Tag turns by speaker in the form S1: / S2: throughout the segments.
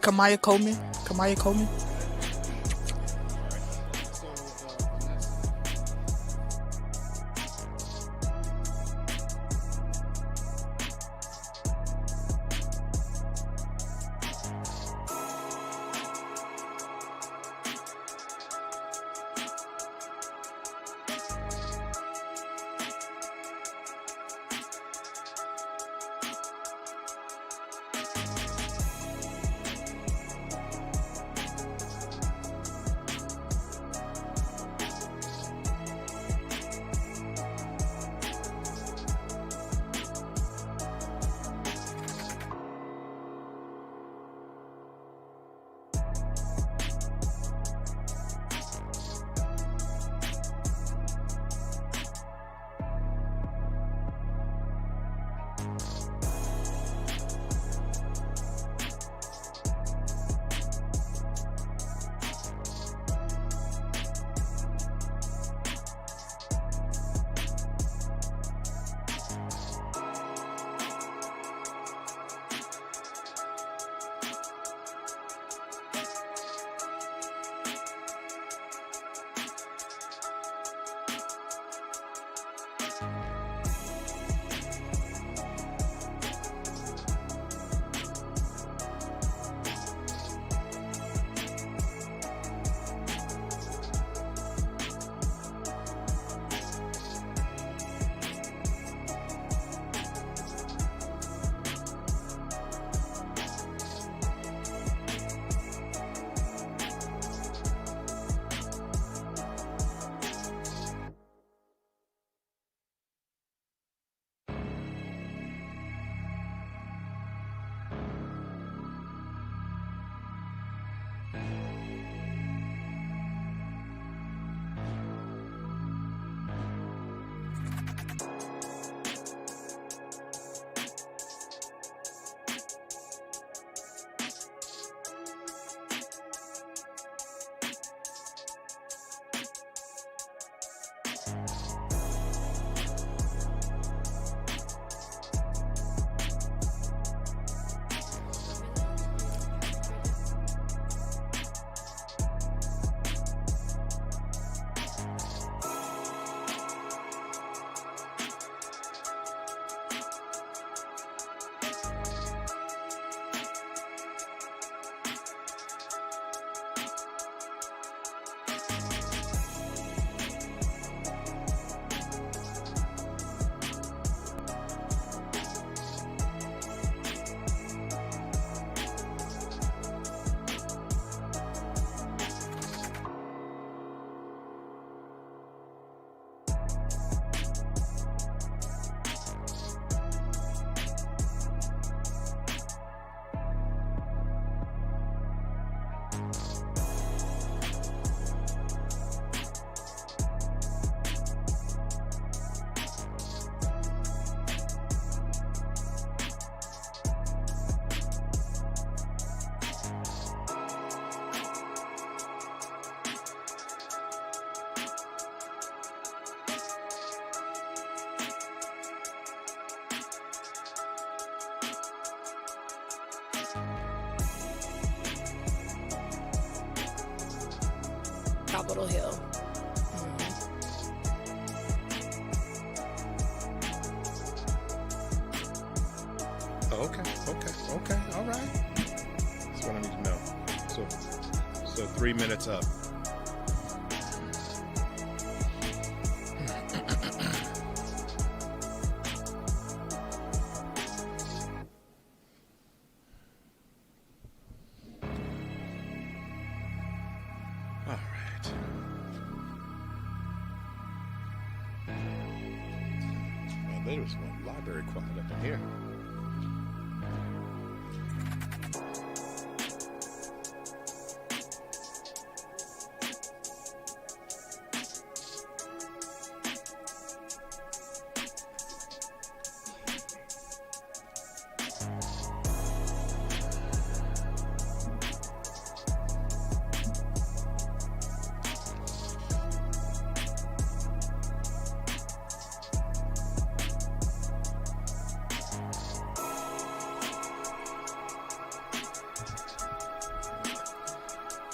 S1: Kamaya Coleman. Kamaya Coleman. Capitol Hill.
S2: Oh, okay, all right. That's what I need to know. So 3 minutes up. All right. Man, they just went library quiet up in here.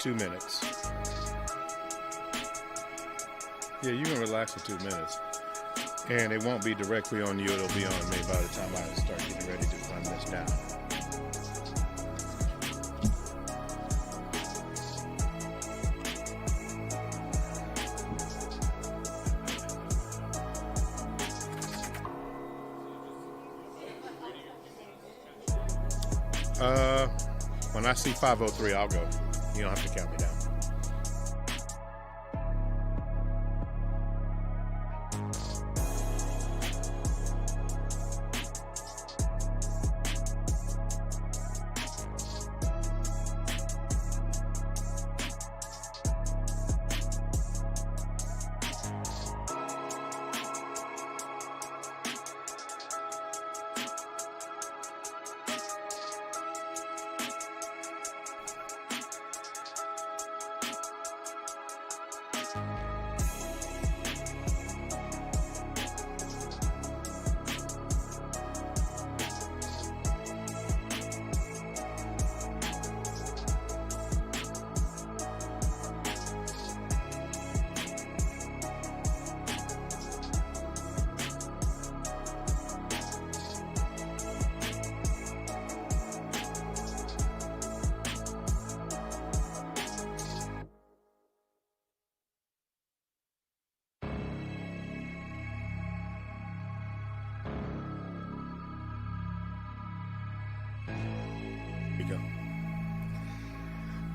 S2: 2 minutes. Yeah, you can relax for 2 minutes. And it won't be directly on you, it'll be on me by the time I start getting ready to run this down. When I see 5:03, I'll go. You don't have to count me down. Go.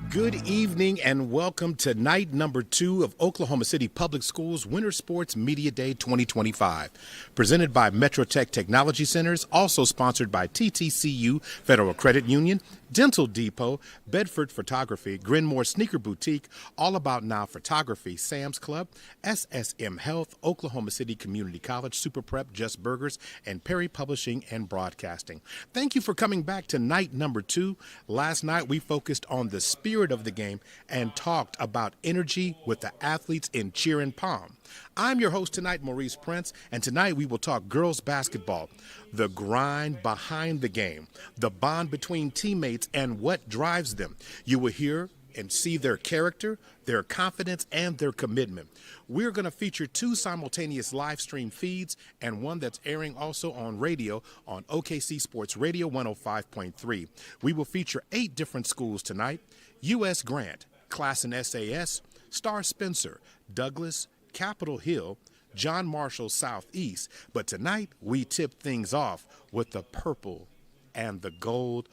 S2: Good evening and welcome to night number 2 of Oklahoma City Public Schools Winter Sports Media Day 2025. Presented by Metro Tech Technology Centers, also sponsored by TTCU Federal Credit Union, Dental Depot, Bedford Photography, Grinmore Sneaker Boutique, All About Now Photography, Sam's Club, SSM Health, Oklahoma City Community College, Super Prep, Just Burgers, and Perry Publishing and Broadcasting. Thank you for coming back to night number 2. Last night we focused on the spirit of the game and talked about energy with the athletes in cheer and pom. I'm your host tonight, Maurice Prince, and tonight we will talk girls basketball, the grind behind the game, the bond between teammates, and what drives them. You will hear and see their character, their confidence, and their commitment. We're going to feature 2 simultaneous live stream feeds and one that's airing also on radio on OKC Sports Radio 105.3. We will feature 8 different schools tonight: U.S. Grant, Classen SAS, Star Spencer, Douglas, Capitol Hill, John Marshall Southeast. But tonight we tip things off with the purple and the gold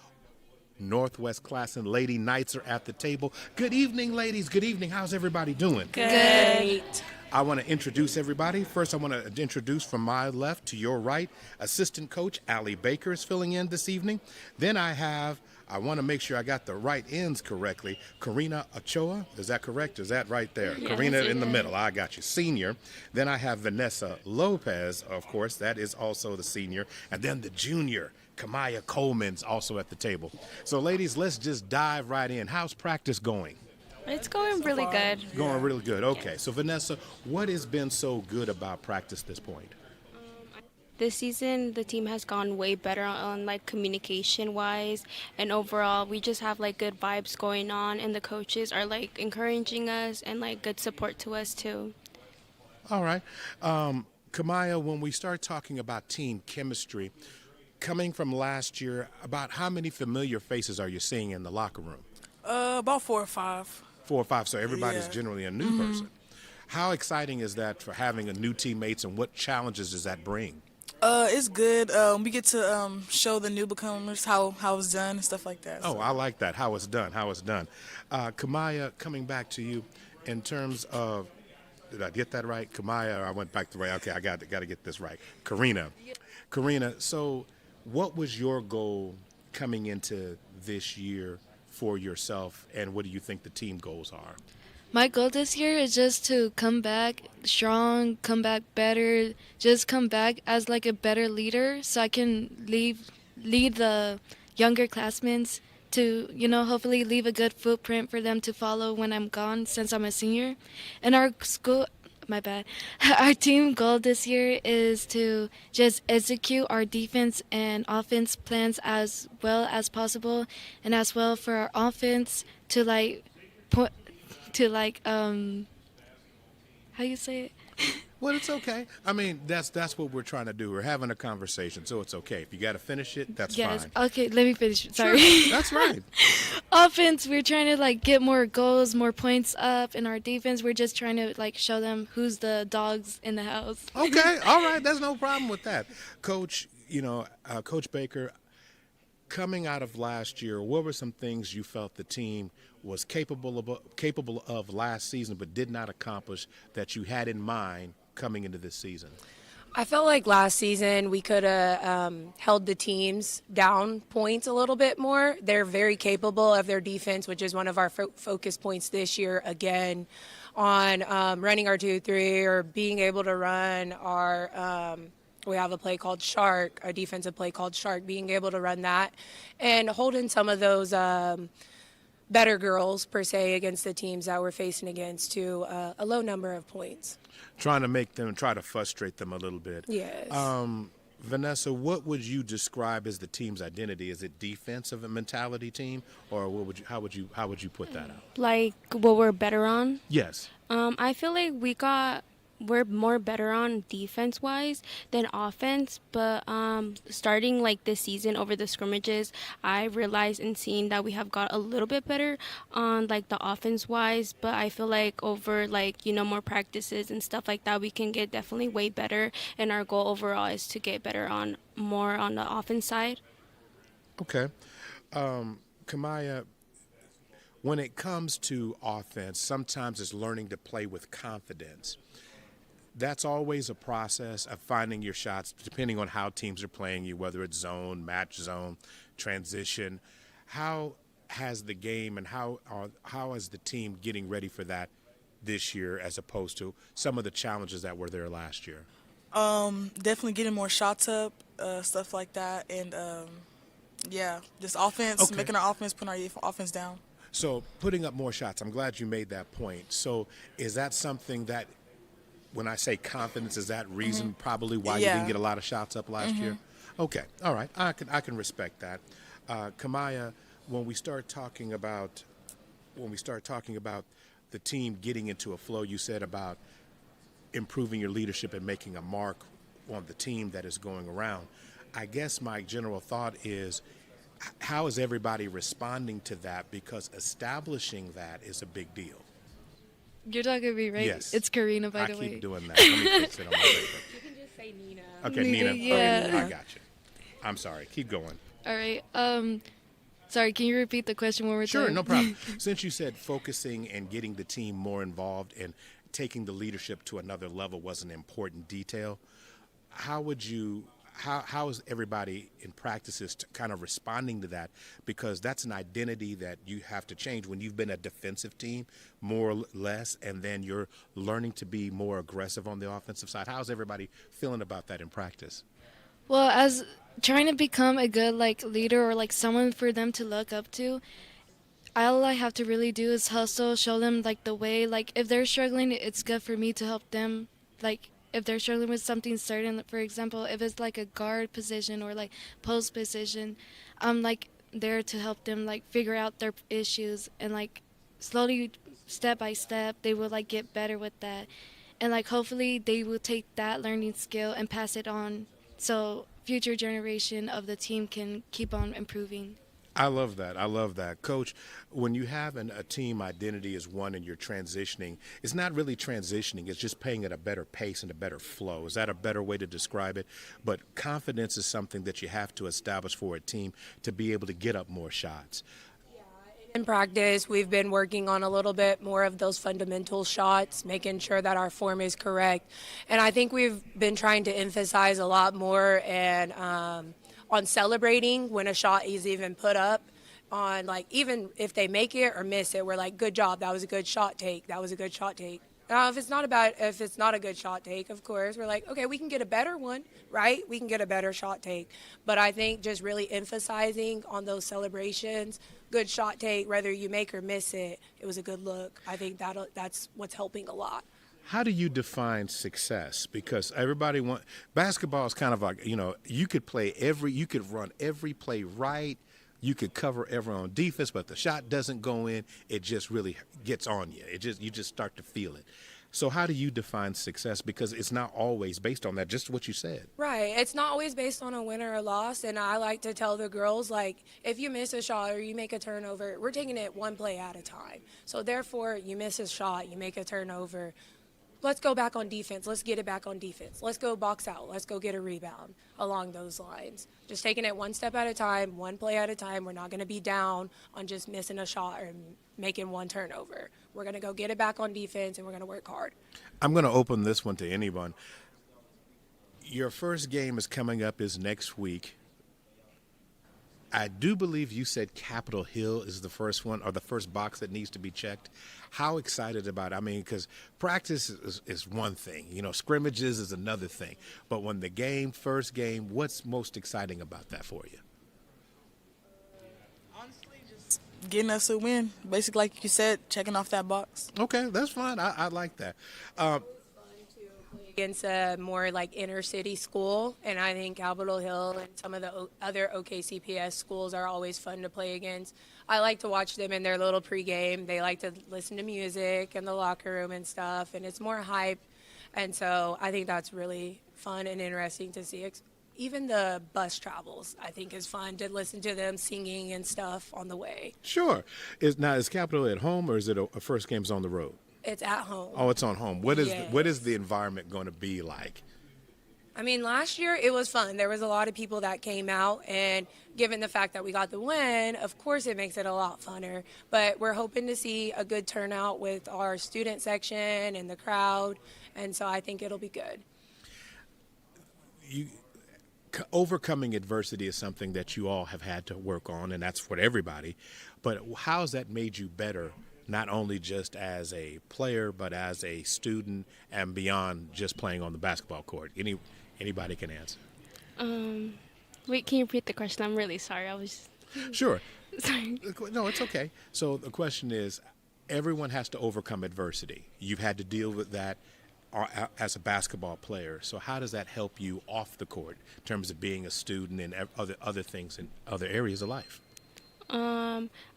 S2: Northwest Classen Lady Knights are at the table. Good evening, ladies. Good evening. How's everybody doing?
S1: Good.
S2: I want to introduce everybody. First, I want to introduce from my left to your right, assistant coach Allie Baker is filling in this evening. Then I want to make sure I got the right ends correctly. Karina Ochoa, is that correct? Is that right there? Yes, Karina in the middle. I got you. Senior. Then I have Vanessa Lopez, of course. That is also the senior. And then the junior, Kamaya Coleman's also at the table. So, ladies, let's just dive right in. How's practice going?
S3: It's going really good.
S2: Going really good. Okay. So, Vanessa, what has been so good about practice this point?
S3: This season, the team has gone way better on like communication-wise, and overall, we just have like good vibes going on, and the coaches are like encouraging us and like good support to us too.
S2: All right. Kamaya, when we start talking about team chemistry, coming from last year, about how many familiar faces are you seeing in the locker room?
S1: About 4 or 5.
S2: 4 or 5, so everybody's
S1: Yeah.
S2: generally a new person. How exciting is that for having a new teammates, and what challenges does that bring?
S1: It's good. We get to show the newcomers how it's done and stuff like that.
S2: Oh,
S1: So.
S2: I like that, how it's done. Kamaya, coming back to you, in terms of, did I get that right? Kamaya, or I went back the way, okay, I got to get this right. Karina, so what was your goal coming into this year for yourself, and what do you think the team goals are?
S4: My goal this year is just to come back strong, come back better, just come back as like a better leader so I can lead the younger classmates to, hopefully leave a good footprint for them to follow when I'm gone since I'm a senior. And our team goal this year is to just execute our defense and offense plans as well as possible, and as well for our offense to to like how you say it?
S2: Well, it's okay. I mean, that's what we're trying to do. We're having a conversation, so it's okay. If you got to finish it, that's
S4: Yes.
S2: fine.
S4: Okay, let me finish. Sorry.
S2: Sure, that's right.
S4: Offense, we're trying to like get more goals, more points up. In our defense, we're just trying to like show them who's the dogs in the house.
S2: Okay, all right. There's no problem with that. Coach, Coach Baker, coming out of last year, what were some things you felt the team was capable of last season but did not accomplish that you had in mind coming into this season?
S5: I felt like last season we could have held the teams down points a little bit more. They're very capable of their defense, which is one of our focus points this year, again, on running our 2-3 or being able to run our we have a play called Shark, a defensive play called Shark, being able to run that and holding some of those better girls, per se, against the teams that we're facing against to a low number of points.
S2: Trying to try to frustrate them a little bit.
S5: Yes.
S2: Vanessa, what would you describe as the team's identity? Is it defensive mentality team, or how would you put that out?
S3: Like what we're better on.
S2: Yes.
S3: I feel like we're more better on defense wise than offense, but starting like this season over the scrimmages, I realized and seen that we have got a little bit better on like the offense wise, but I feel like over like more practices and stuff like that, we can get definitely way better, and our goal overall is to get better on more on the offense side.
S2: Okay. Kamaya, when it comes to offense, sometimes it's learning to play with confidence. That's always a process of finding your shots, depending on how teams are playing you, whether it's zone, match zone, transition. How has the game and how is the team getting ready for that this year as opposed to some of the challenges that were there last year?
S1: Definitely getting more shots up, stuff like that, and just offense,
S2: Okay.
S1: making our offense, putting our offense down.
S2: So putting up more shots, I'm glad you made that point. So is that something that, when I say confidence, is that reason probably why you didn't get a lot of shots up last year? Okay, all right, I can respect that. Kamaya, when we start talking about the team getting into a flow, you said about improving your leadership and making a mark on the team that is going around. I guess my general thought is, how is everybody responding to that? Because establishing that is a big deal.
S4: You're talking to me, right?
S2: Yes.
S4: It's Karina, by the way.
S2: I keep doing that. Let me fix it on my paper.
S5: You can just say Nina.
S2: Okay,
S4: Nina,
S2: Nina.
S4: yeah.
S2: Okay, I got you. I'm sorry. Keep going.
S4: All right. Sorry, can you repeat the question one more time?
S2: Sure, no problem. Since you said focusing and getting the team more involved and taking the leadership to another level was an important detail, how is everybody in practices kind of responding to that? Because that's an identity that you have to change when you've been a defensive team, more or less, and then you're learning to be more aggressive on the offensive side. How's everybody feeling about that in practice?
S4: Well, as trying to become a good like leader or like someone for them to look up to, all I have to really do is hustle, show them like the way. Like if they're struggling, it's good for me to help them. Like if they're struggling with something certain, for example, if it's like a guard position or like post position, I'm like there to help them like figure out their issues, and like slowly, step by step, they will like get better with that, and like hopefully they will take that learning skill and pass it on, so future generation of the team can keep on improving.
S2: I love that. I love that. Coach, when you have a team identity as one and you're transitioning, it's not really transitioning. It's just playing at a better pace and a better flow. Is that a better way to describe it? But confidence is something that you have to establish for a team to be able to get up more shots.
S5: In practice, we've been working on a little bit more of those fundamental shots, making sure that our form is correct. And I think we've been trying to emphasize a lot more and on celebrating when a shot is even put up, on like even if they make it or miss it, we're like, good job, that was a good shot take, that was a good shot take. Now, if it's not a good shot take, of course, we're like, okay, we can get a better one, right? We can get a better shot take. But I think just really emphasizing on those celebrations, good shot take, whether you make or miss it, it was a good look. I think that's what's helping a lot.
S2: How do you define success? Because basketball is kind of like, you could run every play right, you could cover everyone on defense, but the shot doesn't go in, it just really gets on you. You just start to feel it. So how do you define success? Because it's not always based on that, just what you said.
S5: Right. It's not always based on a win or a loss. And I like to tell the girls, like, if you miss a shot or you make a turnover, we're taking it one play at a time. So therefore, you miss a shot, you make a turnover. Let's go back on defense. Let's get it back on defense. Let's go box out. Let's go get a rebound along those lines. Just taking it one step at a time, one play at a time. We're not going to be down on just missing a shot or making one turnover. We're going to go get it back on defense, and we're going to work hard.
S2: I'm going to open this one to anyone. Your first game is coming up is next week. I do believe you said Capitol Hill is the first one or the first box that needs to be checked. How excited about it? I mean, because practice is one thing, scrimmages is another thing. But when the first game, what's most exciting about that for you?
S1: Honestly, just getting us a win. Basically, like you said, checking off that box.
S2: Okay, that's fine. I like that.
S5: Against a more like inner city school, and I think Capitol Hill and some of the other OKCPS schools are always fun to play against. I like to watch them in their little pregame. They like to listen to music in the locker room and stuff, and it's more hype. And so I think that's really fun and interesting to see. Even the bus travels, I think, is fun to listen to them singing and stuff on the way.
S2: Sure. Is Capitol at home or is it a first game's on the road?
S5: It's at home.
S2: Oh, it's on home. What is
S5: Yes.
S2: what is the environment going to be like?
S5: I mean, last year it was fun. There was a lot of people that came out, and given the fact that we got the win, of course it makes it a lot funner. But we're hoping to see a good turnout with our student section and the crowd, and so I think it'll be good.
S2: Overcoming adversity is something that you all have had to work on, and that's for everybody. But how has that made you better, not only just as a player, but as a student and beyond just playing on the basketball court? Anybody can answer.
S3: Wait, can you repeat the question? I'm really sorry. I was
S2: Sure.
S3: sorry.
S2: No, it's okay. So the question is, everyone has to overcome adversity. You've had to deal with that as a basketball player. So how does that help you off the court in terms of being a student and other things in other areas of life?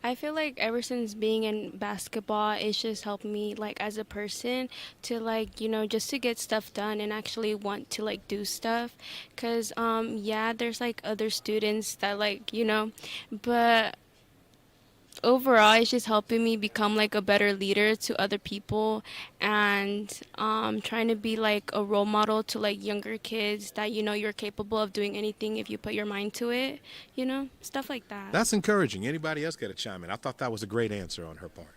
S3: I feel like ever since being in basketball, it's just helped me like as a person to like, just to get stuff done and actually want to like do stuff. Cause, yeah, there's like other students that like, but overall it's just helping me become like a better leader to other people and trying to be like a role model to like younger kids that you're capable of doing anything if you put your mind to it, stuff like that.
S2: That's encouraging. Anybody else got to chime in? I thought that was a great answer on her part.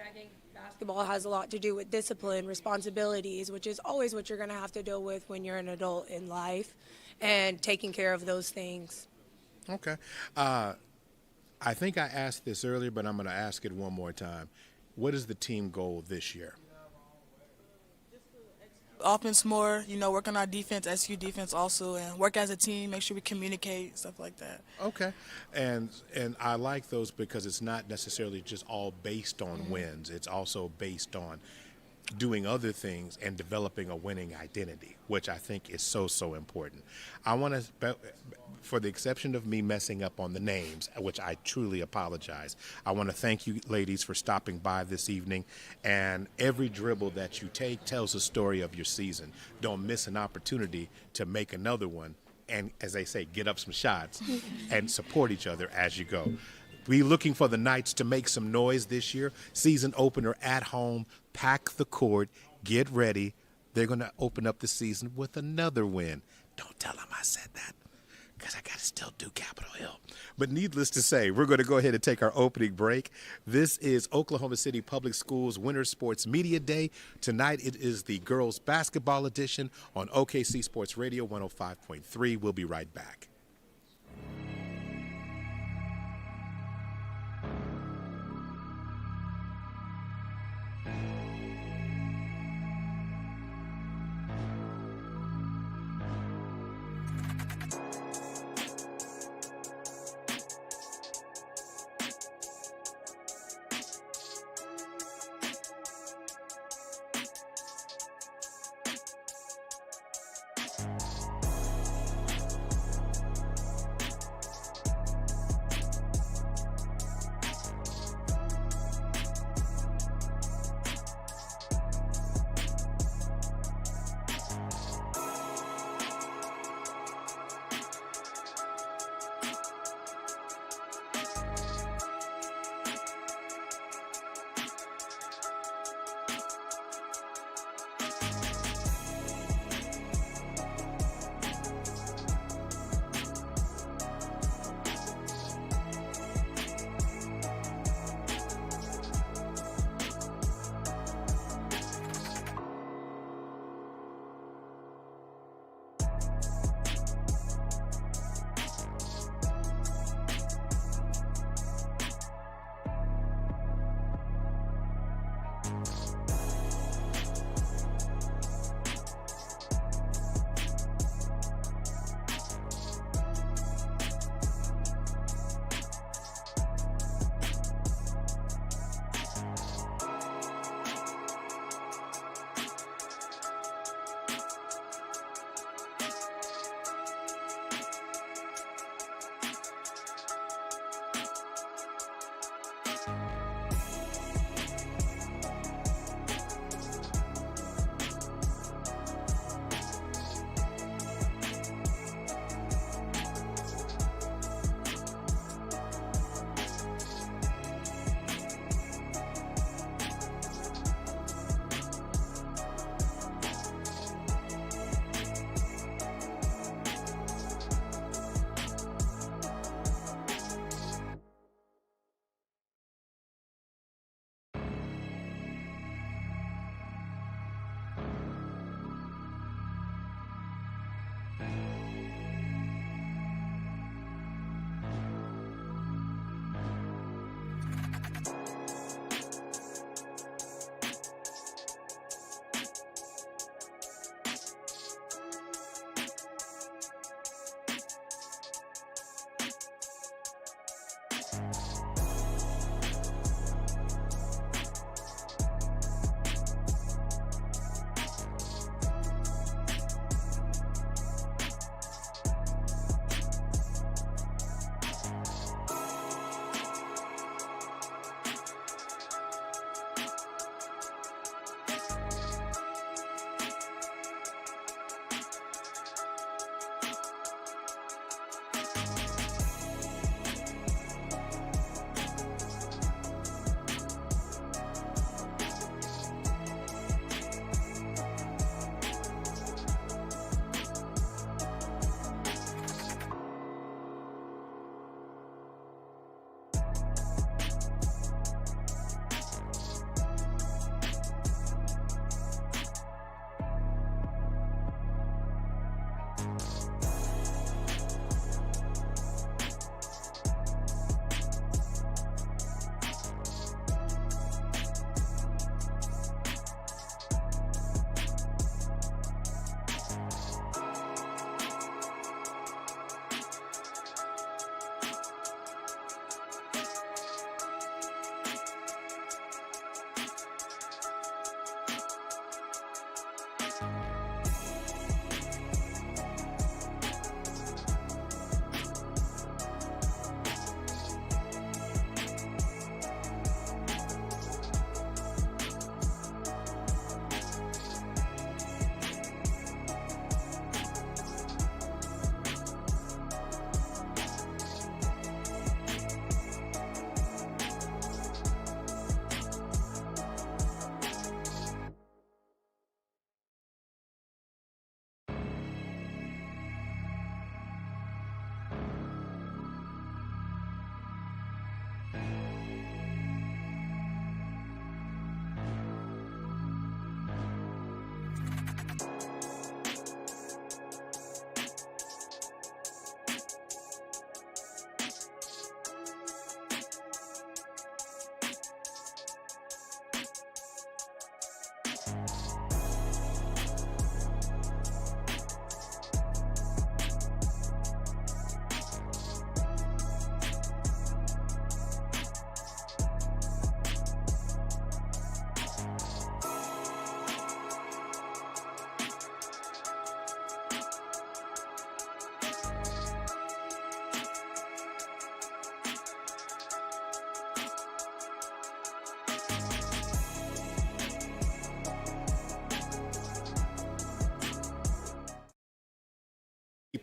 S5: I think basketball has a lot to do with discipline, responsibilities, which is always what you're going to have to deal with when you're an adult in life, and taking care of those things.
S2: Okay. I think I asked this earlier, but I'm going to ask it one more time. What is the team goal this year?
S1: Offense more, work on our defense, SU defense also, and work as a team, make sure we communicate, stuff like that.
S2: Okay. And I like those because it's not necessarily just all based on wins. It's also based on doing other things and developing a winning identity, which I think is so important. I want to, for the exception of me messing up on the names, which I truly apologize, I want to thank you ladies for stopping by this evening. And every dribble that you take tells a story of your season. Don't miss an opportunity to make another one. And as they say, get up some shots and support each other as you go. We're looking for the Knights to make some noise this year. Season opener at home. Pack the court. Get ready. They're going to open up the season with another win. Don't tell them I said that because I got to still do Capitol Hill. But needless to say, we're going to go ahead and take our opening break. This is Oklahoma City Public Schools Winter Sports Media Day. Tonight it is the girls basketball edition on OKC Sports Radio 105.3. We'll be right back.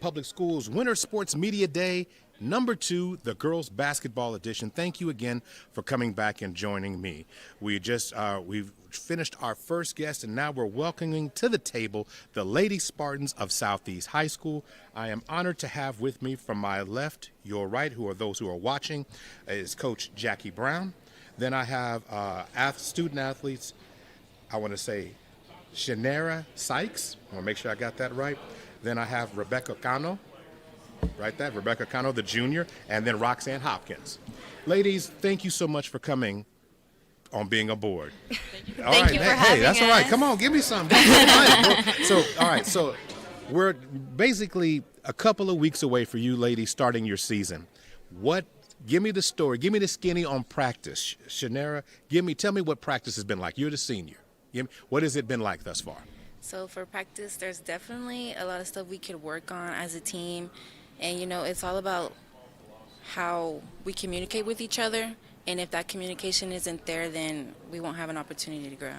S2: Public Schools Winter Sports Media Day, number 2, the girls basketball edition. Thank you again for coming back and joining me. We've finished our first guest, and now we're welcoming to the table the Lady Spartans of Southeast High School. I am honored to have with me from my left, your right, who are those who are watching, is Coach Jackie Brown. Then I have student athletes, I want to say Shanera Sykes. I want to make sure I got that right. Then I have Rebecca Cano, right there, Rebecca Cano, the junior, and then Roxanne Hopkins. Ladies, thank you so much for coming on being aboard.
S6: Thank you for
S2: Hey,
S6: having
S2: that's
S6: us.
S2: all right. Come on, give me some. So we're basically a couple of weeks away for you ladies starting your season. Give me the story. Give me the skinny on practice. Shanera, tell me what practice has been like. You're the senior. What has it been like thus far?
S6: So for practice, there's definitely a lot of stuff we could work on as a team. And, it's all about how we communicate with each other And if that communication isn't there, then we won't have an opportunity to grow.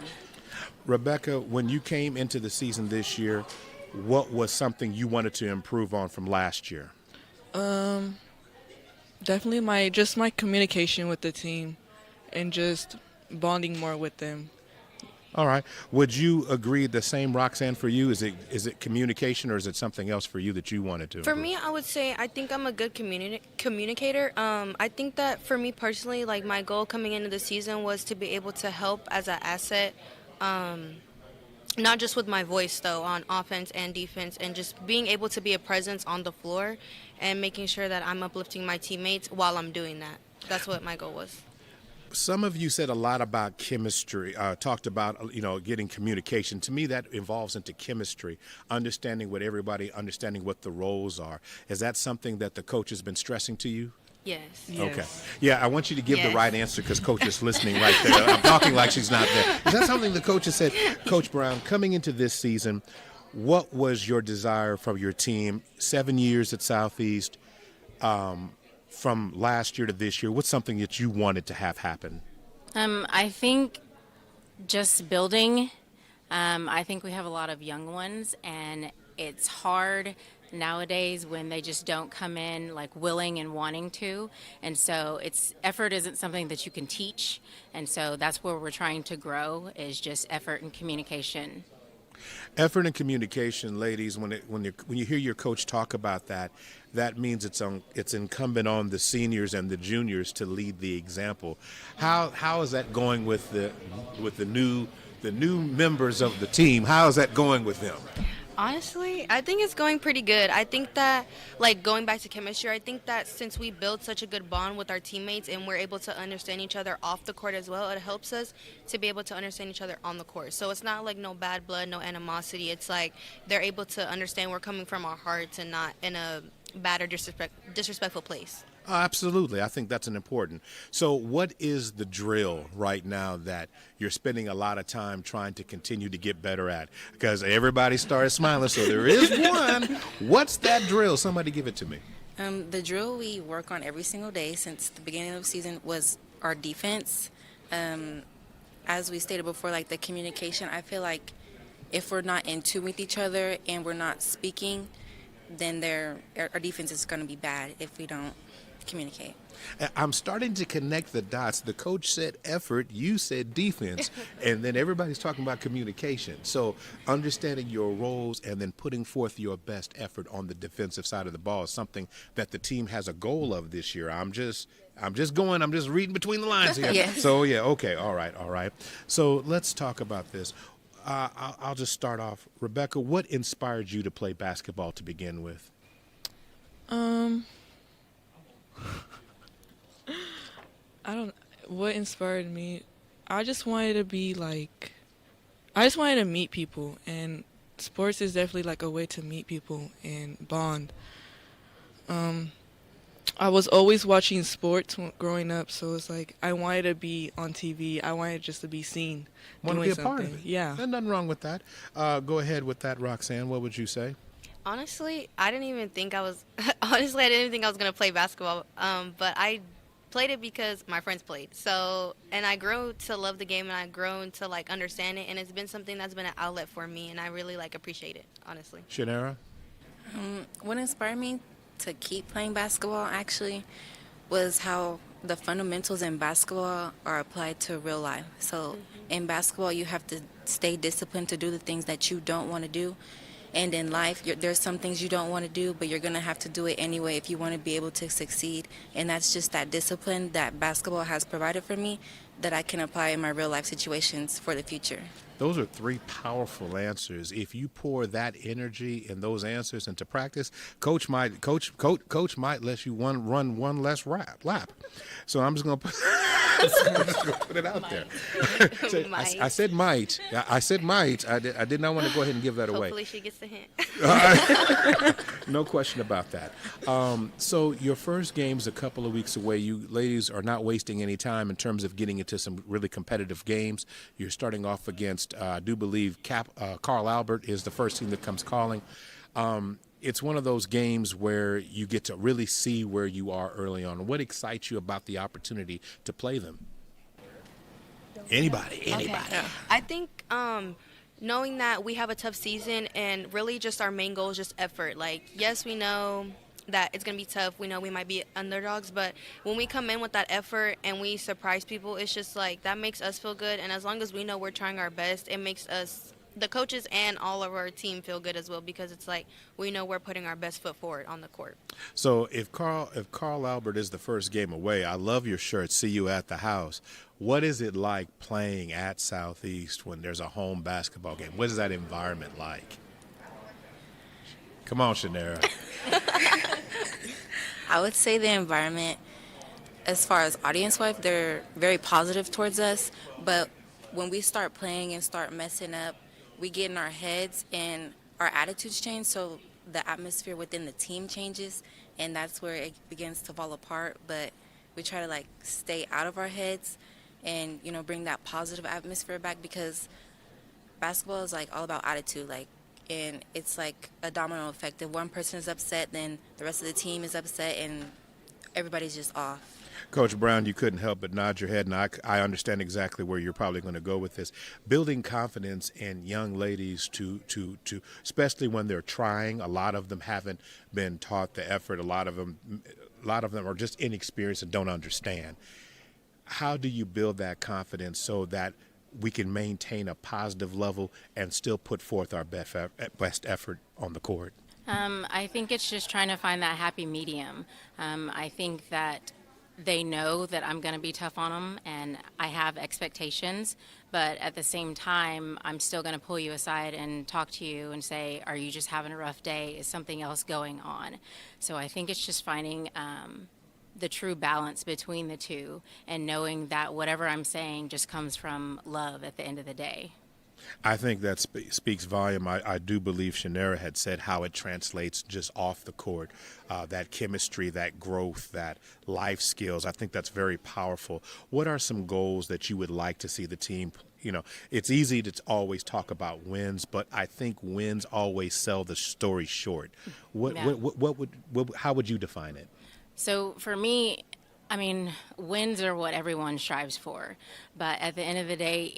S2: Rebecca, when you came into the season this year, what was something you wanted to improve on from last year?
S7: Definitely my communication with the team and just bonding more with them.
S2: All right. Would you agree the same, Roxanne, for you? Is it communication, or is it something else for you that you wanted to
S3: For
S2: improve?
S3: me, I would say I think I'm a good communicator. I think that for me personally, like my goal coming into the season was to be able to help as an asset, not just with my voice though, on offense and defense, and just being able to be a presence on the floor and making sure that I'm uplifting my teammates while I'm doing that. That's what my goal was.
S2: Some of you said a lot about chemistry, talked about, getting communication. To me, that evolves into chemistry, understanding what the roles are. Is that something that the coach has been stressing to you?
S3: Yes.
S2: Okay. Yeah, I want you to give the
S3: Yes.
S2: right answer because Coach is listening right there. I'm talking like she's not there. Is that something the coach has said? Coach Brown, coming into this season, what was your desire from your team? 7 years at Southeast, from last year to this year, what's something that you wanted to have happen?
S8: I think just building. I think we have a lot of young ones, and it's hard nowadays when they just don't come in like willing and wanting to. And so effort isn't something that you can teach. And so that's where we're trying to grow, is just effort and communication.
S2: Effort and communication, ladies. When you hear your coach talk about that, that means it's incumbent on the seniors and the juniors to lead the example. How is that going with the new members of the team? How is that going with them?
S3: Honestly, I think it's going pretty good. I think that, like, going back to chemistry, I think that since we build such a good bond with our teammates and we're able to understand each other off the court as well, it helps us to be able to understand each other on the court. So it's not like no bad blood, no animosity. It's like they're able to understand we're coming from our hearts and not in a bad or disrespectful place.
S2: Absolutely. I think that's an important. So what is the drill right now that you're spending a lot of time trying to continue to get better at? Because everybody started smiling, so there is one. What's that drill? Somebody give it to me.
S6: The drill we work on every single day since the beginning of the season was our defense. As we stated before, like the communication, I feel like if we're not in tune with each other and we're not speaking, then our defense is going to be bad if we don't communicate.
S2: I'm starting to connect the dots. The coach said effort, you said defense, and then everybody's talking about communication. So understanding your roles and then putting forth your best effort on the defensive side of the ball is something that the team has a goal of this year. I'm just reading between the lines here.
S6: Yes.
S2: So yeah, okay, all right. So let's talk about this. I'll just start off. Rebecca, what inspired you to play basketball to begin with?
S7: What inspired me? I just wanted to meet people, and sports is definitely like a way to meet people and bond. I was always watching sports growing up, so it's like I wanted to be on TV. I wanted just to be seen
S2: Want to
S7: doing
S2: be a part of
S7: something.
S2: it?
S7: Yeah.
S2: There's nothing wrong with that. Go ahead with that, Roxanne. What would you say?
S3: Honestly, I didn't even think I was going to play basketball, but I played it because my friends played. So, and I grew to love the game, and I grew to like understand it, and it's been something that's been an outlet for me, and I really like appreciate it, honestly.
S2: Shanara?
S6: What inspired me to keep playing basketball actually was how the fundamentals in basketball are applied to real life. So in basketball, you have to stay disciplined to do the things that you don't want to do. And in life, there's some things you don't want to do, but you're going to have to do it anyway if you want to be able to succeed. And that's just that discipline that basketball has provided for me that I can apply in my real life situations for the future.
S2: Those are three powerful answers. If you pour that energy and those answers into practice, coach might let you run one less lap. So I'm just gonna put it out there. So I said might. I said might. I did not want to go ahead and give that away.
S3: Hopefully she gets the hint.
S2: No question about that. So your first game's a couple of weeks away. You ladies are not wasting any time in terms of getting into some really competitive games. You're starting off against, I do believe, Carl Albert is the first team that comes calling. it's one of those games where you get to really see where you are early on. What excites you about the opportunity to play them? Anybody.
S3: Okay. I think knowing that we have a tough season and really just our main goal is just effort. Like, yes, we know that it's going to be tough. We know we might be underdogs, but when we come in with that effort and we surprise people, it's just like that makes us feel good. And as long as we know we're trying our best, it makes us, the coaches and all of our team, feel good as well, because it's like we know we're putting our best foot forward on the court.
S2: So if Carl Albert is the first game away, I love your shirt, see you at the house. What is it like playing at Southeast when there's a home basketball game? What is that environment like? Come on, Shanera.
S6: I would say the environment, as far as audience-wise, they're very positive towards us. But when we start playing and start messing up, we get in our heads and our attitudes change. So the atmosphere within the team changes, and that's where it begins to fall apart. But we try to like stay out of our heads and, you know, bring that positive atmosphere back, because basketball is like all about attitude. Like, and it's like a domino effect. If one person is upset, then the rest of the team is upset, and everybody's just off.
S2: Coach Brown, you couldn't help but nod your head, and I understand exactly where you're probably going to go with this. Building confidence in young ladies to especially when they're trying. A lot of them haven't been taught the effort. A lot of them are just inexperienced and don't understand. How do you build that confidence so that we can maintain a positive level and still put forth our best effort on the court?
S8: I think it's just trying to find that happy medium. I think that they know that I'm going to be tough on them, and I have expectations, but at the same time, I'm still going to pull you aside and talk to you and say, are you just having a rough day? Is something else going on? So I think it's just finding the true balance between the two, and knowing that whatever I'm saying just comes from love at the end of the day.
S2: I think that speaks volume. I do believe Shanera had said how it translates just off the court, that chemistry, that growth, that life skills. I think that's very powerful. What are some goals that you would like to see the team? You know, it's easy to always talk about wins, but I think wins always sell the story short. How would you define it?
S8: So for me, I mean, wins are what everyone strives for, but at the end of the day,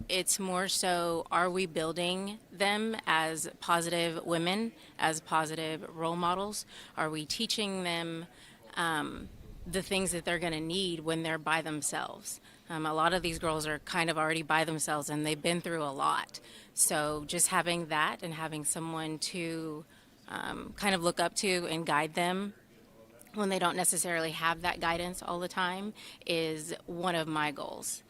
S8: it's more so, are we building them as positive women, as positive role models? Are we teaching them the things that they're going to need when they're by themselves? A lot of these girls are kind of already by themselves, and they've been through a lot. So just having that and having someone to kind of look up to and guide them when they don't necessarily have that guidance all the time is one of my goals.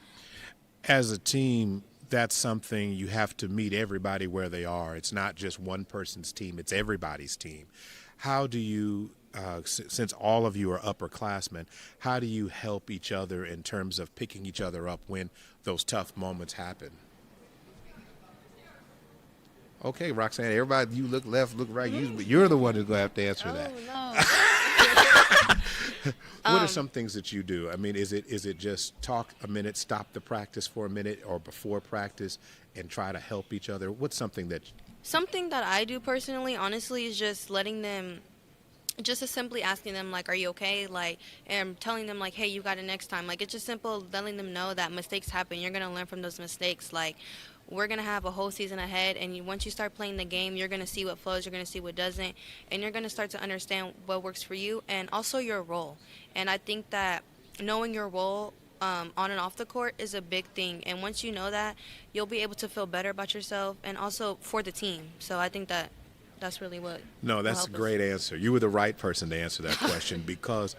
S2: As a team, that's something you have to meet everybody where they are. It's not just one person's team, it's everybody's team. How do you, since all of you are upperclassmen, how do you help each other in terms of picking each other up when those tough moments happen? Okay, Roxanne, everybody, you look left, look right. You're the one who's going to have to answer that.
S3: No.
S2: What are some things that you do? I mean, is it just talk a minute, stop the practice for a minute, or before practice and try to help each other? What's something that
S3: I do personally, honestly, is just letting them, just as simply asking them, like, are you okay? Like, and telling them, like, hey, you got it next time. Like, it's just simple letting them know that mistakes happen. You're going to learn from those mistakes. Like, we're going to have a whole season ahead, and once you start playing the game, you're going to see what flows, you're going to see what doesn't, and you're going to start to understand what works for you and also your role. And I think that knowing your role on and off the court is a big thing, and once you know that, you'll be able to feel better about yourself and also for the team. So I think that that's really what
S2: No, that's a great answer. You were the right person to answer that question because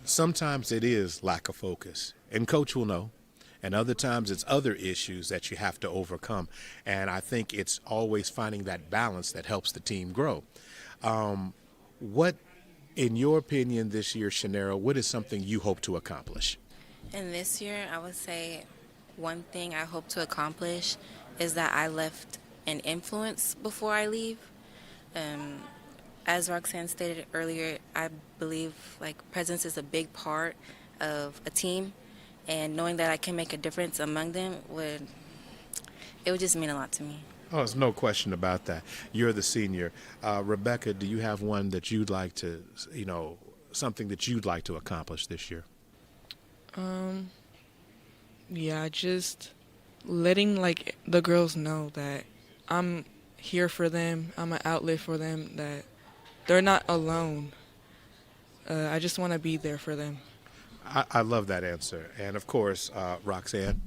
S2: sometimes it is lack of focus, and Coach will know. And other times it's other issues that you have to overcome. And I think it's always finding that balance that helps the team grow. What, in your opinion, this year, Shanera, what is something you hope to accomplish?
S6: And this year, I would say one thing I hope to accomplish is that I left an influence before I leave. As Roxanne stated earlier, I believe like presence is a big part of a team. And knowing that I can make a difference among them would just mean a lot to me.
S2: Oh, there's no question about that. You're the senior. Rebecca, do you have one that you'd like to, something that you'd like to accomplish this year?
S7: Yeah, just letting like the girls know that I'm here for them. I'm an outlet for them, that they're not alone. I just want to be there for them.
S2: I love that answer. And of course, Roxanne.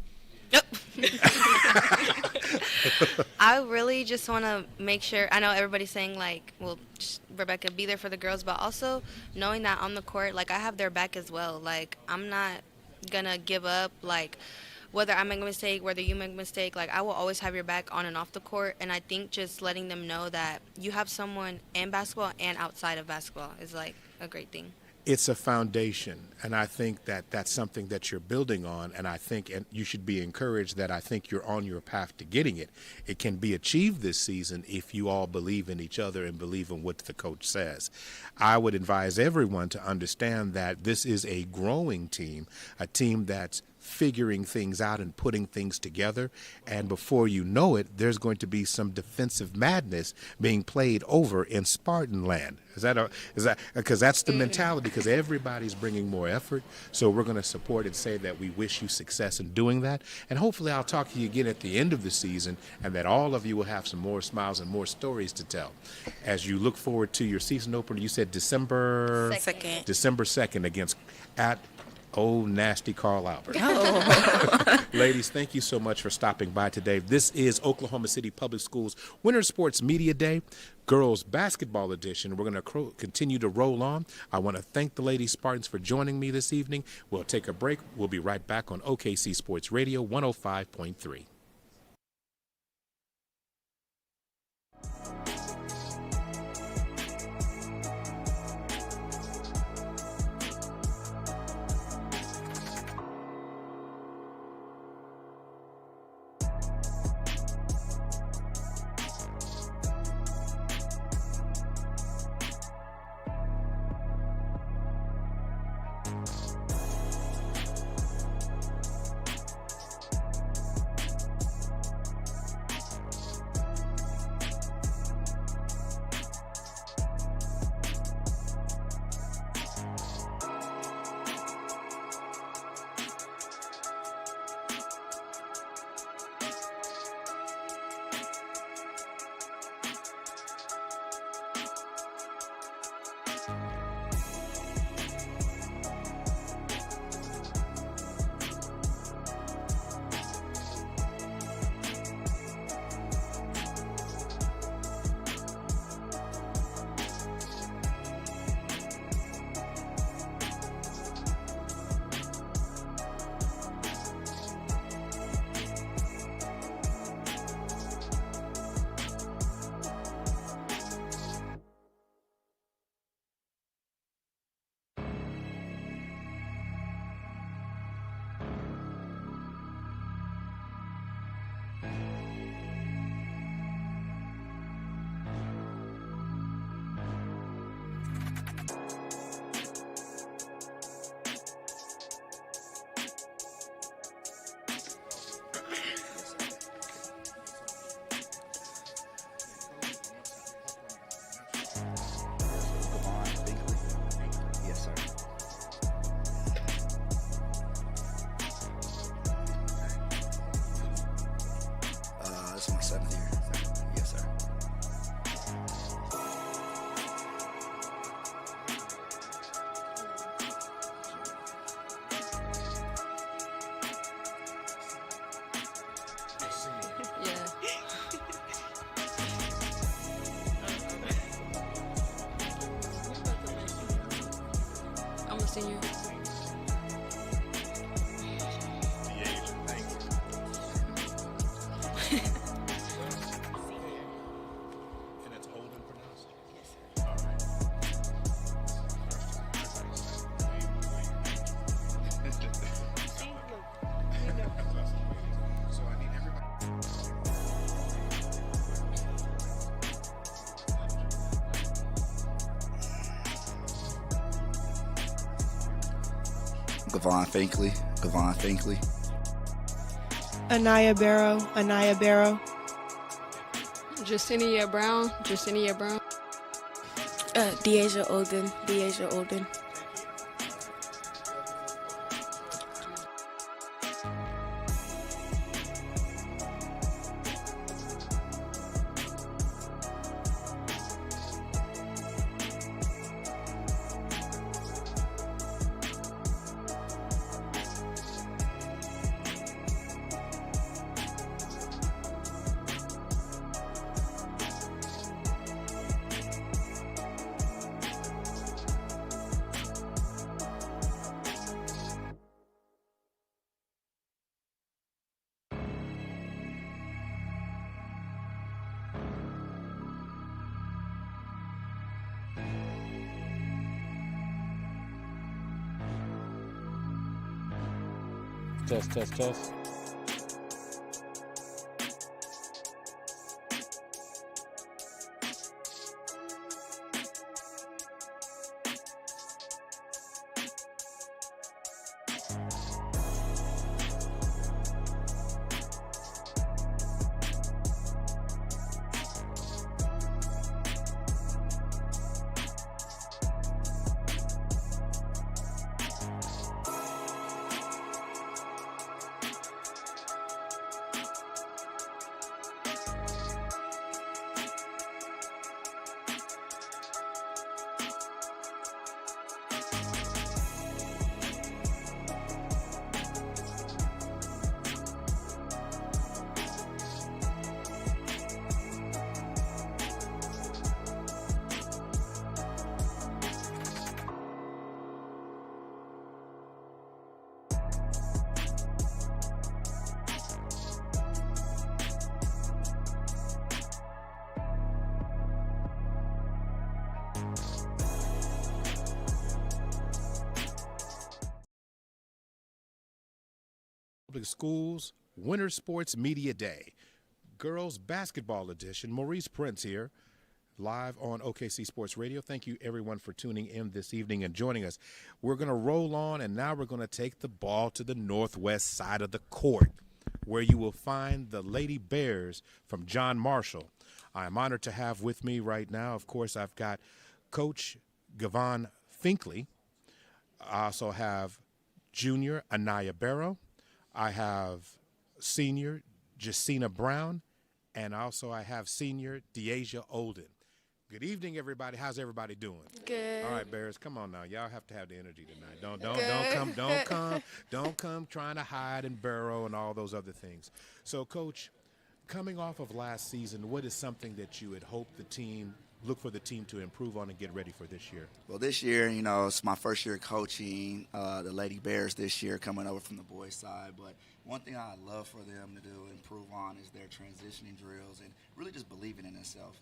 S3: I really just want to make sure. I know everybody's saying like, well, just, Rebecca, be there for the girls, but also knowing that on the court, like I have their back as well. Like I'm not gonna give up. Like whether I make a mistake, whether you make a mistake, like I will always have your back on and off the court. And I think just letting them know that you have someone in basketball and outside of basketball is like a great thing.
S2: It's a foundation, and I think that that's something that you're building on, and I think and you should be encouraged that I think you're on your path to getting it. It can be achieved this season if you all believe in each other and believe in what the coach says. I would advise everyone to understand that this is a growing team, a team that's figuring things out and putting things together, and before you know it, there's going to be some defensive madness being played over in Spartan land. Is that because that's the mentality, because everybody's bringing more effort, so we're going to support and say that we wish you success in doing that, and hopefully I'll talk to you again at the end of the season, and that all of you will have some more smiles and more stories to tell as you look forward to your season opener. You said December 2nd against at old nasty Carl Albert.
S6: Oh.
S2: Ladies, thank you so much for stopping by today. This is Oklahoma City Public Schools Winter Sports Media Day, Girls Basketball Edition. We're going to continue to roll on. I want to thank the Lady Spartans for joining me this evening. We'll take a break. We'll be right back on OKC Sports Radio 105.3.
S9: This is my 7th year. Yes, sir.
S3: I'm a senior.
S9: Gavon Finkley.
S10: Anaya Barrow.
S3: Jacinia Brown. Jacinia Brown.
S10: Deasia Olden. Deasia Olden.
S2: Test, test, test. Public Schools Winter Sports Media Day, Girls Basketball Edition. Maurice Prince here, live on OKC Sports Radio. Thank you, everyone, for tuning in this evening and joining us. We're going to roll on, and now we're going to take the ball to the northwest side of the court, where you will find the Lady Bears from John Marshall. I'm honored to have with me right now, of course, I've got Coach Gavon Finkley. I also have Junior Anaya Barrow. I have Senior Jacina Brown, and also I have Senior Deasia Olden. Good evening, everybody. How's everybody doing?
S10: Good.
S2: All right, Bears, come on now. Y'all have to have the energy tonight. Don't come trying to hide and burrow and all those other things. So, Coach, coming off of last season, what is something that you had hoped look for the team to improve on and get ready for this year?
S9: Well, this year, it's my first year coaching the Lady Bears this year, coming over from the boys' side. But one thing I'd love for them to do, improve on, is their transitioning drills and really just believing in themselves.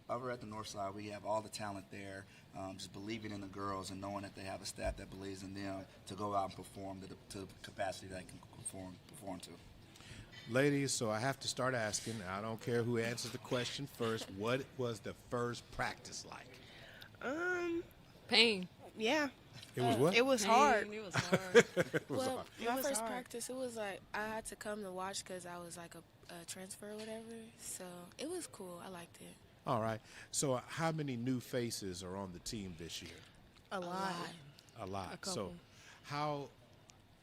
S9: Over at the north side, we have all the talent there, just believing in the girls and knowing that they have a staff that believes in them to go out and perform to the capacity that they can perform to.
S2: Ladies, so I have to start asking. I don't care who answers the question first. What was the first practice like?
S10: Pain. Yeah.
S2: It was what?
S10: It was hard.
S3: It was hard.
S1: Well, my first
S10: hard.
S1: practice, it was like I had to come to watch because I was like a transfer or whatever. So it was cool. I liked it.
S2: All right. So how many new faces are on the team this year?
S10: A lot.
S2: A lot.
S10: A couple.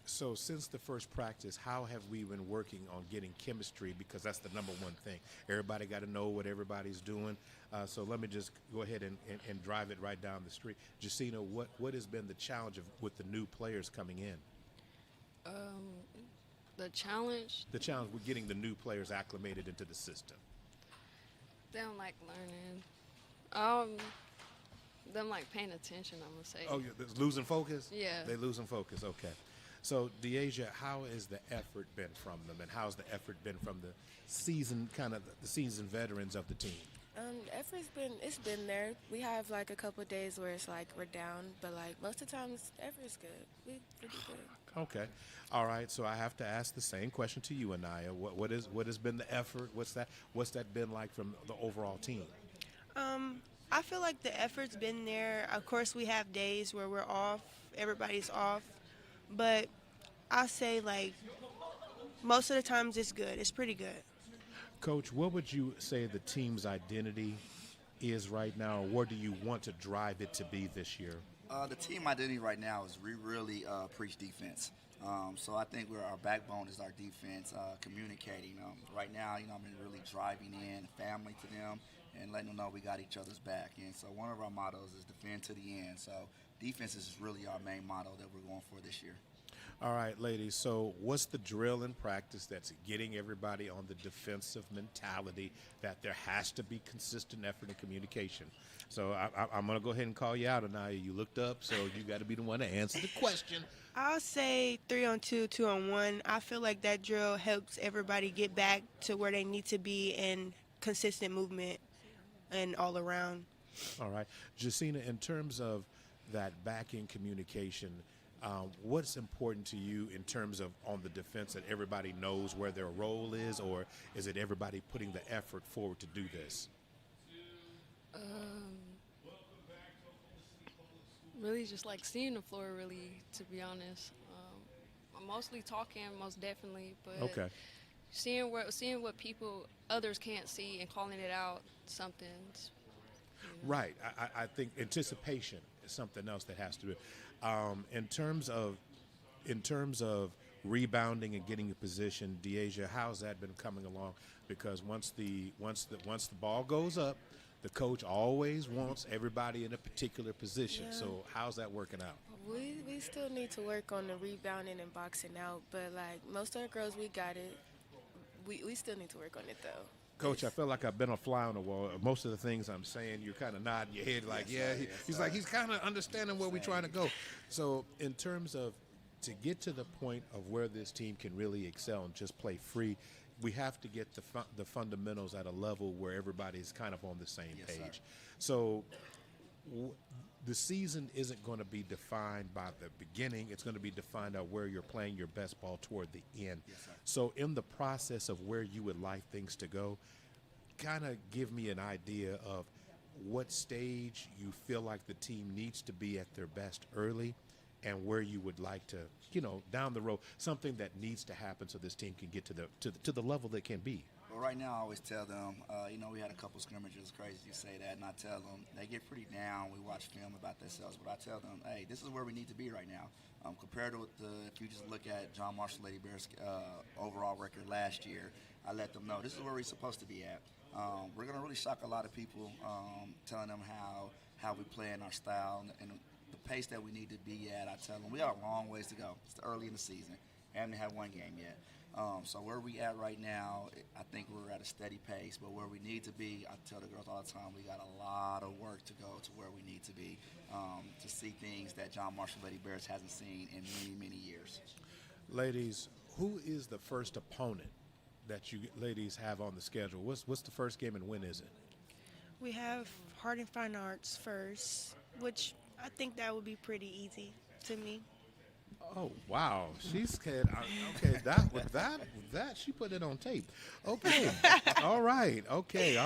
S2: So since the first practice, how have we been working on getting chemistry? Because that's the number one thing. Everybody got to know what everybody's doing. So let me just go ahead and drive it right down the street. Jacina, what has been the challenge with the new players coming in?
S3: The challenge,
S2: The challenge with getting the new players acclimated into the system.
S3: they don't like learning. Them like paying attention, I'm gonna say.
S2: Oh, you're losing focus?
S3: Yeah.
S2: They losing focus, okay. So, Deasia, how has the effort been from them, and how's the effort been from the seasoned veterans of the team?
S1: The effort's been there. We have like a couple of days where it's like we're down, but like most of the time the effort's good. We're pretty good.
S2: Okay. All right. So I have to ask the same question to you, Anaya. What has been the effort? What's that been like from the overall team?
S10: I feel like the effort's been there. Of course, we have days where we're off. Everybody's off. But I say, like, most of the times it's good. It's pretty good.
S2: Coach, what would you say the team's identity is right now, or what do you want to drive it to be this year?
S9: The team identity right now is we really preach defense. So I think our backbone is our defense, communicating. Right now, I've been really driving in family to them and letting them know we got each other's back. And so one of our mottos is defend to the end. So defense is really our main motto that we're going for this year.
S2: All right, ladies, so what's the drill in practice that's getting everybody on the defensive mentality that there has to be consistent effort and communication? So I'm going to go ahead and call you out, Anaya. You looked up, so you got to be the one to answer the question.
S10: I'll say 3-on-2, 2-on-1. I feel like that drill helps everybody get back to where they need to be in consistent movement and all around.
S2: All right. Jacina, in terms of that back-end communication, what's important to you in terms of on the defense that everybody knows where their role is, or is it everybody putting the effort forward to do this?
S11: Really just like seeing the floor, really, to be honest. I'm mostly talking, most definitely, but
S2: Okay.
S11: seeing what people, others can't see and calling it out, something's.
S2: Right. I think anticipation is something else that has to do. In terms of rebounding and getting a position, Deasia, how's that been coming along? Because once the ball goes up, the coach always wants everybody in a particular position.
S1: Yeah.
S2: So how's that working out?
S1: We still need to work on the rebounding and boxing out, but like most of the girls, we got it. We still need to work on it though.
S2: Coach, I feel like I've been a fly on the wall. Most of the things I'm saying, you're kind of nodding your head like,
S9: Yes,
S2: yeah.
S9: sir. Yes,
S2: He's
S9: sir.
S2: like, he's kind of understanding where we're trying to go. So in terms of to get to the point of where this team can really excel and just play free, we have to get the fundamentals at a level where everybody's kind of on the same
S9: Yes, sir.
S2: page. So the season isn't going to be defined by the beginning. It's going to be defined by where you're playing your best ball toward the end.
S9: Yes, sir.
S2: So in the process of where you would like things to go, kind of give me an idea of what stage you feel like the team needs to be at their best early and where you would like to, down the road, something that needs to happen so this team can get to the level they can be.
S9: Well, right now, I always tell them, we had a couple scrimmages. Crazy you say that, and I tell them they get pretty down. We watch film about themselves, but I tell them, hey, this is where we need to be right now. Compared to if you just look at John Marshall Lady Bears' overall record last year, I let them know this is where we're supposed to be at. We're going to really shock a lot of people, telling them how we play in our style and the pace that we need to be at. I tell them we got a long ways to go. It's early in the season. Haven't had one game yet. So where we at right now, I think we're at a steady pace. But where we need to be, I tell the girls all the time, we got a lot of work to go to where we need to be to see things that John Marshall Lady Bears hasn't seen in many, many years.
S2: Ladies, who is the first opponent that you ladies have on the schedule? What's the first game and when is it?
S10: We have Harding Fine Arts first, which I think that would be pretty easy to me.
S2: Oh wow, she's scared. Okay, that she put it on tape. Okay, all right. Okay,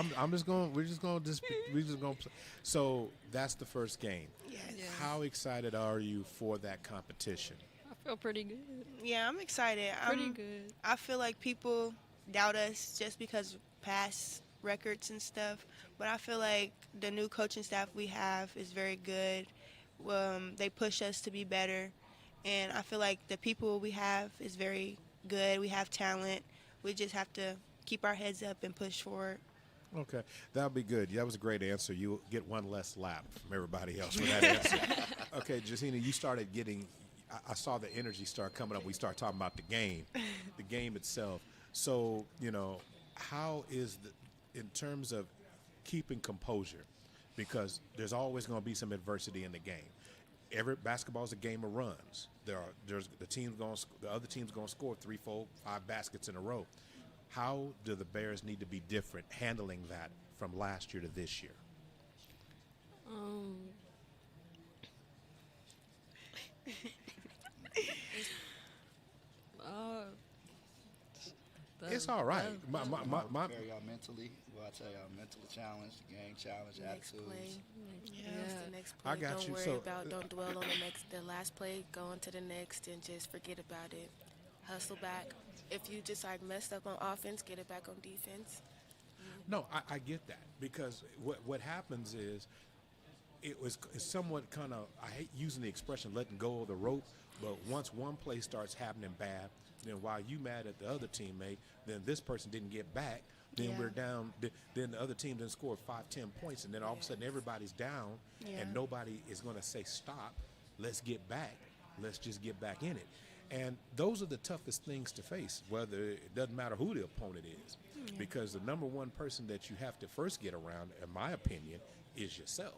S2: we're just going. So that's the first game.
S10: Yes.
S11: Yeah.
S2: How excited are you for that competition?
S11: I feel pretty good.
S10: Yeah, I'm excited.
S11: Pretty good.
S10: I feel like people doubt us just because of past records and stuff, but I feel like the new coaching staff we have is very good. They push us to be better, and I feel like the people we have is very good. We have talent. We just have to keep our heads up and push forward.
S2: Okay, that'll be good. That was a great answer. You get one less lap from everybody else for that answer. Okay, Jacina, you started getting. I saw the energy start coming up. We start talking about the game itself. So, how is in terms of keeping composure, because there's always going to be some adversity in the game. Every basketball is a game of runs. The other team's going to score 3, 4, 5 baskets in a row. How do the Bears need to be different handling that from last year to this year? It's all right.
S9: Prepare y'all mentally. Well, I tell y'all, mental challenge, game challenge,
S1: Next
S9: attitudes.
S1: play.
S10: Yeah.
S1: The next play.
S2: I got
S1: don't
S2: you.
S1: worry
S2: So,
S1: about. Don't dwell on the last play. Go on to the next and just forget about it. hustle back. If you just like messed up on offense, get it back on defense.
S2: No, I get that because what happens is it's somewhat kind of, I hate using the expression letting go of the rope, but once one play starts happening bad, then while you mad at the other teammate, then this person didn't get back, then we're down, then the other team then scored 5-10 points, and then all of a sudden everybody's down, and nobody is going to say stop, let's get back, let's just get back in it. And those are the toughest things to face, whether it doesn't matter who the opponent is, because the number one person that you have to first get around, in my opinion, is yourself.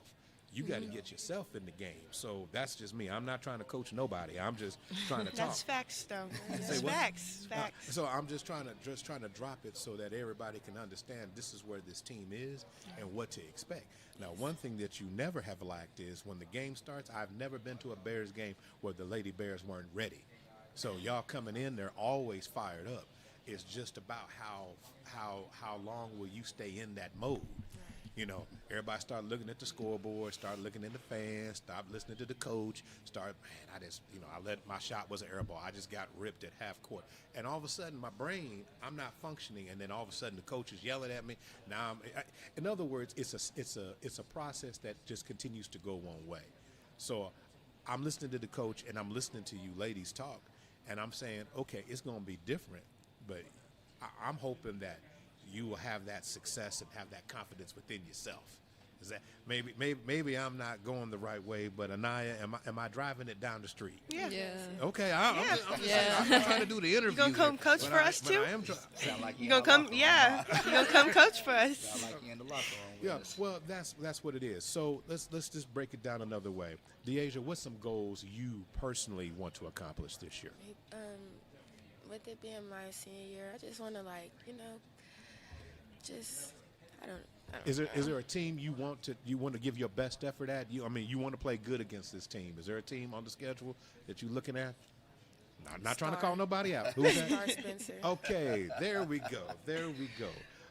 S2: You got to get yourself in the game. So that's just me. I'm not trying to coach nobody. I'm just trying to talk.
S10: That's facts, though.
S2: Say what?
S10: Facts.
S2: So I'm just trying to drop it so that everybody can understand this is where this team is and what to expect. Now, one thing that you never have lacked is when the game starts. I've never been to a Bears game where the Lady Bears weren't ready. So y'all coming in, they're always fired up. It's just about how long will you stay in that mode. You know, everybody start looking at the scoreboard, start looking at the fans, stop listening to the coach, my shot was an air ball. I just got ripped at half court. And all of a sudden, my brain, I'm not functioning. And then all of a sudden, the coach is yelling at me. Now, in other words, it's a process that just continues to go one way. So I'm listening to the coach and I'm listening to you ladies talk. And I'm saying, okay, it's going to be different. But I'm hoping that you will have that success and have that confidence within yourself. Is that maybe I'm not going the right way, but Anaya, am I driving it down the street?
S10: Yeah.
S2: Okay, I'm just trying to do the interview.
S10: You gonna come coach for us too?
S9: Sound like
S10: You gonna come? Yeah. You gonna come coach for us?
S9: Sound like you in the locker room with
S2: Yeah,
S9: us.
S2: well, that's what it is. So let's just break it down another way. Deasia, what's some goals you personally want to accomplish this year?
S1: With it being my senior year, I just want to I don't know.
S2: Is there a team you want to give your best effort at? You want to play good against this team. Is there a team on the schedule that you're looking at? No, I'm not trying to call nobody out. Who's that?
S1: Star Spencer.
S2: Okay, there we go.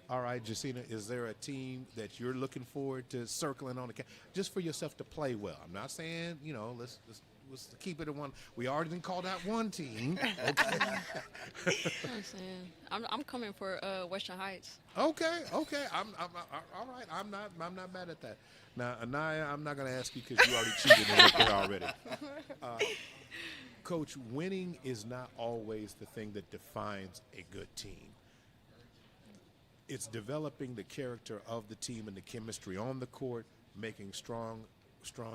S2: All right, Jacina, is there a team that you're looking forward to circling on just for yourself to play well? I'm not saying, let's keep it at one. We already done called out one team. Okay.
S11: I'm saying I'm coming for Western Heights.
S2: Okay. I'm all right. I'm not mad at that. Now, Anaya, I'm not going to ask you because you already cheated and looked there already. Coach, winning is not always the thing that defines a good team. It's developing the character of the team and the chemistry on the court, making strong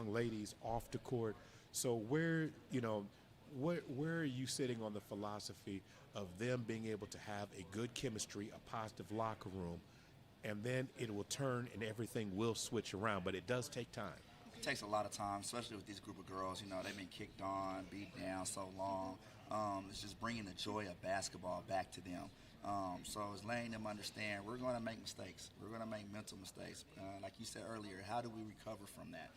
S2: ladies off the court. So where are you sitting on the philosophy of them being able to have a good chemistry, a positive locker room, and then it will turn and everything will switch around, but it does take time.
S9: It takes a lot of time, especially with these group of girls. They've been kicked on, beat down so long. It's just bringing the joy of basketball back to them. So it's letting them understand we're going to make mistakes. We're going to make mental mistakes. Like you said earlier, how do we recover from that?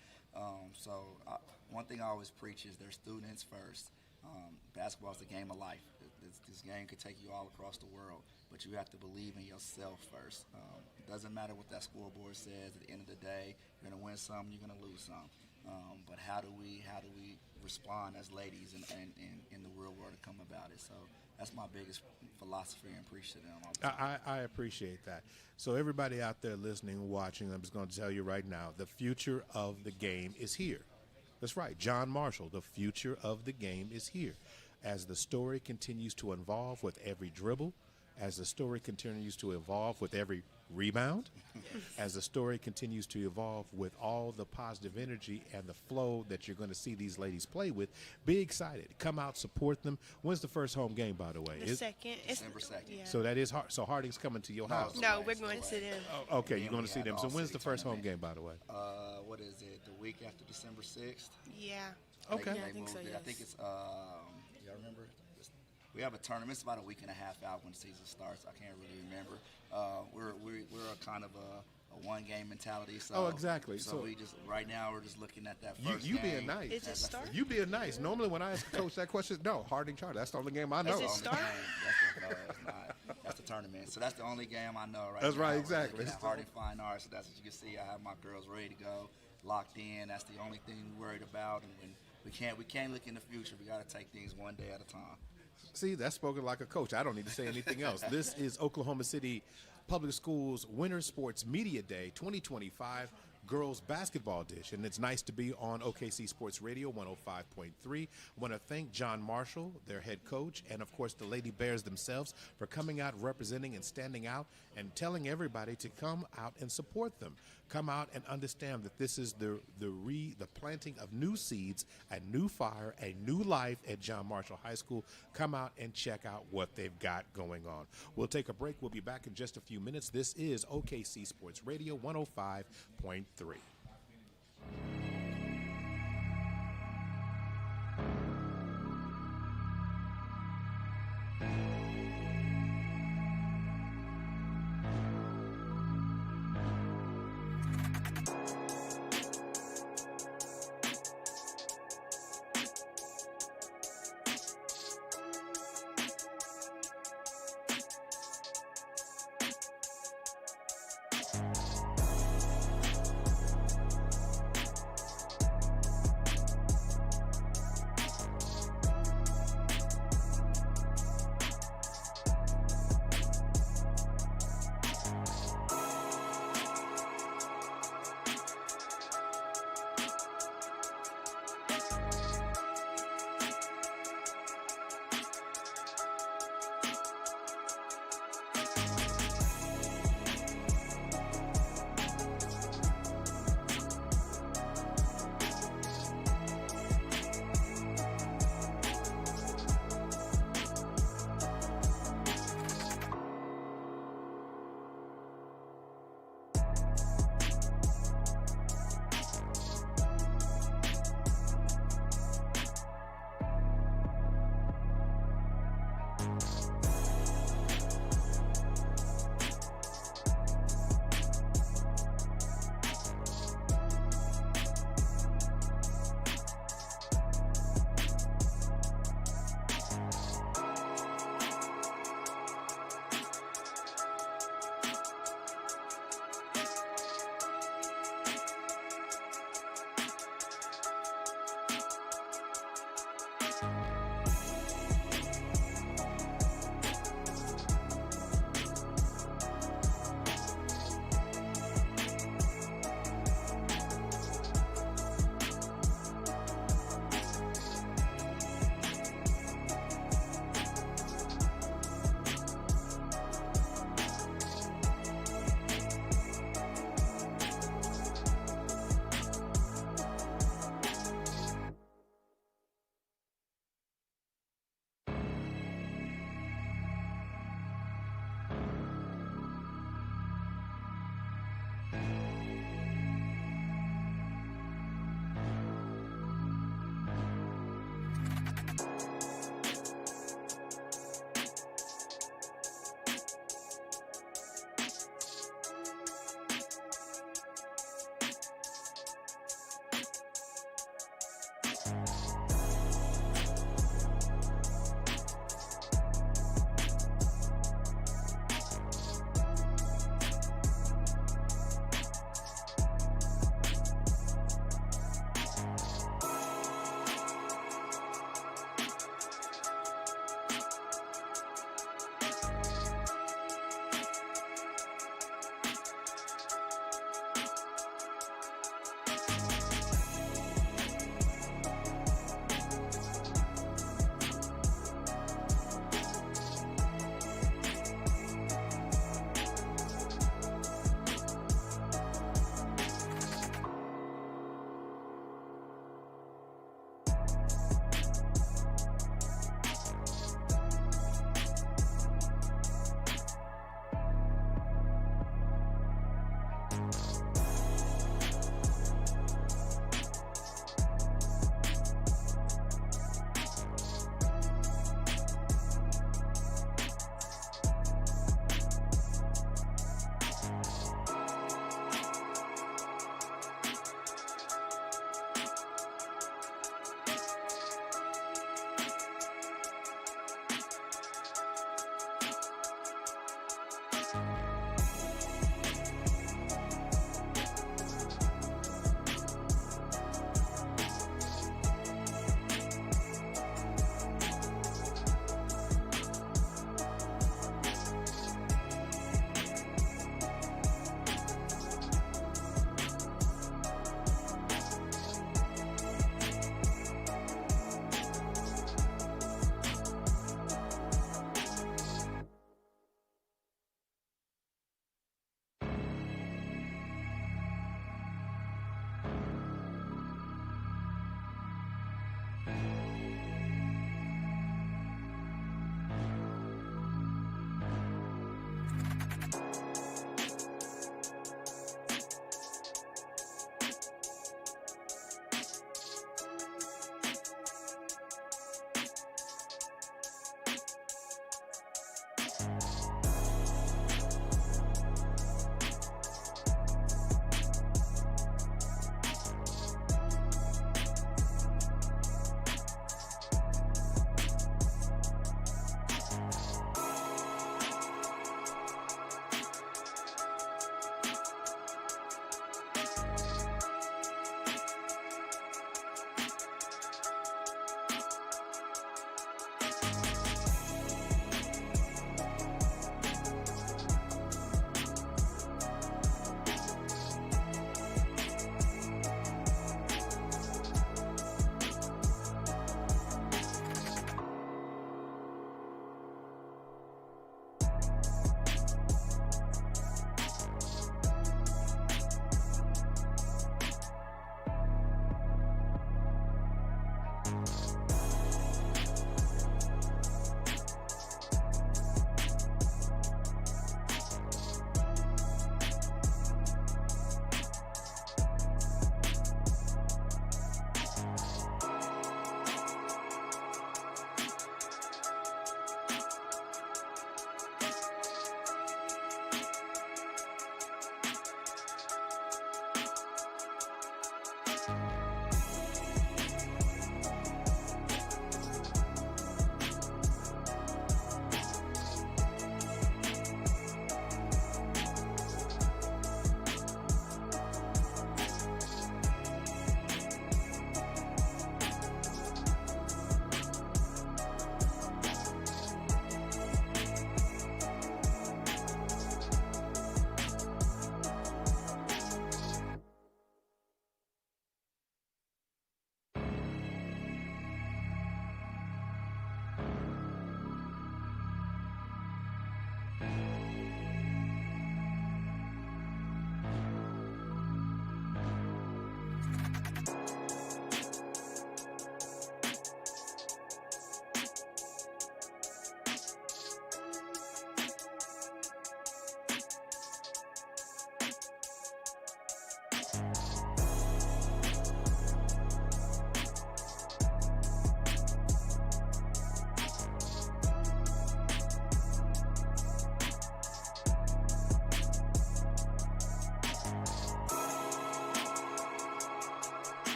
S9: One thing I always preach is they're students first. Basketball is the game of life. This game could take you all across the world, but you have to believe in yourself first. It doesn't matter what that scoreboard says. At the end of the day, you're going to win some, you're going to lose some. But how do we respond as ladies and in the real world to come about it? So that's my biggest philosophy and preach to them all the time.
S2: I appreciate that. So everybody out there listening, watching, I'm just going to tell you right now, the future of the game is here. That's right, John Marshall, the future of the game is here. As the story continues to evolve with every dribble, as the story continues to evolve with every rebound, as the story continues to evolve with all the positive energy and the flow that you're going to see these ladies play with, be excited. Come out, support them. When's the first home game, by the way?
S10: Second.
S9: December 2nd.
S10: Yeah.
S2: So that is so Harding's coming to your house.
S10: No, we're going to them.
S2: Oh, okay, you're going to see them. So when's the first home game, by the way?
S9: What is it? The week after December 6th?
S10: Yeah.
S2: Okay.
S9: They
S1: Yeah, I think so,
S9: moved it.
S1: yes.
S9: I think it's y'all remember? We have a tournament. It's about a week and a half out when the season starts. I can't really remember. We're a kind of a one game mentality. So
S2: Oh, exactly.
S9: So
S2: So-
S9: we just right now we're just looking at that first
S2: You
S9: game.
S2: being nice.
S10: Is it start?
S2: You being nice. Normally when I ask Coach that question, no, Harding Charter. That's the only game I know.
S10: Is it start?
S9: No, it's not. That's the tournament. So that's the only game I know right
S2: That's
S9: now.
S2: right,
S9: We're
S2: exactly.
S9: looking at Harding Fine Arts. So that's what you can see. I have my girls ready to go, locked in. That's the only thing we're worried about. And we can't look in the future. We got to take things one day at a time.
S2: See, that's spoken like a coach. I don't need to say anything else. This is Oklahoma City Public Schools Winter Sports Media Day 2025 Girls Basketball Edition. It's nice to be on OKC Sports Radio 105.3. I want to thank John Marshall, their head coach, and of course the Lady Bears themselves for coming out, representing and standing out and telling everybody to come out and support them. Come out and understand that this is the planting of new seeds, a new fire, a new life at John Marshall High School. Come out and check out what they've got going on. We'll take a break. We'll be back in just a few minutes. This is OKC Sports Radio 105.3.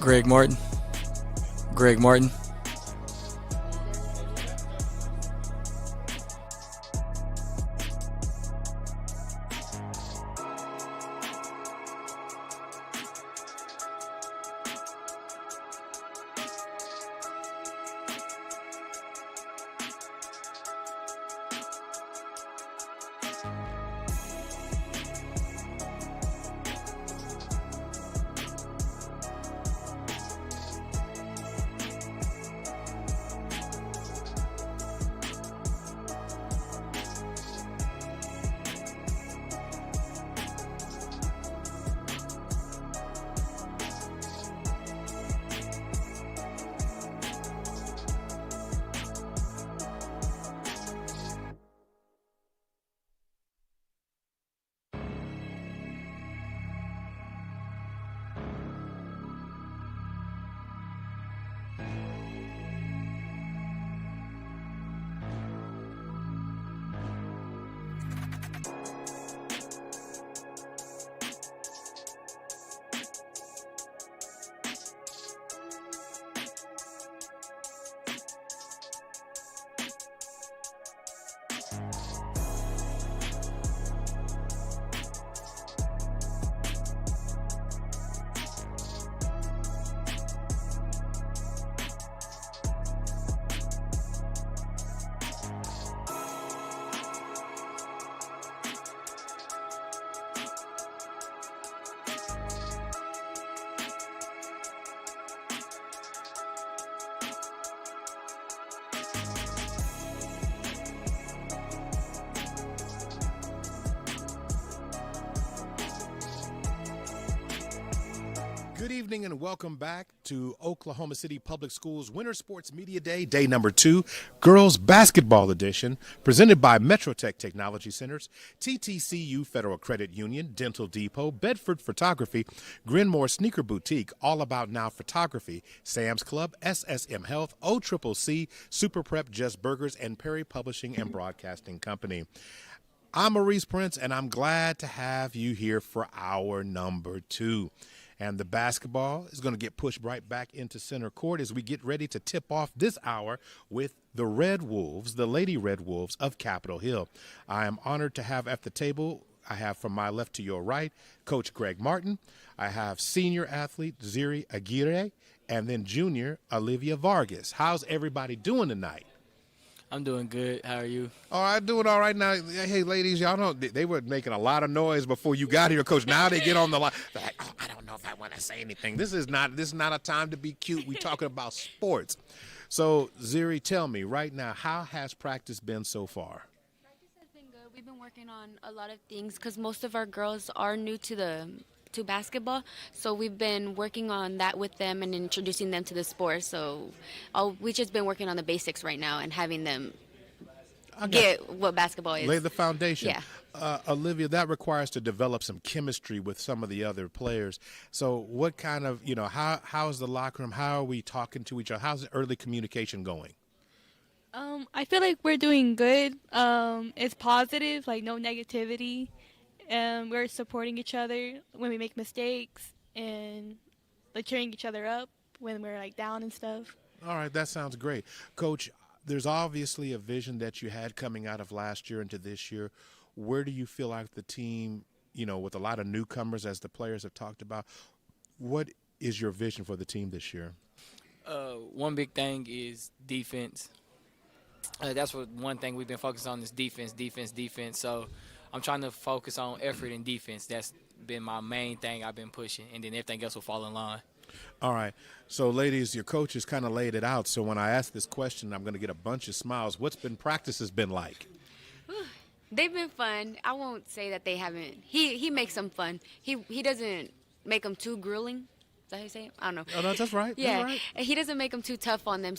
S12: Greg Martin. Greg Martin.
S2: Good evening and welcome back to Oklahoma City Public Schools Winter Sports Media Day, day number 2, Girls Basketball Edition, presented by MetroTech Technology Centers, TTCU Federal Credit Union, Dental Depot, Bedford Photography, Grenmore Sneaker Boutique, All About Now Photography, Sam's Club, SSM Health, OCCC, Super Prep, Just Burgers, and Perry Publishing and Broadcasting Company. I'm Maurice Prince, and I'm glad to have you here for hour number 2. And the basketball is going to get pushed right back into center court as we get ready to tip off this hour with the Red Wolves, the Lady Red Wolves of Capitol Hill. I am honored to have at the table, I have from my left to your right, Coach Greg Martin. I have senior athlete Ziri Aguirre, and then junior Olivia Vargas. How's everybody doing tonight?
S12: I'm doing good. How are you?
S2: Oh, I'm doing all right now. Hey, ladies, y'all know they were making a lot of noise before you got here, Coach. Now they get on the line. They're like, oh, I don't know if I want to say anything. This is not a time to be cute. We're talking about sports. So, Ziri, tell me right now, how has practice been so far?
S3: Practice has been good. We've been working on a lot of things because most of our girls are new to basketball, so we've been working on that with them and introducing them to the sport. So we've just been working on the basics right now and having them get what basketball is.
S2: Lay the foundation.
S3: Yeah.
S2: Olivia, that requires to develop some chemistry with some of the other players. So what kind of, how's the locker room? How are we talking to each other? How's the early communication going?
S13: I feel like we're doing good. It's positive, like no negativity. We're supporting each other when we make mistakes and like cheering each other up when we're like down and stuff.
S2: All right, that sounds great. Coach, there's obviously a vision that you had coming out of last year into this year. Where do you feel like the team, with a lot of newcomers, as the players have talked about, what is your vision for the team this year?
S12: One big thing is defense. That's one thing we've been focused on is defense. So I'm trying to focus on effort and defense. That's been my main thing I've been pushing, and then everything else will fall in line.
S2: All right. So, ladies, your coach has kind of laid it out. So when I ask this question, I'm going to get a bunch of smiles. What's practices been like?
S3: They've been fun. I won't say that they haven't. He makes them fun. He doesn't make them too grueling. Is that how you say it? I don't know.
S2: Oh, no, that's right.
S3: Yeah.
S2: That's right.
S3: He doesn't make them too tough on them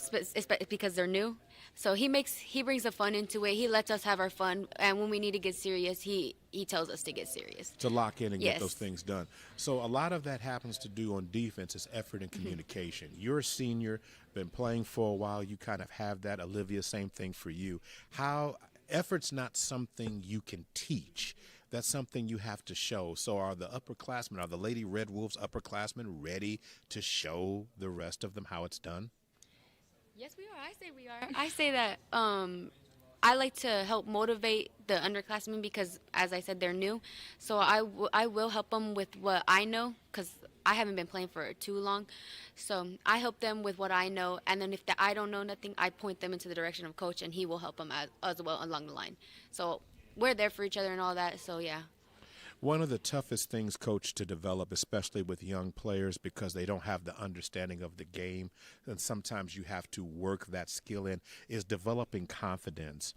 S3: because they're new. So he brings the fun into it. He lets us have our fun, and when we need to get serious, he tells us to get serious.
S2: To lock in and
S3: Yes.
S2: get those things done. So a lot of that happens to do on defense is effort and communication. You're a senior, been playing for a while. You kind of have that. Olivia, same thing for you. Effort's not something you can teach. that's something you have to show. So are the upperclassmen, are the Lady Red Wolves upperclassmen ready to show the rest of them how it's done?
S3: Yes, we are. I say we are. I say that I like to help motivate the underclassmen because, as I said, they're new. So I will help them with what I know because I haven't been playing for too long. So I help them with what I know. And then if I don't know nothing, I point them into the direction of coach, and he will help them as well along the line. So we're there for each other and all that. So, yeah.
S2: One of the toughest things, Coach, to develop, especially with young players, because they don't have the understanding of the game, and sometimes you have to work that skill in, is developing confidence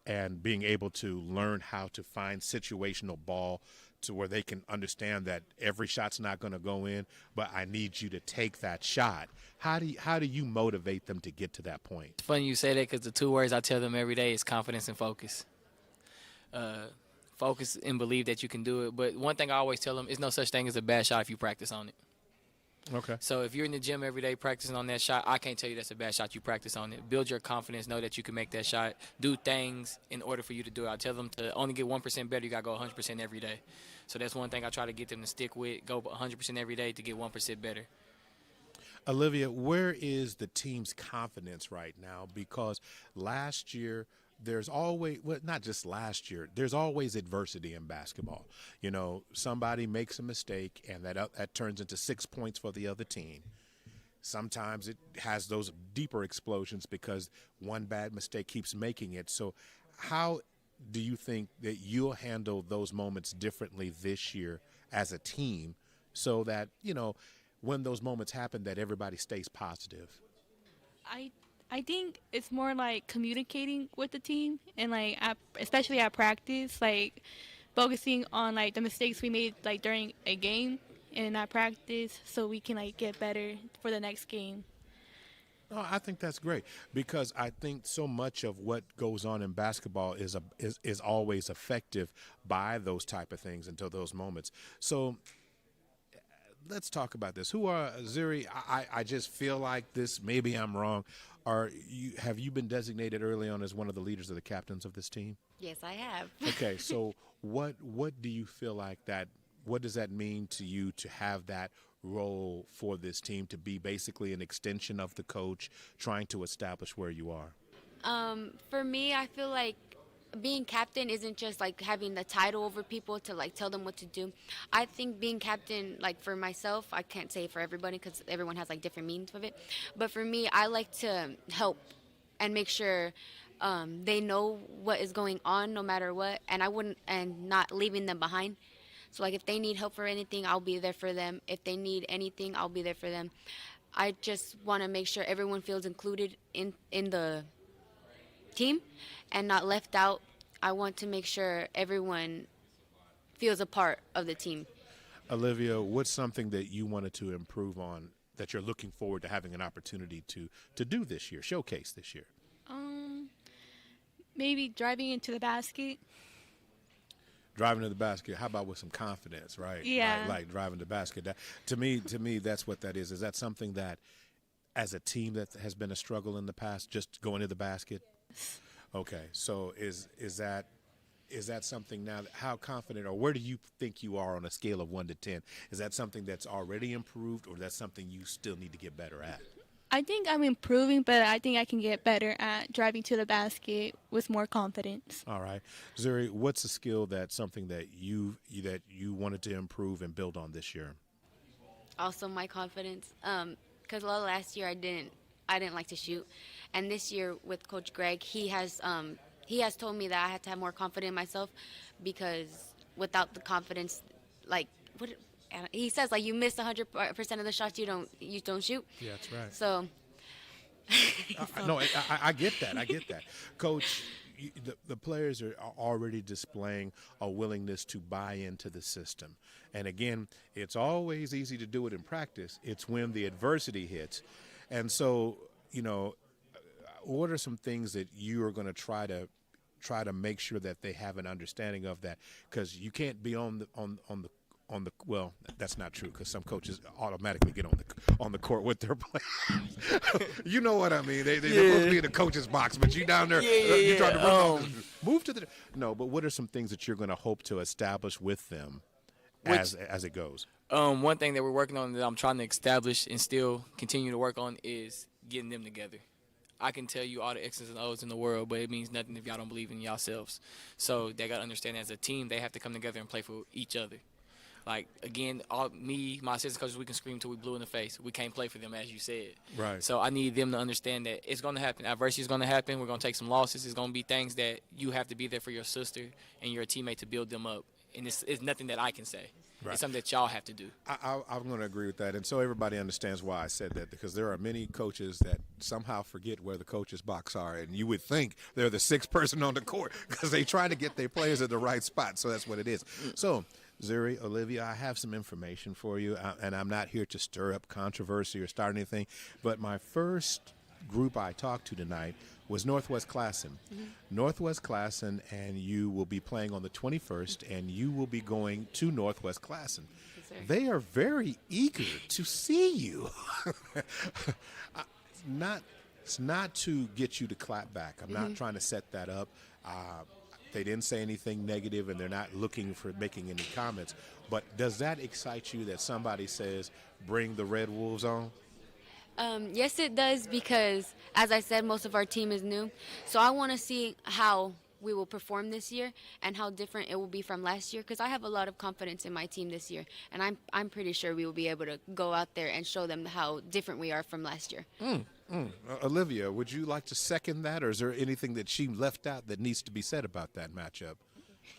S2: and being able to learn how to find situational ball to where they can understand that every shot's not going to go in, but I need you to take that shot. How do you motivate them to get to that point?
S12: It's funny you say that because the two words I tell them every day is confidence and focus. Focus and believe that you can do it. But one thing I always tell them is no such thing as a bad shot if you practice on it.
S2: Okay.
S12: So if you're in the gym every day practicing on that shot, I can't tell you that's a bad shot. You practice on it. Build your confidence. Know that you can make that shot. Do things in order for you to do it. I tell them to only get 1% better, you got to go 100% every day. So that's one thing I try to get them to stick with. Go 100% every day to get 1% better.
S2: Olivia, where is the team's confidence right now? Because last year, there's always, well, not just last year, there's always adversity in basketball. You know, somebody makes a mistake and that turns into 6 points for the other team. Sometimes it has those deeper explosions because one bad mistake keeps making it. So how do you think that you'll handle those moments differently this year as a team so that, you know, when those moments happen, that everybody stays positive?
S13: I think it's more like communicating with the team and like especially at practice, like focusing on like the mistakes we made like during a game and at practice so we can like get better for the next game.
S2: Oh, I think that's great because I think so much of what goes on in basketball is always effective by those type of things until those moments. So let's talk about this. Who are Zuri? I just feel like this. Maybe I'm wrong. Have you been designated early on as one of the leaders of the captains of this team?
S3: Yes, I have.
S2: Okay, so what do you feel like that? What does that mean to you to have that role for this team to be basically an extension of the coach, trying to establish where you are?
S3: For me, I feel like being captain isn't just like having the title over people to like tell them what to do. I think being captain, like for myself, I can't say for everybody because everyone has like different meanings of it. But for me, I like to help and make sure they know what is going on no matter what, and not leaving them behind. So like if they need help for anything, I'll be there for them. If they need anything, I'll be there for them. I just want to make sure everyone feels included in the team and not left out. I want to make sure everyone feels a part of the team.
S2: Olivia, what's something that you wanted to improve on that you're looking forward to having an opportunity to do this year, showcase this year?
S13: Maybe driving into the basket.
S2: Driving to the basket. How about with some confidence, right?
S13: Yeah.
S2: Like driving to the basket. To me, that's what that is. Is that something that, as a team, that has been a struggle in the past, just going to the basket? Okay, so is that something now? How confident, or where do you think you are on a scale of 1 to 10? Is that something that's already improved, or that's something you still need to get better at?
S13: I think I'm improving, but I think I can get better at driving to the basket with more confidence.
S2: All right, Zuri, what's a skill something that you wanted to improve and build on this year?
S3: Also, my confidence, because last year I didn't like to shoot, and this year with Coach Greg, he has told me that I had to have more confidence in myself because without the confidence, like he says, like you miss 100% of the shots you don't shoot.
S2: Yeah, that's right.
S3: So,
S2: no, I get that. I get that, Coach. The players are already displaying a willingness to buy into the system. And again, it's always easy to do it in practice. It's when the adversity hits. And so, you know, what are some things that you are going to try to make sure that they have an understanding of that? Because you can't be on on the well, that's not true because some coaches automatically get on the court with their players. You know what I mean? They're supposed to be in the coach's box, but you down there, you trying to run move to the no. But what are some things that you're going to hope to establish with them as it goes?
S12: One thing that we're working on that I'm trying to establish and still continue to work on is getting them together. I can tell you all the X's and O's in the world, but it means nothing if y'all don't believe in yourselves. So they got to understand as a team, they have to come together and play for each other. Like, again, my assistant coaches, we can scream till we blue in the face. We can't play for them, as you said.
S2: Right.
S12: So I need them to understand that it's going to happen. Adversity is going to happen. We're going to take some losses. It's going to be things that you have to be there for your sister and your teammate to build them up. And it's nothing that I can say. Right. It's something that y'all have to do.
S2: I'm going to agree with that. And so everybody understands why I said that, because there are many coaches that somehow forget where the coaches' box are. And you would think they're the sixth person on the court because they try to get their players at the right spot. So that's what it is. So, Zuri, Olivia, I have some information for you. And I'm not here to stir up controversy or start anything. But my first group I talked to tonight was Northwest Classen. Northwest Classen, and you will be playing on the 21st, and you will be going to Northwest Classen. They are very eager to see you. It's not to get you to clap back. I'm not trying to set that up. They didn't say anything negative, and they're not looking for making any comments. But does that excite you that somebody says, bring the Red Wolves on?
S14: Yes, it does, because, as I said, most of our team is new. So I want to see how we will perform this year and how different it will be from last year, because I have a lot of confidence in my team this year. And I'm pretty sure we will be able to go out there and show them how different we are from last year.
S2: Olivia, would you like to second that, or is there anything that she left out that needs to be said about that matchup?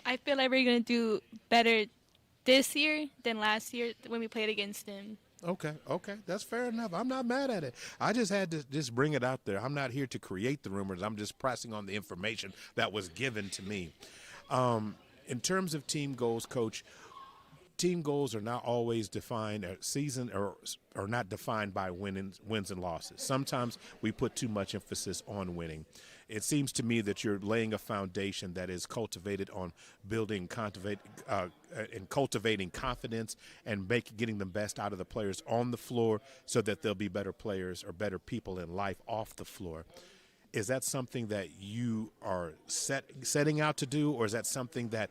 S13: I feel like we're going to do better this year than last year when we played against them.
S2: Okay, that's fair enough. I'm not mad at it. I just had to just bring it out there. I'm not here to create the rumors. I'm just pressing on the information that was given to me. In terms of team goals, Coach, team goals are not always defined, season or not defined by wins and losses. Sometimes we put too much emphasis on winning. It seems to me that you're laying a foundation that is cultivated on building, and cultivating confidence and getting the best out of the players on the floor so that they'll be better players or better people in life off the floor. Is that something that you are setting out to do, or is that something that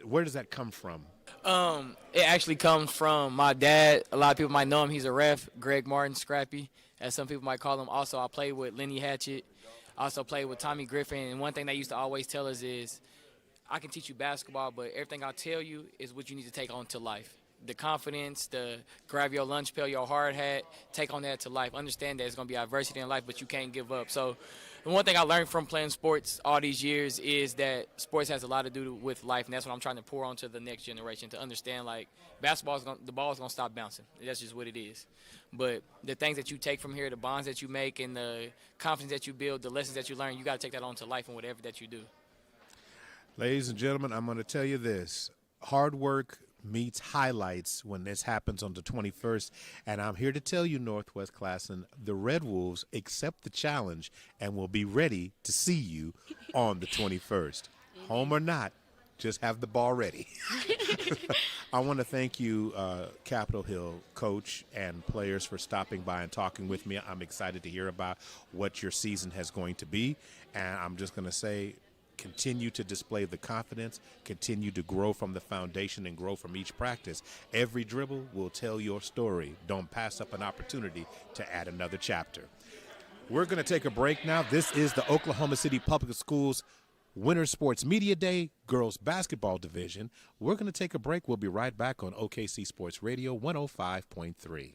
S2: where does that come from?
S12: It actually comes from my dad. A lot of people might know him. He's a ref, Greg Martin, Scrappy, as some people might call him. Also, I played with Lenny Hatchett. I also played with Tommy Griffin. And one thing they used to always tell us is, I can teach you basketball, but everything I tell you is what you need to take on to life. The confidence, the grab your lunch pail, your hard hat, take on that to life. Understand that it's going to be adversity in life, but you can't give up. So the one thing I learned from playing sports all these years is that sports has a lot to do with life, and that's what I'm trying to pour onto the next generation, to understand, like, the ball is going to stop bouncing. That's just what it is. But the things that you take from here, the bonds that you make and the confidence that you build, the lessons that you learn, you got to take that on to life in whatever that you do.
S2: Ladies and gentlemen, I'm going to tell you this. Hard work meets highlights when this happens on the 21st. And I'm here to tell you, Northwest Classen, the Red Wolves accept the challenge and will be ready to see you on the 21st. Home or not, just have the ball ready. I want to thank you, Capitol Hill coach and players, for stopping by and talking with me. I'm excited to hear about what your season has going to be. And I'm just going to say, continue to display the confidence, continue to grow from the foundation and grow from each practice. Every dribble will tell your story. Don't pass up an opportunity to add another chapter. We're going to take a break now. This is the Oklahoma City Public Schools Winter Sports Media Day Girls Basketball Division. We're going to take a break. We'll be right back on OKC Sports Radio 105.3.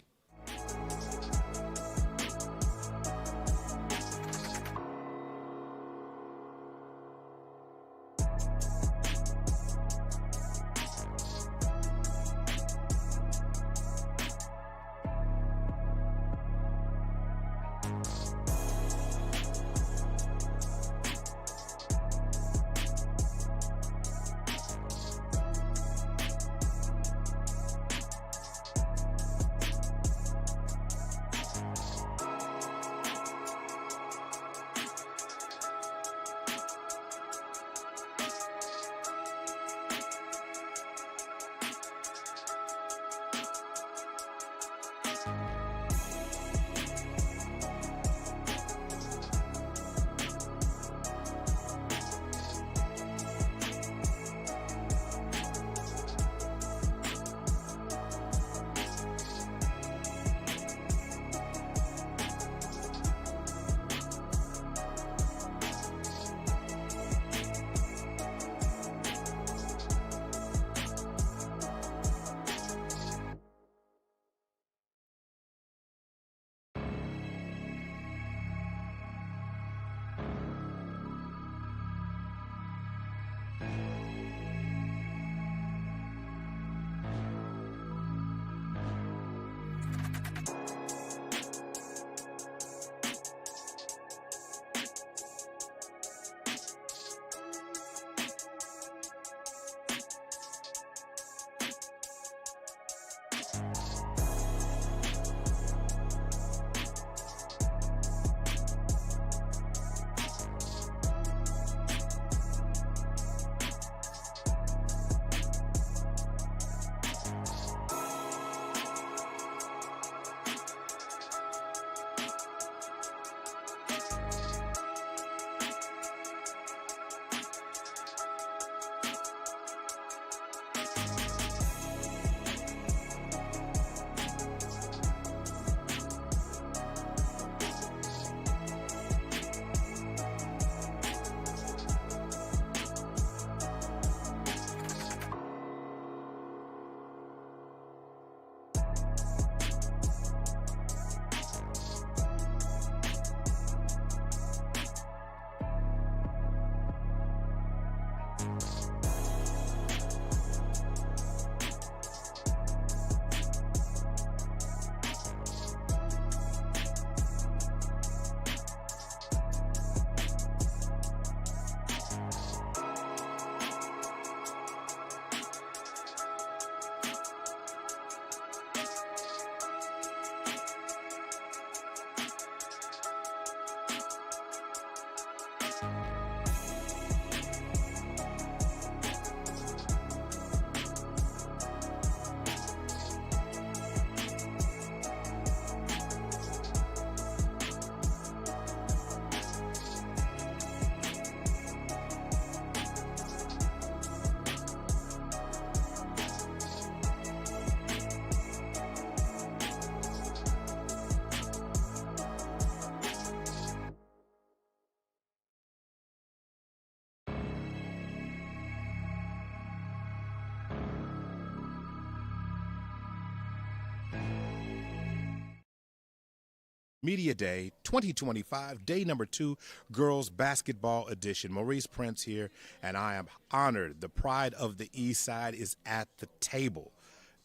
S2: Media Day 2025, day number 2, girls basketball edition. Maurice Prince here, and I am honored. The pride of the East Side is at the table.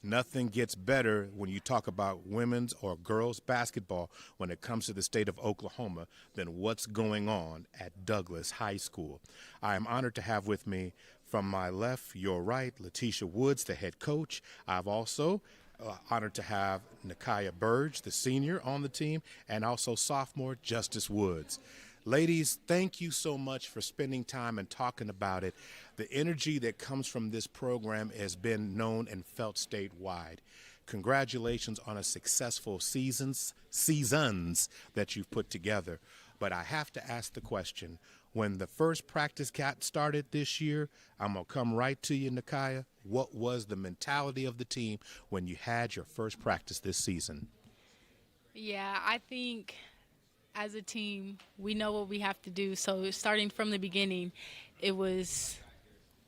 S2: Nothing gets better when you talk about women's or girls basketball when it comes to the state of Oklahoma than what's going on at Douglas High School. I am honored to have with me from my left, your right, Letitia Woods, the head coach. I've also honored to have Nakiah Burge, the senior on the team, and also sophomore Justice Woods. Ladies, thank you so much for spending time and talking about it. The energy that comes from this program has been known and felt statewide. Congratulations on a successful seasons that you've put together. But I have to ask the question, when the first practice got started this year, I'm going to come right to you, Nakiah. What was the mentality of the team when you had your first practice this season?
S15: Yeah, I think as a team, we know what we have to do. So starting from the beginning, it was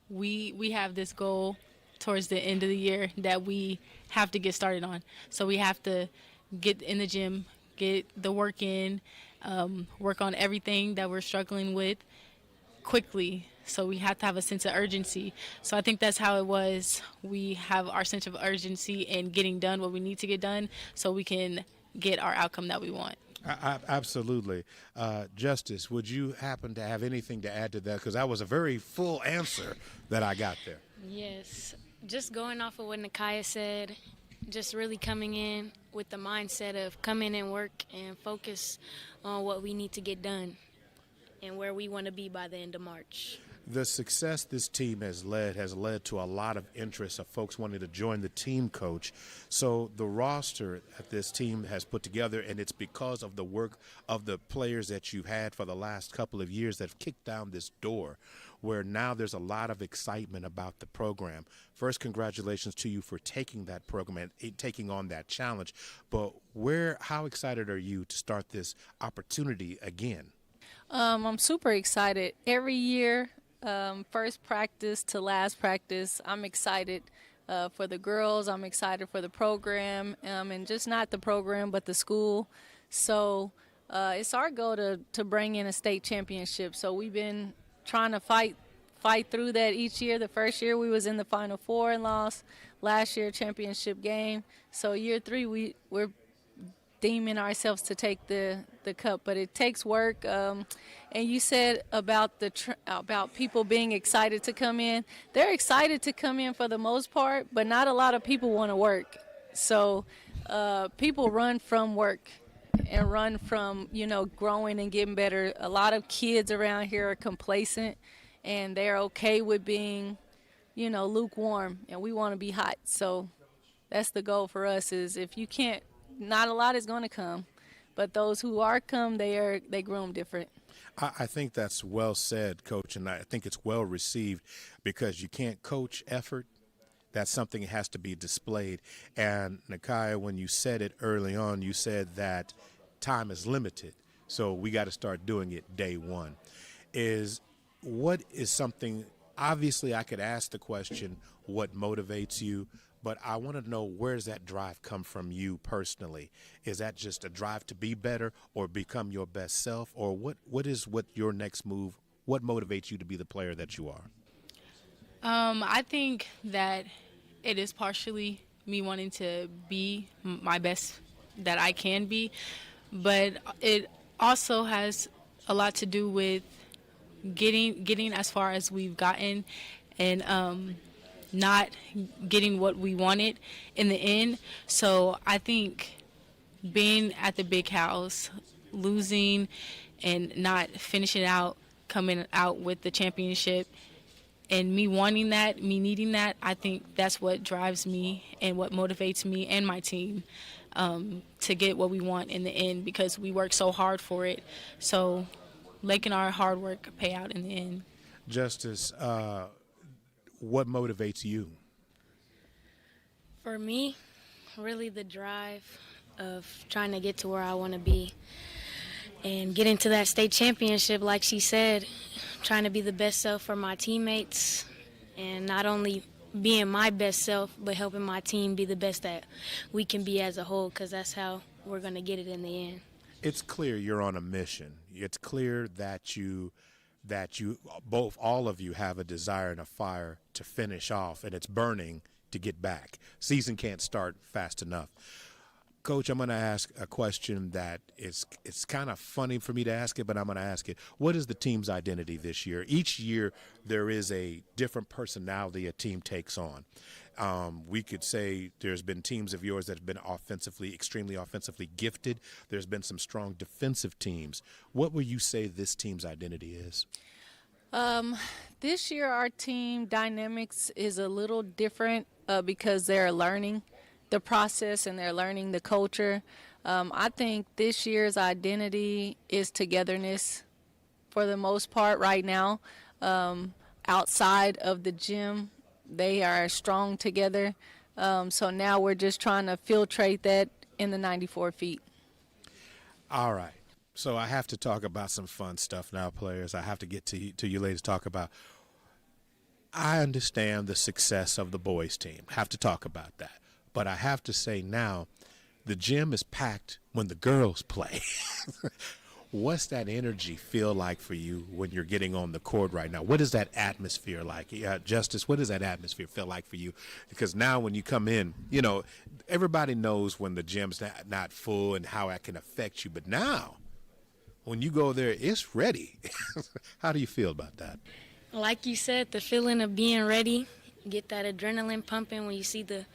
S15: we have this goal towards the end of the year that we have to get started on. So we have to get in the gym, get the work in, work on everything that we're struggling with quickly. So we have to have a sense of urgency. So I think that's how it was. We have our sense of urgency in getting done what we need to get done so we can get our outcome that we want.
S2: Absolutely. Justice, would you happen to have anything to add to that? Because that was a very full answer that I got there.
S16: Yes. Just going off of what Nakiah said, just really coming in with the mindset of come in and work and focus on what we need to get done and where we want to be by the end of March.
S2: The success this team has led to a lot of interest of folks wanting to join the team, Coach. So the roster that this team has put together, and it's because of the work of the players that you've had for the last couple of years that have kicked down this door, where now there's a lot of excitement about the program. First, congratulations to you for taking that program and taking on that challenge. But how excited are you to start this opportunity again?
S17: I'm super excited. Every year, first practice to last practice, I'm excited for the girls. I'm excited for the program, and just not the program, but the school. So it's our goal to bring in a state championship. So we've been trying to fight through that each year. The first year we was in the Final Four and lost. Last year, championship game. So year 3, we're deeming ourselves to take the cup, but it takes work. And you said about about people being excited to come in. They're excited to come in for the most part, but not a lot of people want to work. So people run from work and run from growing and getting better. A lot of kids around here are complacent, and they're okay with being lukewarm, and we want to be hot. So that's the goal for us. Is if you can't. Not a lot is going to come, but those who are come, they groom different.
S2: I think that's well said, Coach, and I think it's well received because you can't coach effort. That's something that has to be displayed. And Nakiah, when you said it early on, you said that time is limited, so we got to start doing it day one. What is something, obviously I could ask the question, what motivates you? But I want to know, where does that drive come from you personally? Is that just a drive to be better or become your best self? Or what is your next move? What motivates you to be the player that you are?
S15: I think that it is partially me wanting to be my best that I can be. But it also has a lot to do with getting as far as we've gotten and not getting what we wanted in the end. So I think being at the big house, losing and not finishing out, coming out with the championship, and me wanting that, me needing that, I think that's what drives me and what motivates me and my team to get what we want in the end, because we work so hard for it. So making our hard work pay out in the end.
S2: Justice, what motivates you?
S16: For me, really the drive of trying to get to where I want to be and get into that state championship, like she said, trying to be the best self for my teammates and not only being my best self, but helping my team be the best that we can be as a whole, because that's how we're going to get it in the end.
S2: It's clear you're on a mission. It's clear that you both, all of you, have a desire and a fire to finish off, and it's burning to get back. Season can't start fast enough. Coach, I'm going to ask a question that it's kind of funny for me to ask it, but I'm going to ask it. What is the team's identity this year? Each year there is a different personality a team takes on. We could say there's been teams of yours that have been extremely offensively gifted. There's been some strong defensive teams. What will you say this team's identity is?
S17: This year our team dynamics is a little different because they're learning the process and they're learning the culture. I think this year's identity is togetherness for the most part right now. Outside of the gym, they are strong together. So now we're just trying to filtrate that in the 94 feet.
S2: All right. So I have to talk about some fun stuff now, players. I have to get to you ladies talk about. I understand the success of the boys team. Have to talk about that. But I have to say now, the gym is packed when the girls play. What's that energy feel like for you when you're getting on the court right now? What is that atmosphere like? Justice, what does that atmosphere feel like for you? Because now when you come in, you know, everybody knows when the gym's not full and how that can affect you. But now, when you go there, it's ready. How do you feel about that?
S16: Like you said, the feeling of being ready, get that adrenaline pumping when you see the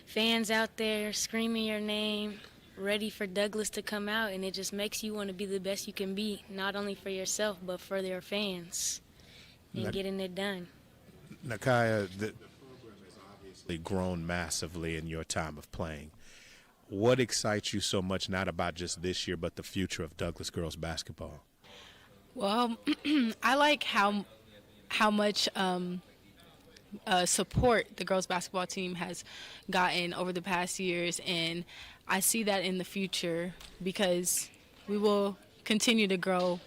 S16: fans out there screaming your name, ready for Douglas to come out, and it just makes you want to be the best you can be, not only for yourself, but for their fans, and getting it done.
S2: Nakaya, the program has obviously grown massively in your time of playing. What excites you so much, not about just this year, but the future of Douglas girls basketball?
S15: Well, I like how much support the girls basketball team has gotten over the past years, and I see that in the future because we will continue to grow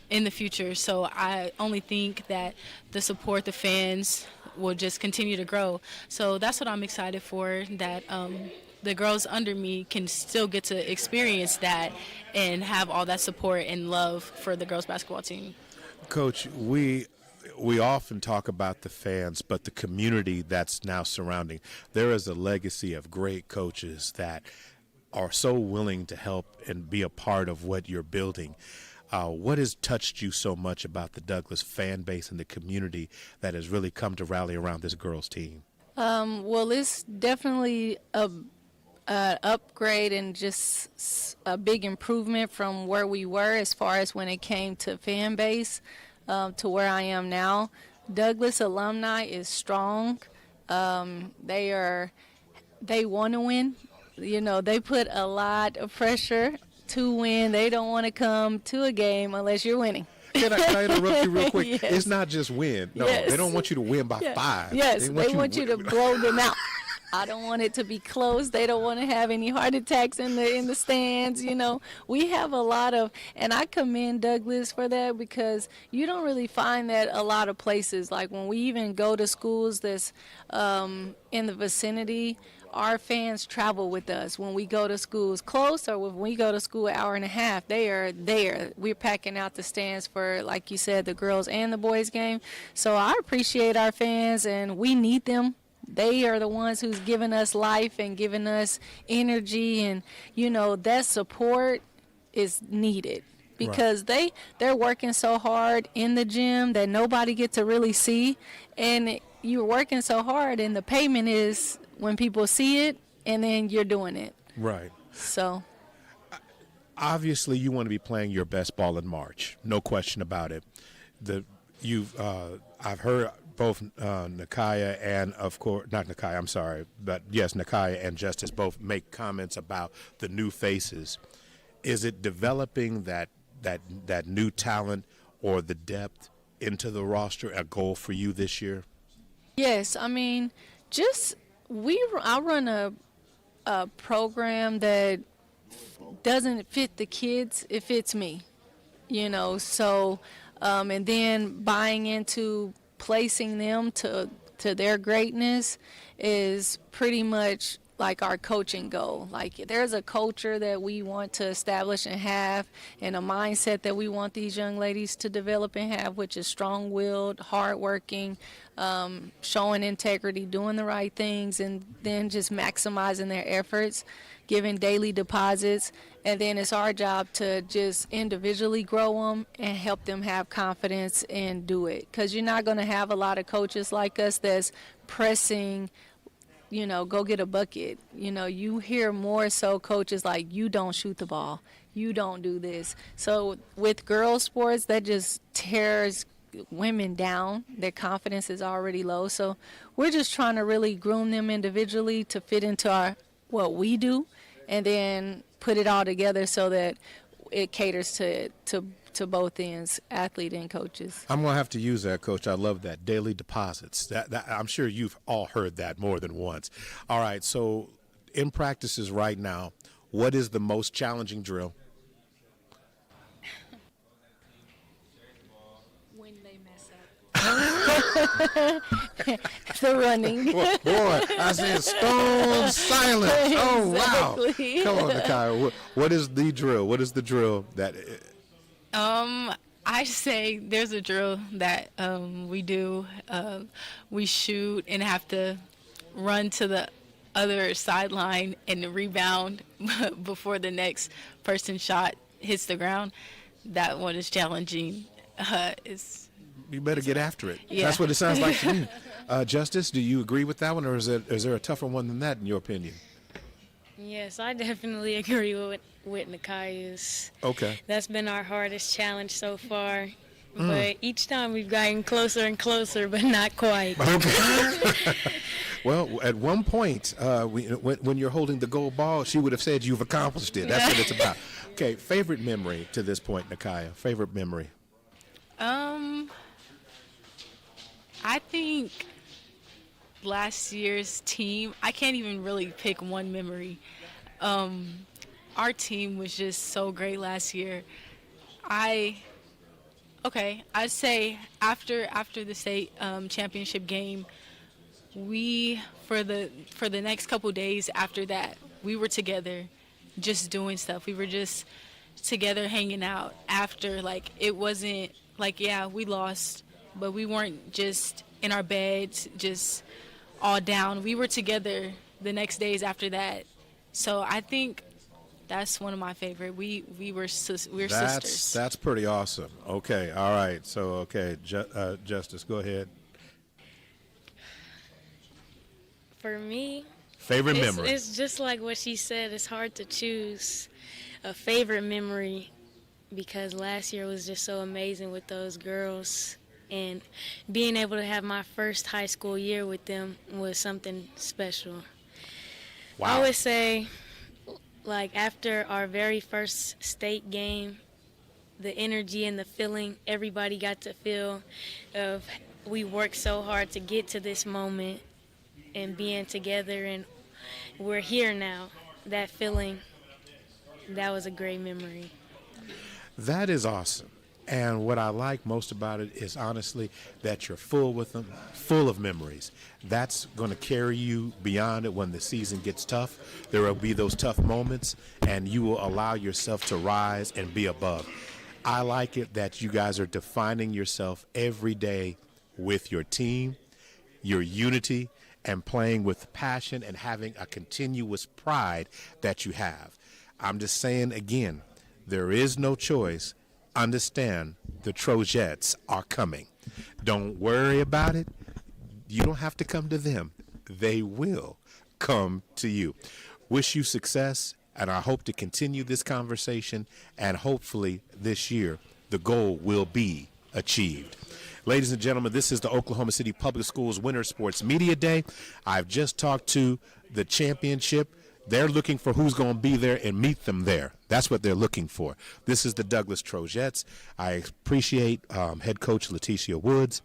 S15: in the future. So I only think that the support, the fans will just continue to grow. So that's what I'm excited for, that the girls under me can still get to experience that and have all that support and love for the girls basketball team.
S2: Coach, we often talk about the fans, but the community that's now surrounding. There is a legacy of great coaches that are so willing to help and be a part of what you're building. What has touched you so much about the Douglas fan base and the community that has really come to rally around this girls team?
S17: Well, it's definitely an upgrade and just a big improvement from where we were as far as when it came to fan base. To where I am now. Douglas alumni is strong. They want to win. You know, they put a lot of pressure to win. They don't want to come to a game unless you're winning.
S2: Can I interrupt you real quick?
S17: Yes.
S2: It's not just win. No,
S17: Yes.
S2: They don't want you to win by 5.
S17: Yes, they want you to blow them out. I don't want it to be close. They don't want to have any heart attacks in the stands. You know, we have a lot of, and I commend Douglas for that because you don't really find that a lot of places. Like when we even go to schools that's in the vicinity, our fans travel with us. When we go to schools close or when we go to school an hour and a half, they are there. We're packing out the stands for, like you said, the girls and the boys game. So I appreciate our fans, and we need them. They are the ones who's giving us life and giving us energy, and you know that support is needed because they're working so hard in the gym that nobody gets to really see, and you're working so hard, and the payment is when people see it, and then you're doing it.
S2: Right.
S17: So
S2: obviously you want to be playing your best ball in March, no question about it. I've heard both Nakaya and, of course, not Nakaya, I'm sorry, but yes, Nakaya and Justice both make comments about the new faces. Is it developing that new talent or the depth into the roster a goal for you this year?
S17: yes, I mean, I run a program that doesn't fit the kids, it fits me, you know, so and then buying into placing them to their greatness is pretty much like our coaching goal. Like there's a culture that we want to establish and have, and a mindset that we want these young ladies to develop and have, which is strong-willed, hardworking, showing integrity, doing the right things, and then just maximizing their efforts, giving daily deposits. And then it's our job to just individually grow them and help them have confidence and do it. Because you're not going to have a lot of coaches like us that's pressing, go get a bucket. You hear more so coaches like, you don't shoot the ball, you don't do this. So with girls sports, that just tears women down. Their confidence is already low. So we're just trying to really groom them individually to fit into what we do, and then put it all together so that it caters to both ends, athlete and coaches.
S2: I'm going to have to use that, Coach. I love that. Daily deposits. That I'm sure you've all heard that more than once. All right, so in practices right now, what is the most challenging drill?
S17: When they mess up. The running.
S2: Boy, I said stone silence. Oh, wow.
S17: Exactly.
S2: Come on, Nakia. What is the drill? What is the drill that...
S15: I say there's a drill that we do. We shoot and have to run to the other sideline and rebound before the next person's shot hits the ground. That one is challenging.
S2: You better get after it.
S15: Yeah.
S2: That's what it sounds like to me. Justice, do you agree with that one, or is there a tougher one than that in your opinion?
S16: Yes, I definitely agree with Nakia's.
S2: Okay.
S16: That's been our hardest challenge so far. But each time we've gotten closer and closer, but not quite.
S2: Well, at one point, when you're holding the gold ball, she would have said you've accomplished it. That's what it's about. Okay, favorite memory to this point, Nakia. Favorite memory.
S15: I think last year's team, I can't even really pick one memory. Our team was just so great last year. I'd say after the state championship game, we for the next couple days after that, we were together just doing stuff. We were just together hanging out after. Like, it wasn't like, yeah, we lost, but we weren't just in our beds just all down. We were together the next days after that. So I think that's one of my favorite. We're sisters.
S2: That's pretty awesome. Okay, all right. So, Justice, go ahead.
S16: For me,
S2: favorite memory.
S16: It's just like what she said. It's hard to choose a favorite memory because last year was just so amazing with those girls. And being able to have my first high school year with them was something special.
S2: Wow.
S16: I would say, like, after our very first state game, the energy and the feeling everybody got to feel of we worked so hard to get to this moment and being together and we're here now. That feeling, that was a great memory.
S2: That is awesome. And what I like most about it is honestly that you're full of memories. That's going to carry you beyond it when the season gets tough. There will be those tough moments, and you will allow yourself to rise and be above. I like it that you guys are defining yourself every day with your team, your unity, and playing with passion and having a continuous pride that you have. I'm just saying again, there is no choice. Understand the Trojettes are coming. Don't worry about it. You don't have to come to them. They will come to you. Wish you success, and I hope to continue this conversation, and hopefully this year the goal will be achieved. Ladies and gentlemen, this is the Oklahoma City Public Schools Winter Sports Media Day. I've just talked to the championship. They're looking for who's going to be there and meet them there. That's what they're looking for. This is the Douglas Trojettes. I appreciate head coach Leticia Woods,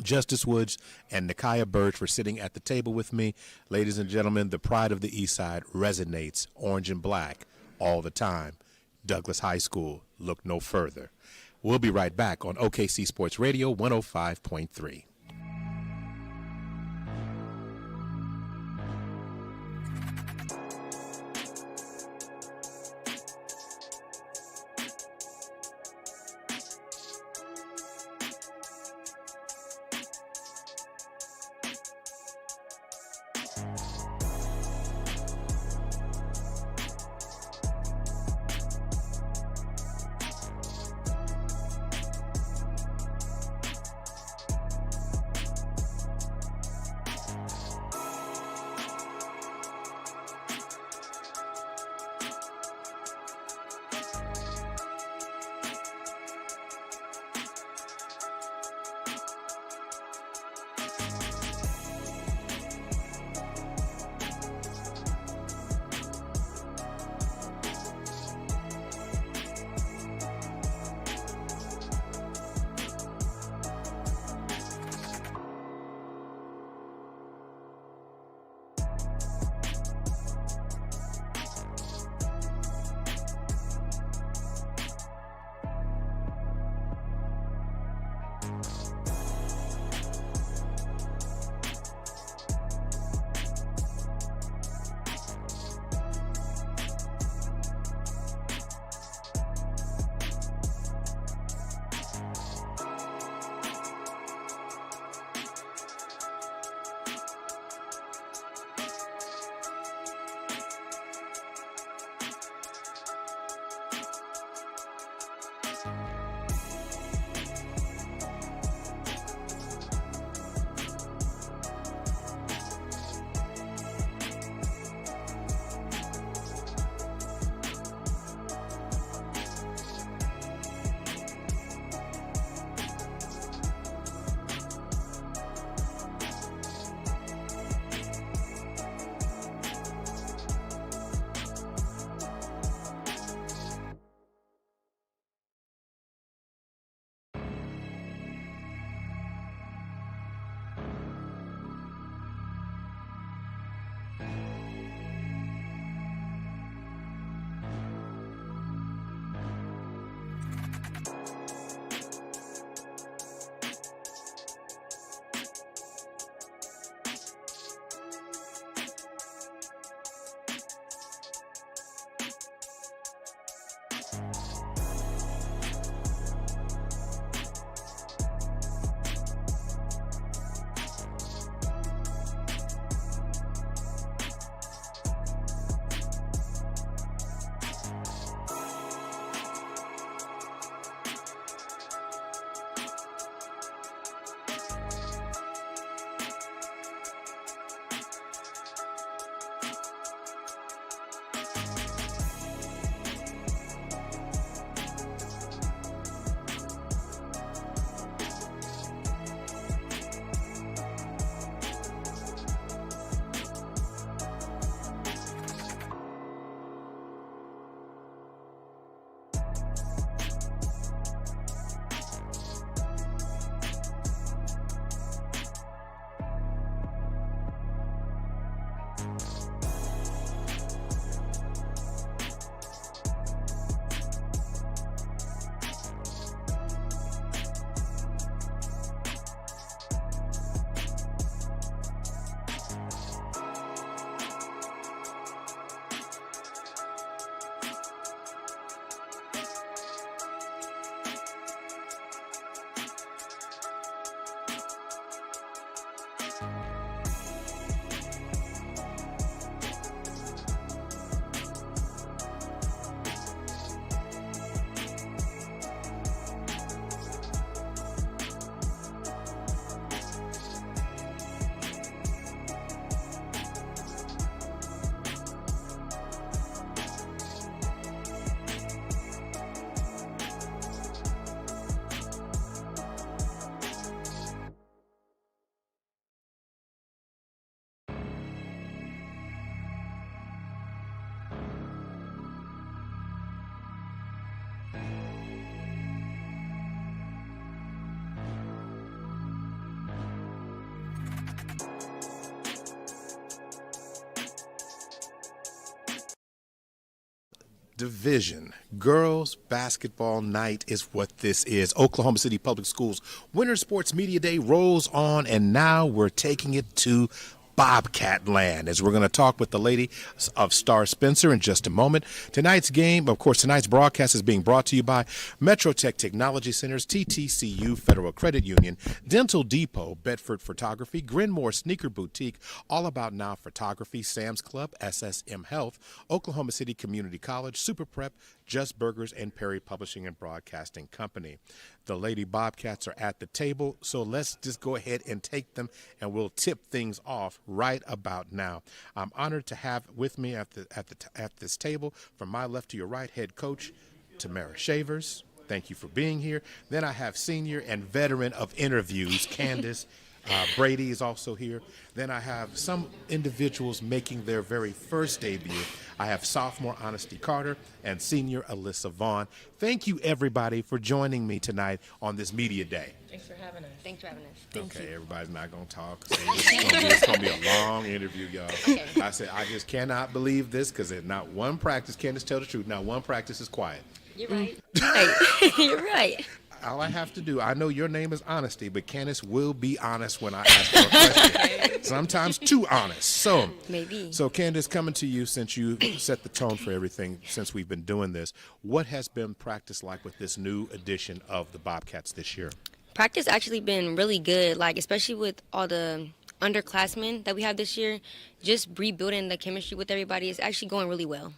S2: Justice Woods, and Nakia Birch for sitting at the table with me. Ladies and gentlemen, the pride of the East Side resonates orange and black all the time. Douglas High School, look no further. We'll be right back on OKC Sports Radio 105.3. Division. Girls basketball night is what this is. Oklahoma City Public Schools Winter Sports Media Day rolls on, and now we're taking it to Bobcat land, as we're going to talk with the lady of Star Spencer in just a moment. Tonight's broadcast is being brought to you by Metrotech Technology Centers, TTCU, Federal Credit Union, Dental Depot, Bedford Photography, Grinmore Sneaker Boutique, All About Now Photography, Sam's Club, SSM Health, Oklahoma City Community College, Super Prep, Just Burgers, and Perry Publishing and Broadcasting Company. The Lady Bobcats are at the table, so let's just go ahead and take them, and we'll tip things off right about now. I'm honored to have with me at this table, from my left to your right, head coach Tamara Shavers. Thank you for being here. Then I have senior and veteran of interviews, Candace Brady is also here. Then I have some individuals making their very first debut. I have sophomore Honesty Carter and senior Alyssa Vaughn. Thank you, everybody, for joining me tonight on this media day.
S18: Thanks for having us.
S14: Thanks for having us.
S2: Okay, everybody's not going to talk. So it's going to be a long interview, y'all. Okay. I said, I just cannot believe this, because not one practice, Candace, tell the truth, not one practice is quiet.
S14: You're right. You're right.
S2: All I have to do, I know your name is Honesty, but Candace will be honest when I ask her a question. Sometimes too honest. So
S14: maybe.
S2: So Candace, coming to you, since you set the tone for everything since we've been doing this, what has been practice like with this new edition of the Bobcats this year?
S14: Practice actually been really good, like especially with all the underclassmen that we have this year. Just rebuilding the chemistry with everybody is actually going really well.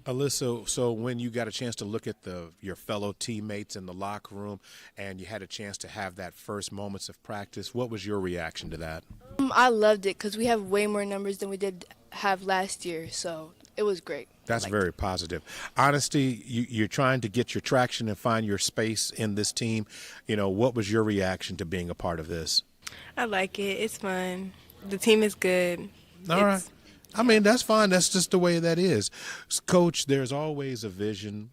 S2: Alyssa, so when you got a chance to look at your fellow teammates in the locker room and you had a chance to have that first moments of practice, what was your reaction to that?
S19: I loved it because we have way more numbers than we did have last year, so it was great.
S2: That's very positive. Honesty, you're trying to get your traction and find your space in this team. You know, what was your reaction to being a part of this?
S19: I like it. It's fun. The team is good.
S2: All right. I mean, that's fine. That's just the way that is. Coach, there's always a vision.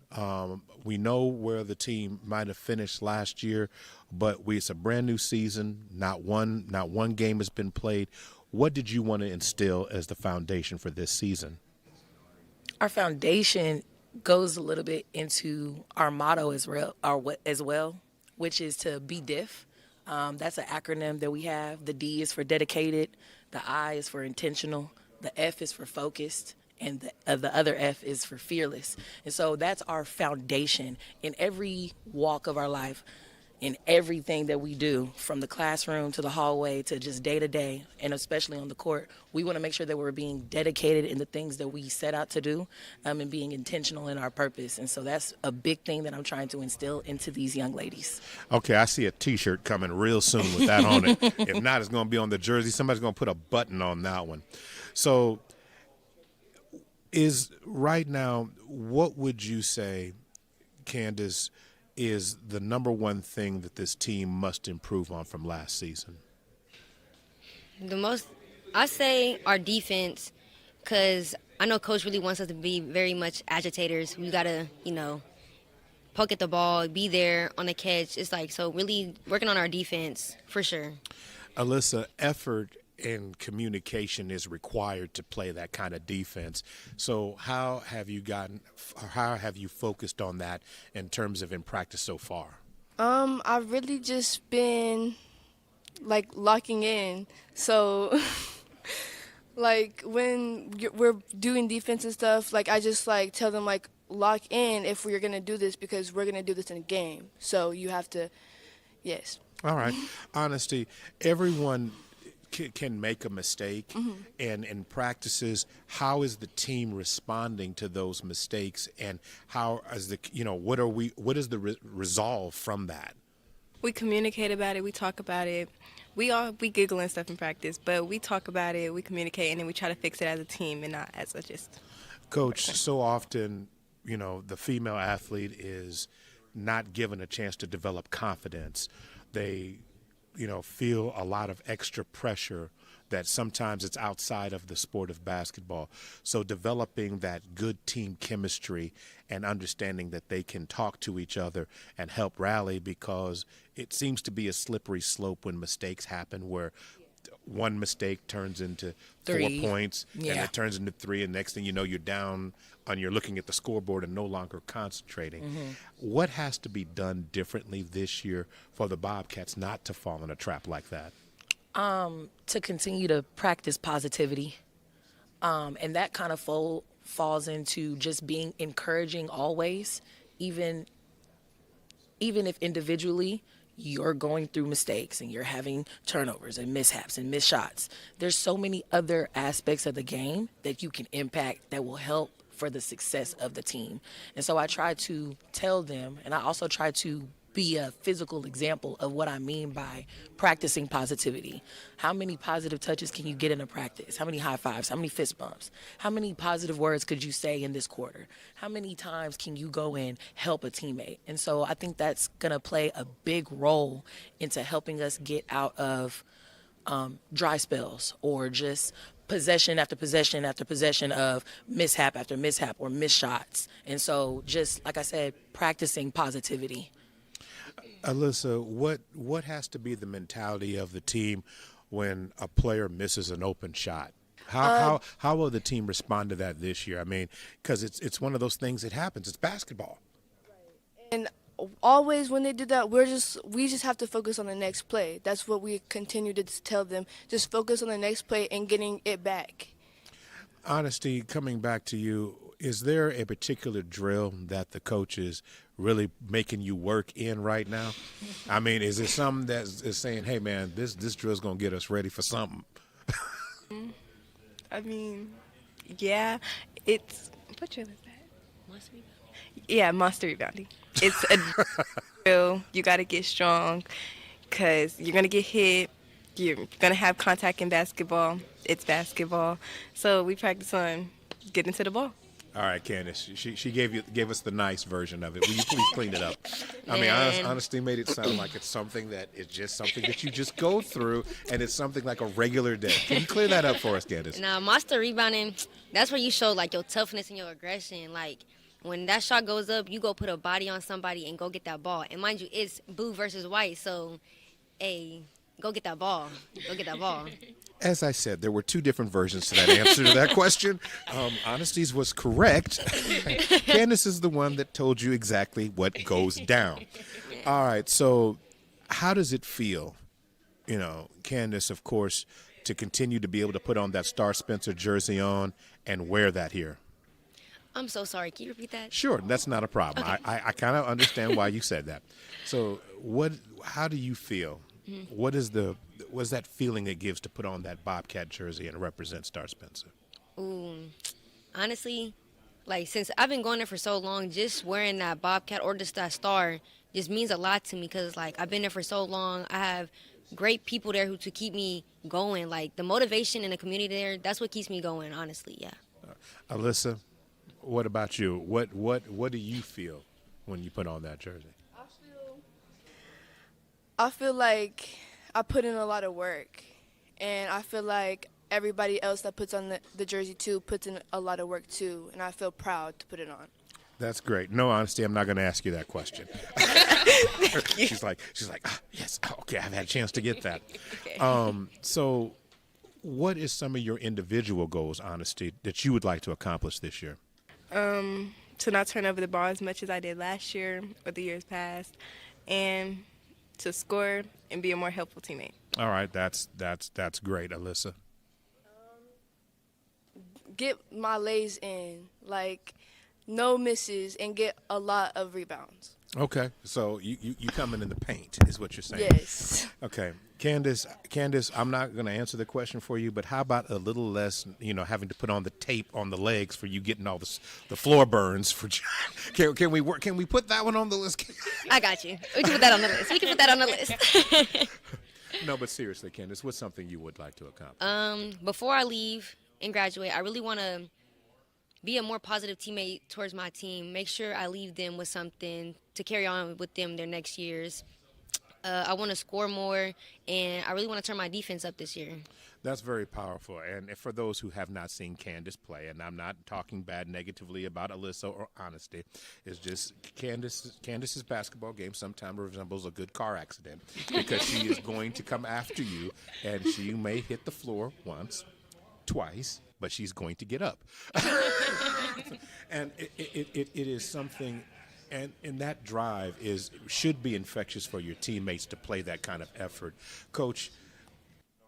S2: We know where the team might have finished last year, but it's a brand new season. Not one game has been played. What did you want to instill as the foundation for this season?
S18: Our foundation goes a little bit into our motto as well, which is to be diff. That's an acronym that we have. The D is for dedicated. The I is for intentional. The F is for focused, and the other F is for fearless. And so that's our foundation in every walk of our life, in everything that we do, from the classroom to the hallway to just day to day, and especially on the court. We want to make sure that we're being dedicated in the things that we set out to do, and being intentional in our purpose. And so that's a big thing that I'm trying to instill into these young ladies.
S2: Okay, I see a T-shirt coming real soon with that on it. If not, it's going to be on the jersey. Somebody's going to put a button on that one. So right now, what would you say, Candace, is the number one thing that this team must improve on from last season?
S14: I say our defense, because I know Coach really wants us to be very much agitators. We got to, poke at the ball, be there on the catch. It's so really working on our defense for sure.
S2: Alyssa, effort and communication is required to play that kind of defense. So how have you focused on that in terms of in practice so far?
S19: I've really just been like locking in. So like when we're doing defense and stuff, like I just like tell them like lock in if we're gonna do this because we're gonna do this in a game. So you have to, yes.
S2: All right. Honesty. Everyone can make a mistake, and in practices, how is the team responding to those mistakes, and how is what is the resolve from that?
S20: We communicate about it. We talk about it. We giggle and stuff in practice, but we talk about it. We communicate, and then we try to fix it as a team and not as a just.
S2: Coach, so often, the female athlete is not given a chance to develop confidence. They feel a lot of extra pressure that sometimes it's outside of the sport of basketball. So developing that good team chemistry and understanding that they can talk to each other and help rally, because it seems to be a slippery slope when mistakes happen where one mistake turns into 4 points and it turns into 3, and next thing you know you're down and you're looking at the scoreboard and no longer concentrating. What has to be done differently this year for the Bobcats not to fall in a trap like that?
S18: To continue to practice positivity, and that kind of falls into just being encouraging always, even if individually you're going through mistakes and you're having turnovers and mishaps and missed shots. There's so many other aspects of the game that you can impact that will help for the success of the team. And so I try to tell them, and I also try to be a physical example of what I mean by practicing positivity. How many positive touches can you get in a practice? How many high fives? How many fist bumps? How many positive words could you say in this quarter? How many times can you go and help a teammate? And so I think that's going to play a big role into helping us get out of dry spells or just possession after possession after possession of mishap after mishap or missed shots. And so just, like I said, practicing positivity.
S2: Alyssa, what has to be the mentality of the team when a player misses an open shot? How will the team respond to that this year? I mean, because it's one of those things that happens. It's basketball.
S19: And always when they do that, we just have to focus on the next play. That's what we continue to tell them. Just focus on the next play and getting it back.
S2: Honesty, coming back to you, is there a particular drill that the coach is really making you work in right now? I mean, is it something that is saying, hey, man, this drill is going to get us ready for something?
S20: I mean, yeah, it's – what drill is that? Monster rebounding. Yeah, monster rebounding. It's a drill. You got to get strong because you're going to get hit. You're going to have contact in basketball. It's basketball. So we practice on getting to the ball.
S2: All right, Candace, she gave us the nice version of it. Will you please clean it up? I mean, Honesty made it sound like it's something that is just something that you just go through, and it's something like a regular day. Can you clear that up for us, Candace?
S14: Now, monster rebounding, that's where you show, like, your toughness and your aggression. Like, when that shot goes up, you go put a body on somebody and go get that ball. And mind you, it's blue versus white, so, hey, go get that ball. Go get that ball.
S2: As I said, there were 2 different versions to that answer to that question. Honesty's was correct. Candace is the one that told you exactly what goes down. All right, so how does it feel, Candace, of course, to continue to be able to put on that Star Spencer jersey on and wear that here?
S14: I'm so sorry. Can you repeat that?
S2: Sure, that's not a problem. Okay. I kind of understand why you said that. So how do you feel? Mm-hmm. What's that feeling it gives to put on that Bobcat jersey and represent Star Spencer?
S14: Ooh, honestly, like since I've been going there for so long, just wearing that Bobcat or just that star just means a lot to me because like I've been there for so long. I have great people there to keep me going. Like the motivation in the community there, that's what keeps me going. Honestly, yeah.
S2: Alyssa, what about you? What do you feel when you put on that jersey?
S19: I feel like I put in a lot of work, and I feel like everybody else that puts on the jersey too puts in a lot of work too, and I feel proud to put it on.
S2: That's great. No, Honesty, I'm not going to ask you that question. she's like, yes, okay, I've had a chance to get that. Okay. So what is some of your individual goals, Honesty, that you would like to accomplish this year?
S20: To not turn over the ball as much as I did last year or the years past, and to score and be a more helpful teammate.
S2: All right, that's great, Alyssa.
S19: Get my lays in, like no misses, and get a lot of rebounds.
S2: Okay, so you coming in the paint is what you're saying.
S19: Yes.
S2: Okay, Candace, I'm not going to answer the question for you, but how about a little less, having to put on the tape on the legs for you getting all the floor burns for? Can we put that one on the list?
S14: I got you. We can put that on the list.
S2: No, but seriously, Candace, what's something you would like to accomplish?
S14: Before I leave and graduate, I really want to be a more positive teammate towards my team. Make sure I leave them with something to carry on with them their next years. I want to score more, and I really want to turn my defense up this year.
S2: That's very powerful. And for those who have not seen Candace play, and I'm not talking bad negatively about Alyssa or Honesty, it's just Candace's basketball game sometimes resembles a good car accident because she is going to come after you, and she may hit the floor once, twice, but she's going to get up. And it is something, and that drive should be infectious for your teammates to play that kind of effort. Coach,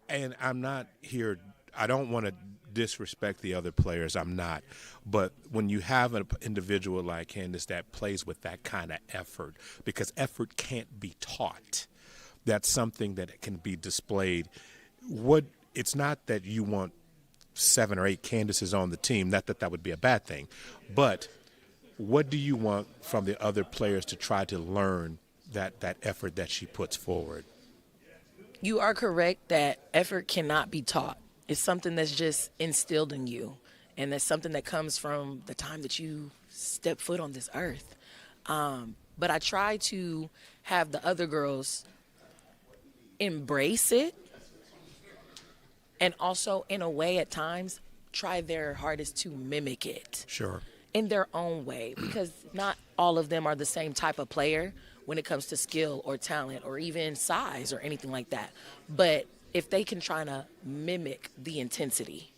S2: and I'm not here, I don't want to disrespect the other players, I'm not. But when you have an individual like Candace that plays with that kind of effort, because effort can't be taught, that's something that can be displayed. It's not that you want 7 or 8 Candaces on the team, not that would be a bad thing, but what do you want from the other players to try to learn that effort that she puts forward?
S18: You are correct that effort cannot be taught. It's something that's just instilled in you, and that's something that comes from the time that you step foot on this earth. But I try to have the other girls embrace it, and also, in a way, at times, try their hardest to mimic it.
S2: Sure.
S18: In their own way, because not all of them are the same type of player when it comes to skill or talent or even size or anything like that. But if they can try to mimic the intensity,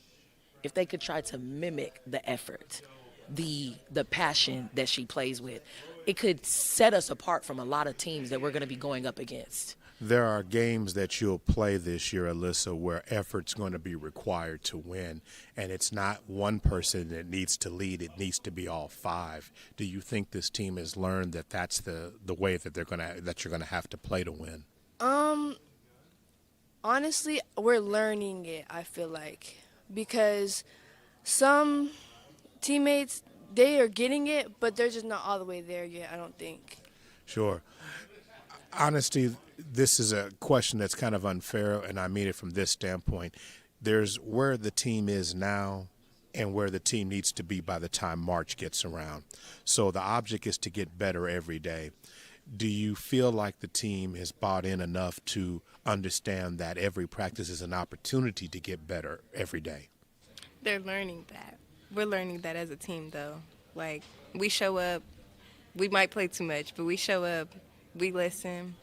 S18: if they could try to mimic the effort, the passion that she plays with, it could set us apart from a lot of teams that we're going to be going up against.
S2: There are games that you'll play this year, Alyssa, where effort's going to be required to win, and it's not one person that needs to lead. It needs to be all 5. Do you think this team has learned that that's the way that you're going to have to play to win?
S19: Honestly, we're learning it, I feel like, because some teammates, they are getting it, but they're just not all the way there yet, I don't think.
S2: Sure. Honesty, this is a question that's kind of unfair, and I mean it from this standpoint. There's where the team is now and where the team needs to be by the time March gets around. So the object is to get better every day. Do you feel like the team has bought in enough to understand that every practice is an opportunity to get better every day?
S20: They're learning that. We're learning that as a team, though. Like, we show up, we might play too much, but we show up, we listen.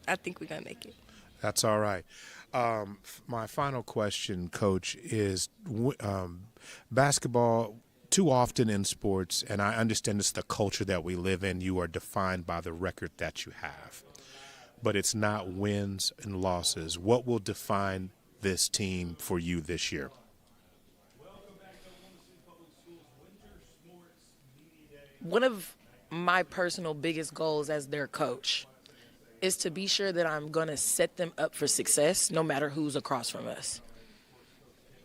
S20: I think we're going to make it.
S2: That's all right. My final question, Coach, is basketball, too often in sports, and I understand it's the culture that we live in, you are defined by the record that you have. But it's not wins and losses. What will define this team for you this year?
S18: One of my personal biggest goals as their coach is to be sure that I'm going to set them up for success no matter who's across from us.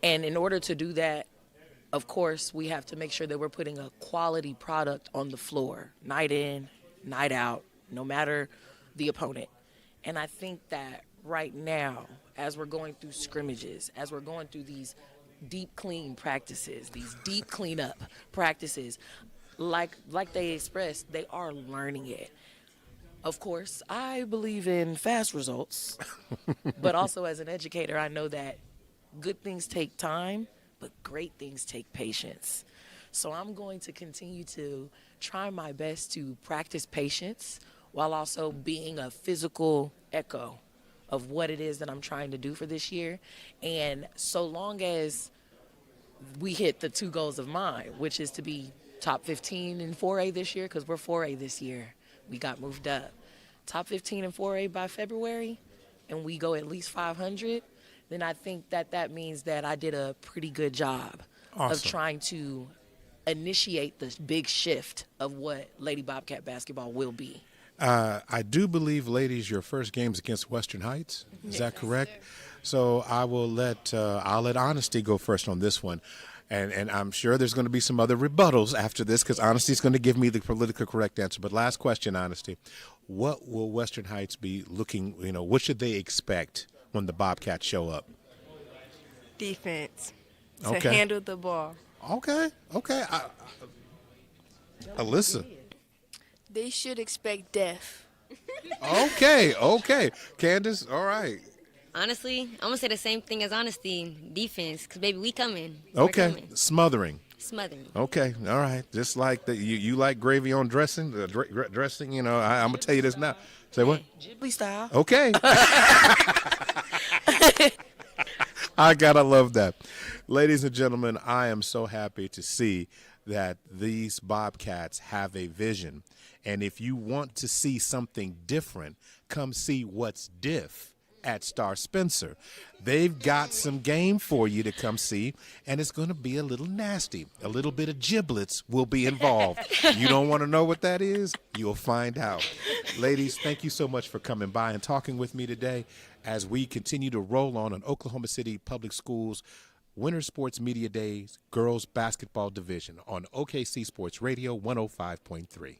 S18: And in order to do that, of course, we have to make sure that we're putting a quality product on the floor, night in, night out, no matter the opponent. And I think that right now, as we're going through scrimmages, as we're going through these deep clean practices, these deep cleanup practices, like they expressed, they are learning it. Of course, I believe in fast results, but also as an educator, I know that good things take time, but great things take patience. So I'm going to continue to try my best to practice patience while also being a physical echo of what it is that I'm trying to do for this year. And so long as we hit the 2 goals of mine, which is to be top 15 in 4A this year, because we're 4A this year. We got moved up. Top 15 in 4A by February, and we go at least 500, then I think that means that I did a pretty good job of trying to initiate the big shift of what Lady Bobcat basketball will be.
S2: I do believe, ladies, your first game's against Western Heights. Is that correct? So I will I'll let Honesty go first on this one. And I'm sure there's going to be some other rebuttals after this because Honesty's going to give me the politically correct answer. But last question, Honesty. What will Western Heights be looking, what should they expect when the Bobcats show up?
S20: Defense. To handle the ball.
S2: Okay. Alyssa.
S19: They should expect death.
S2: Okay. Candace, all right.
S21: Honestly, I'm going to say the same thing as honesty, defense, because, baby, we coming.
S2: Okay,
S21: Coming.
S2: smothering.
S21: Okay,
S2: all right. Just like you like gravy on dressing, dressing, I'm going to tell you this now. Say what?
S18: Ghibli style.
S2: Okay. I got to love that. Ladies and gentlemen, I am so happy to see that these Bobcats have a vision. And if you want to see something different, come see what's diff at Star Spencer. They've got some game for you to come see, and it's going to be a little nasty. A little bit of giblets will be involved. You don't want to know what that is? You'll find out. Ladies, thank you so much for coming by and talking with me today as we continue to roll on Oklahoma City Public Schools Winter Sports Media Days Girls Basketball Division on OKC Sports Radio 105.3.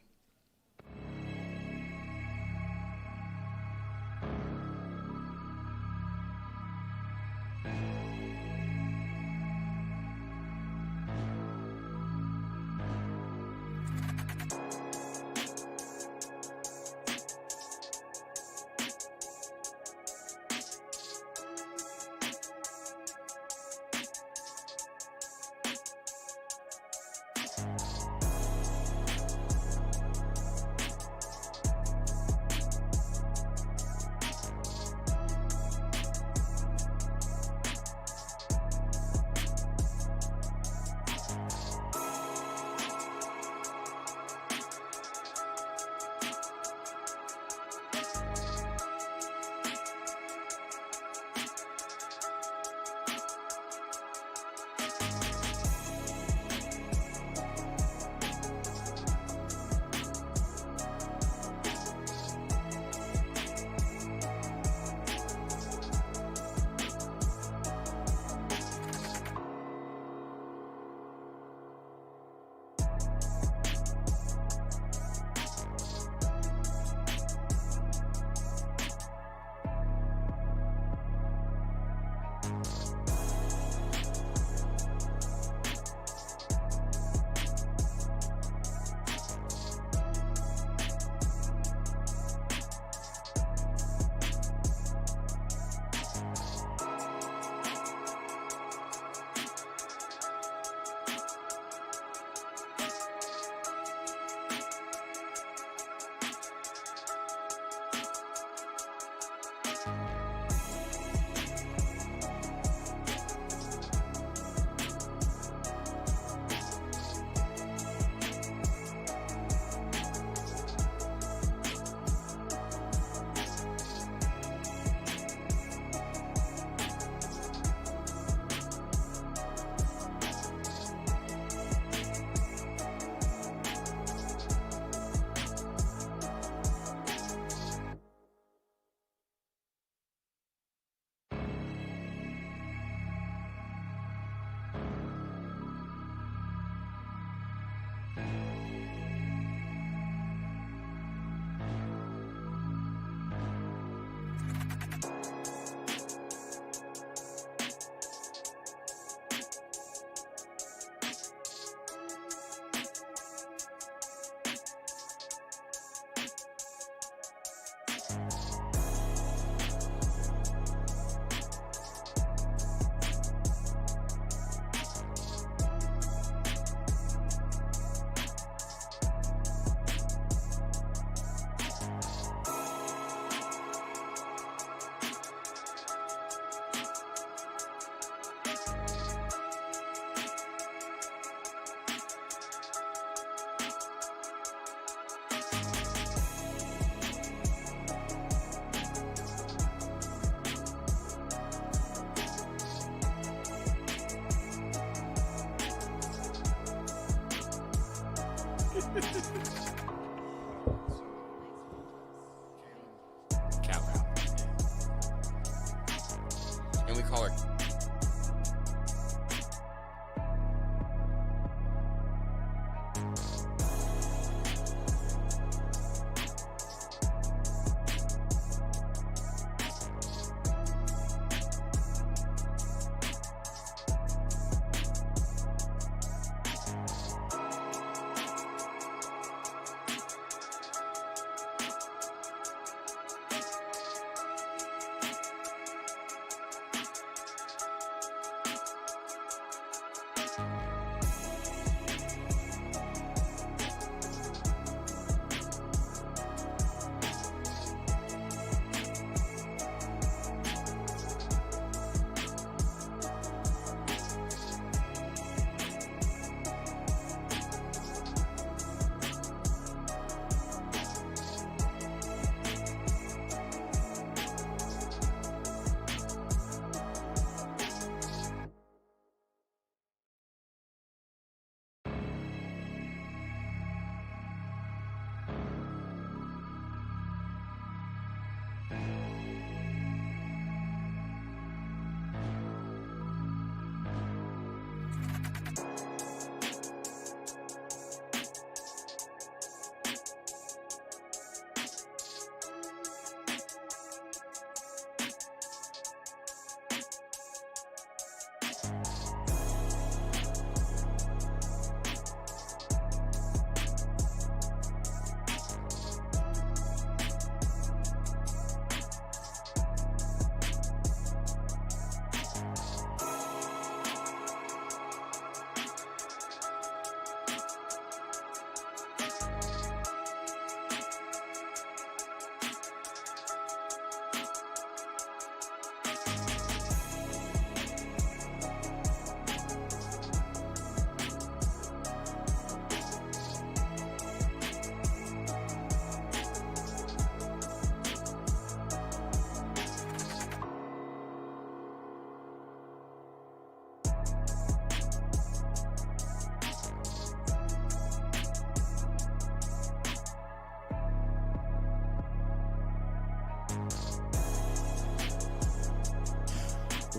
S4: Cal. And we call her.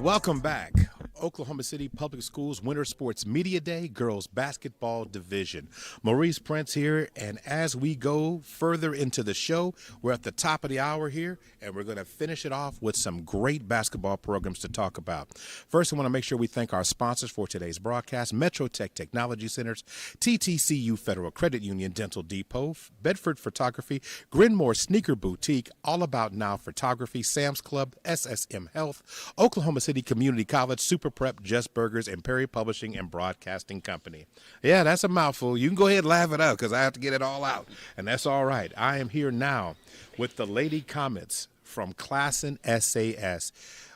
S2: Welcome back. Oklahoma City Public Schools Winter Sports Media Day, Girls Basketball Division. Maurice Prince here, and as we go further into the show, we're at the top of the hour here, and we're going to finish it off with some great basketball programs to talk about. First, I want to make sure we thank our sponsors for today's broadcast: Metro Tech Technology Centers, TTCU Federal Credit Union Dental Depot, Bedford Photography, Grinmore Sneaker Boutique, All About Now Photography, Sam's Club, SSM Health, Oklahoma City Community College, Super Prep, Just Burgers, and Perry Publishing and Broadcasting Company. Yeah, that's a mouthful. You can go ahead and laugh it out because I have to get it all out, and that's all right. I am here now with the Lady Comets from Klassen SAS,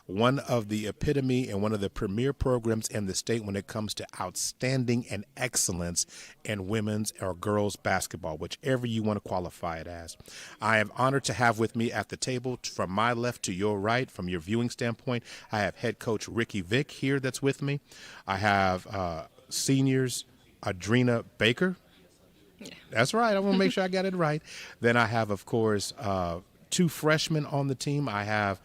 S2: one of the epitome and one of the premier programs in the state when it comes to outstanding and excellence in women's or girls basketball, whichever you want to qualify it as. I am honored to have with me at the table, from my left to your right, from your viewing standpoint, I have head coach Ricky Vick here that's with me. I have seniors Adrena Baker. Yeah. That's right. I want to make sure I got it right. Then I have, of course, two freshmen on the team. I have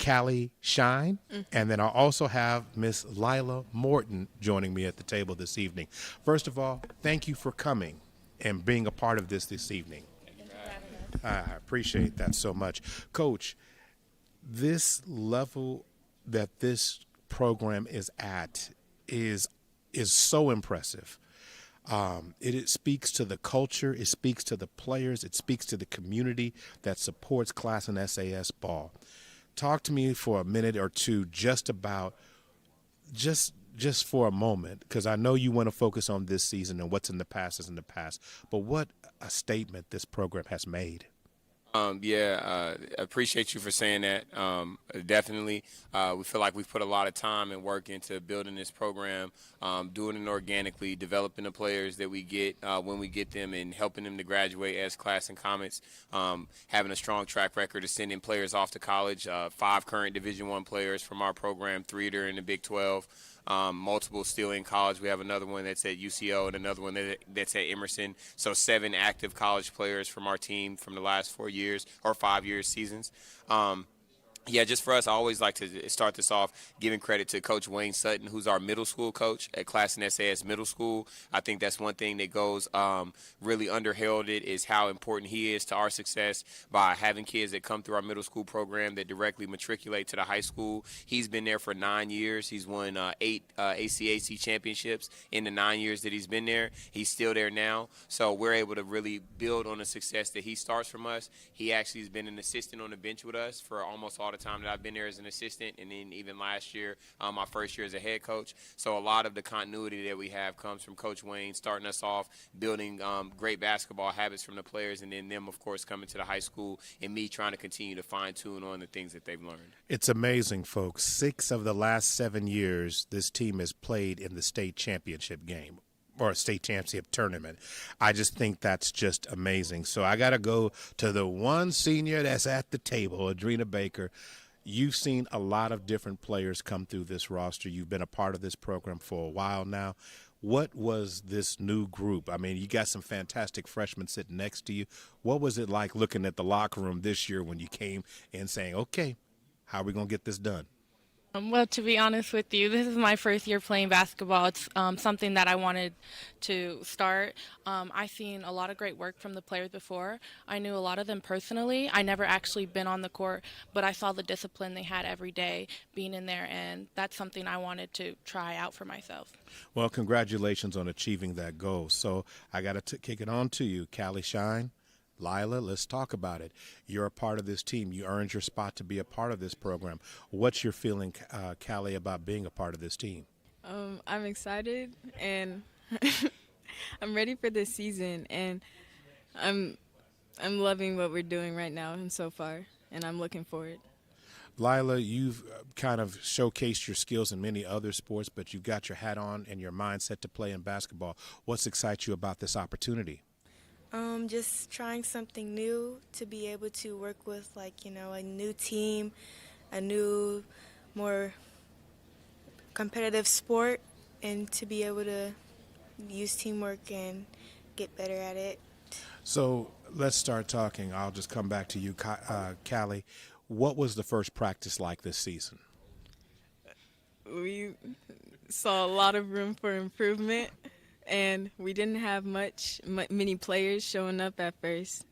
S2: Callie Shine, and then I also have Miss Lila Morton joining me at the table this evening. First of all, thank you for coming and being a part of this evening. I appreciate that so much. Coach, this level that this program is at is so impressive. It speaks to the culture, it speaks to the players, it speaks to the community that supports Klassen SAS ball. Talk to me for a minute or two just about, just for a moment, because I know you want to focus on this season and what's in the past is in the past, but what a statement this program has made.
S4: I appreciate you for saying that. Definitely, we feel like we've put a lot of time and work into building this program, doing it organically, developing the players that we get when we get them, and helping them to graduate as Klassen Comets. Having a strong track record of sending players off to college. 5 current Division I players from our program, 3 that are in the Big 12. multiple still in college. We have another one that's at UCO and another one that's at Emerson. So 7 active college players from our team from the last 4 years or 5 years seasons. Yeah, just for us, I always like to start this off giving credit to Coach Wayne Sutton, who's our middle school coach at Classen SAS Middle School. I think that's one thing that goes really underheralded is how important he is to our success by having kids that come through our middle school program that directly matriculate to the high school. He's been there for 9 years. He's won 8 ACAC championships in the 9 years that he's been there. He's still there now. So we're able to really build on the success that he starts from us. He actually has been an assistant on the bench with us for almost all the time that I've been there as an assistant, and then even last year, my first year as a head coach. So a lot of the continuity that we have comes from Coach Wayne starting us off, building great basketball habits from the players, and then them, of course, coming to the high school, and me trying to continue to fine-tune on the things that they've learned.
S2: It's amazing, folks. 6 of the last 7 years, this team has played in the state championship game or a state championship tournament. I just think that's just amazing. So I got to go to the one senior that's at the table, Adrena Baker. You've seen a lot of different players come through this roster. You've been a part of this program for a while now. What was this new group? I mean, you got some fantastic freshmen sitting next to you. What was it like looking at the locker room this year when you came in saying, okay, how are we going to get this done?
S5: Well, to be honest with you, this is my first year playing basketball. It's something that I wanted to start. I've seen a lot of great work from the players before. I knew a lot of them personally. I never actually been on the court, but I saw the discipline they had every day being in there, and that's something I wanted to try out for myself.
S2: Well, congratulations on achieving that goal. So I got to kick it on to you, Callie Shine. Lila, let's talk about it. You're a part of this team. You earned your spot to be a part of this program. What's your feeling, Callie, about being a part of this team?
S22: I'm excited, and I'm ready for this season, and I'm loving what we're doing right now and so far, and I'm looking forward.
S2: Lila, you've kind of showcased your skills in many other sports, but you've got your hat on and your mindset to play in basketball. What excites you about this opportunity?
S10: Just trying something new, to be able to work with, a new team, a new, more competitive sport, and to be able to use teamwork and get better at it.
S2: So let's start talking. I'll just come back to you, Callie. What was the first practice like this season?
S22: We saw a lot of room for improvement. And we didn't have many players showing up at first.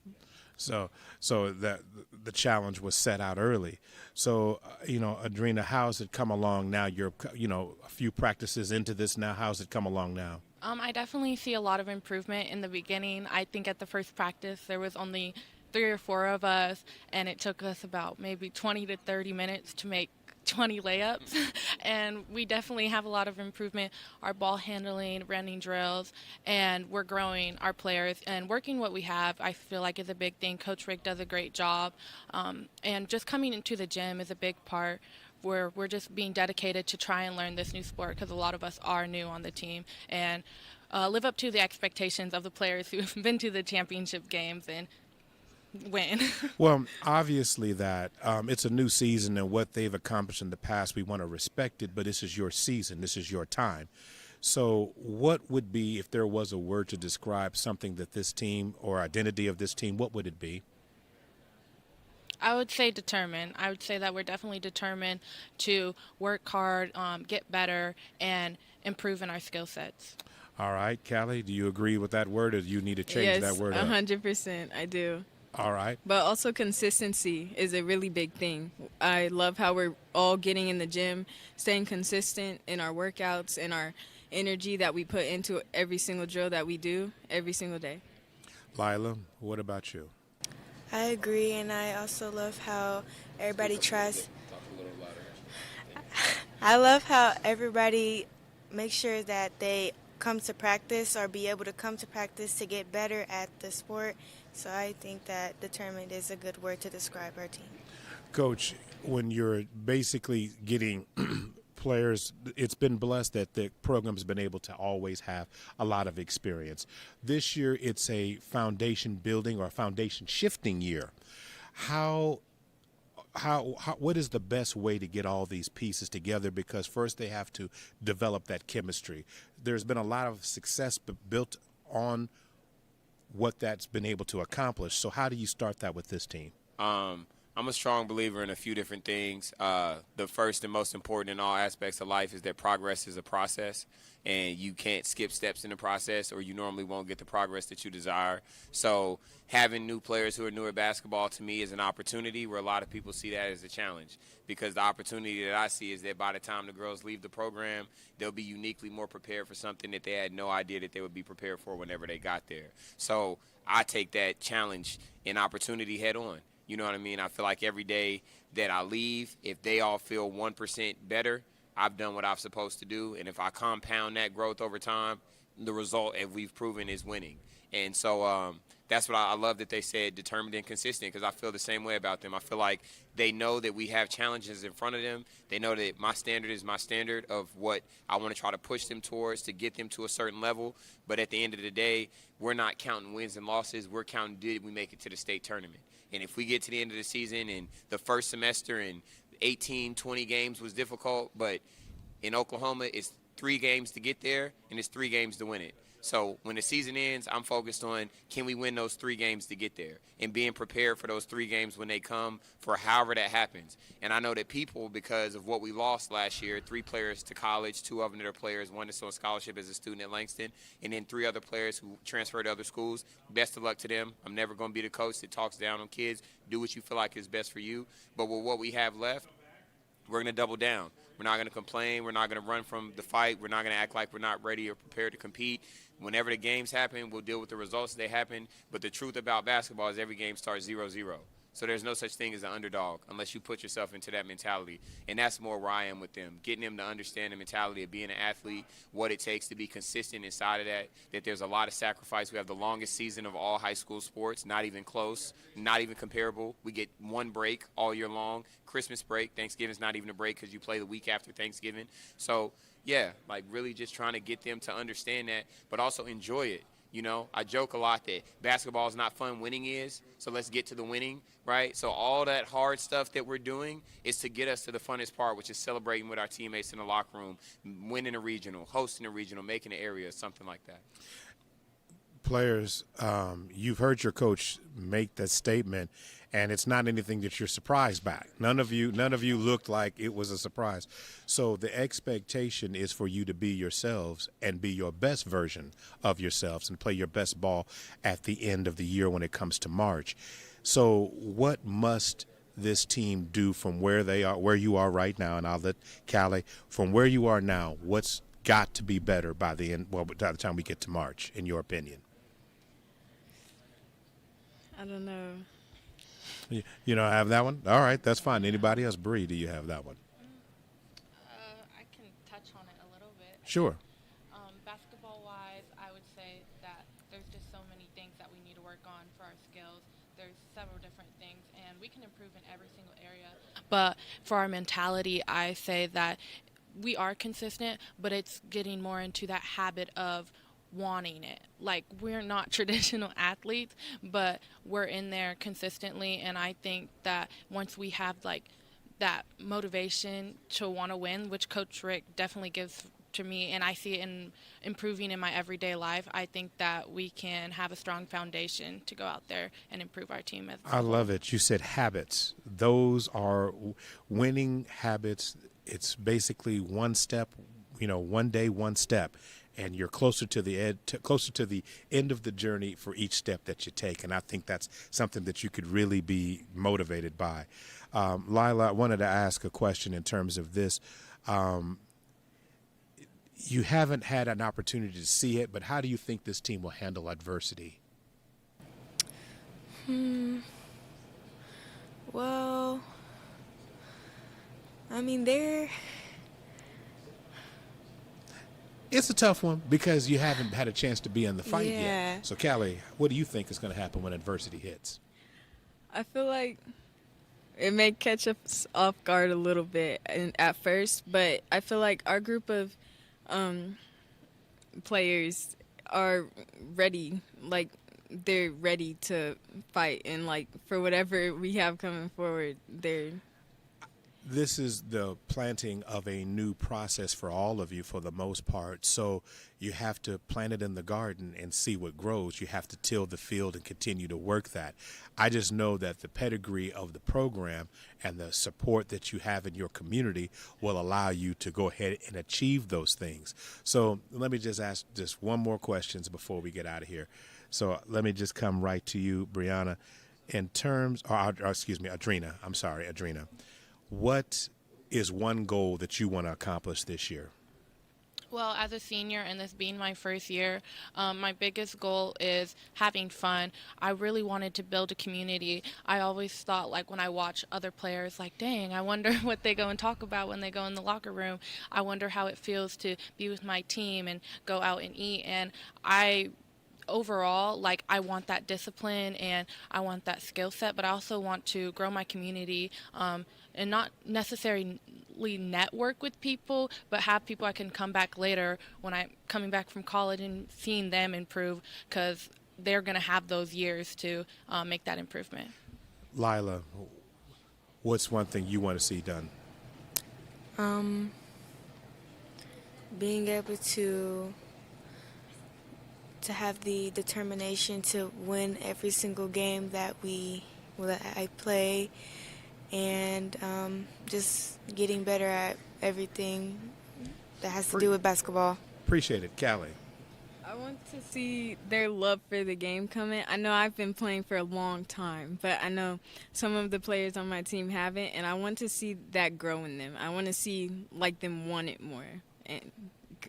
S2: So that the challenge was set out early. So, Adrena, how's it come along now? You're, a few practices into this now. How's it come along now?
S5: I definitely see a lot of improvement in the beginning. I think at the first practice there was only 3 or 4 of us, and it took us about maybe 20 to 30 minutes to make 20 layups, and we definitely have a lot of improvement. Our ball handling, running drills, and we're growing our players and working what we have. I feel like is a big thing. Coach Rick does a great job, and just coming into the gym is a big part where we're just being dedicated to try and learn this new sport, because a lot of us are new on the team, and live up to the expectations of the players who've been to the championship games and win.
S2: Well, obviously that it's a new season, and what they've accomplished in the past, we want to respect it, but this is your season. This is your time. So what would be, if there was a word to describe something that this team or identity of this team, what would it be?
S5: I would say determined. I would say that we're definitely determined to work hard, get better, and improve in our skill sets.
S2: All right, Callie, do you agree with that word, or do you need to change that word?
S22: Yes, 100%, I do.
S2: All right.
S22: But also consistency is a really big thing. I love how we're all getting in the gym, staying consistent in our workouts and our energy that we put into every single drill that we do every single day.
S2: Lila, what about you?
S10: I agree, and I also love how everybody tries. I love how everybody makes sure that they come to practice or be able to come to practice to get better at the sport. So I think that determined is a good word to describe our team.
S2: Coach, when you're basically getting players, it's been blessed that the program's been able to always have a lot of experience. This year, it's a foundation building or foundation shifting year. How what is the best way to get all these pieces together? Because first they have to develop that chemistry. There's been a lot of success built on what that's been able to accomplish. So how do you start that with this team?
S4: I'm a strong believer in a few different things. The first and most important in all aspects of life is that progress is a process, and you can't skip steps in the process or you normally won't get the progress that you desire. So having new players who are new at basketball to me is an opportunity where a lot of people see that as a challenge, because the opportunity that I see is that by the time the girls leave the program, they'll be uniquely more prepared for something that they had no idea that they would be prepared for whenever they got there. So I take that challenge and opportunity head on. You know what I mean? I feel like every day that I leave, if they all feel 1% better, I've done what I'm supposed to do. And if I compound that growth over time, the result, as we've proven, is winning. And so that's what I love that they said, determined and consistent, because I feel the same way about them. I feel like they know that we have challenges in front of them. They know that my standard is my standard of what I want to try to push them towards to get them to a certain level. But at the end of the day, we're not counting wins and losses. We're counting did we make it to the state tournament. And if we get to the end of the season and the first semester and 18, 20 games was difficult, but in Oklahoma it's 3 games to get there and it's 3 games to win it. So when the season ends, I'm focused on can we win those 3 games to get there and being prepared for those 3 games when they come for however that happens. And I know that people, because of what we lost last year, 3 players to college, 2 of them that are players, 1 that's on scholarship as a student at Langston, and then 3 other players who transferred to other schools. Best of luck to them. I'm never going to be the coach that talks down on kids. Do what you feel like is best for you. But with what we have left, we're going to double down. We're not going to complain. We're not going to run from the fight. We're not going to act like we're not ready or prepared to compete. Whenever the games happen, we'll deal with the results they happen. But the truth about basketball is every game starts 0-0. So there's no such thing as an underdog unless you put yourself into that mentality. And that's more where I am with them, getting them to understand the mentality of being an athlete, what it takes to be consistent inside of that there's a lot of sacrifice. We have the longest season of all high school sports, not even close, not even comparable. We get 1 break all year long, Christmas break. Thanksgiving's not even a break because you play the week after Thanksgiving. So, yeah, like really just trying to get them to understand that, but also enjoy it. You know, I joke a lot that basketball is not fun, winning is, so let's get to the winning, right? So all that hard stuff that we're doing is to get us to the funnest part, which is celebrating with our teammates in the locker room, winning a regional, hosting a regional, making an area, something like that.
S2: Players, you've heard your coach make that statement, and it's not anything that you're surprised by. None of you looked like it was a surprise. So the expectation is for you to be yourselves and be your best version of yourselves and play your best ball at the end of the year when it comes to March. So what must this team do from where you are right now, and I'll let Callie, from where you are now, what's got to be better by the time we get to March, in your opinion?
S22: I don't know.
S2: You don't have that one? All right, that's fine. Anybody else? Bree, do you have that one?
S5: I can touch on it a little bit.
S2: Sure.
S5: Basketball-wise, I would say that there's just so many things that we need to work on for our skills. There's several different things, and we can improve in every single area. But for our mentality, I say that we are consistent, but it's getting more into that habit of wanting it. Like, we're not traditional athletes, but we're in there consistently, and I think that once we have like that motivation to want to win, which Coach Rick definitely gives to me, and I see it in improving in my everyday life, I think that we can have a strong foundation to go out there and improve our team.
S2: I love it. You said habits. Those are winning habits. It's basically one step, one day, one step. And you're closer to the end of the journey for each step that you take. And I think that's something that you could really be motivated by. Lila, I wanted to ask a question in terms of this. You haven't had an opportunity to see it, but how do you think this team will handle adversity?
S20: Well, I mean,
S2: It's a tough one because you haven't had a chance to be in the fight
S20: Yeah.
S2: yet. So, Callie, what do you think is going to happen when adversity hits?
S22: I feel like it may catch us off guard a little bit at first, but I feel like our group of players are ready. Like, they're ready to fight, and like for whatever we have coming forward, they're
S2: This is the planting of a new process for all of you for the most part. So you have to plant it in the garden and see what grows. You have to till the field and continue to work that. I just know that the pedigree of the program and the support that you have in your community will allow you to go ahead and achieve those things. So let me just ask just one more questions before we get out of here. So let me just come right to you, Brianna. In terms, or excuse me, Adrena. I'm sorry, Adrena. What is one goal that you want to accomplish this year?
S5: Well, as a senior and this being my first year, my biggest goal is having fun. I really wanted to build a community. I always thought, like, when I watch other players, like, dang, I wonder what they go and talk about when they go in the locker room. I wonder how it feels to be with my team and go out and eat. And overall, like, I want that discipline and I want that skill set, but I also want to grow my community and not necessarily network with people, but have people I can come back later when I'm coming back from college and seeing them improve, because they're going to have those years to make that improvement.
S2: Lila, what's one thing you want to see done?
S19: Being able to have the determination to win every single game that I play, and just getting better at everything that has to do with basketball.
S2: Appreciate it. Callie.
S22: I want to see their love for the game come in. I know I've been playing for a long time, but I know some of the players on my team haven't, and I want to see that grow in them. I want to see them want it more and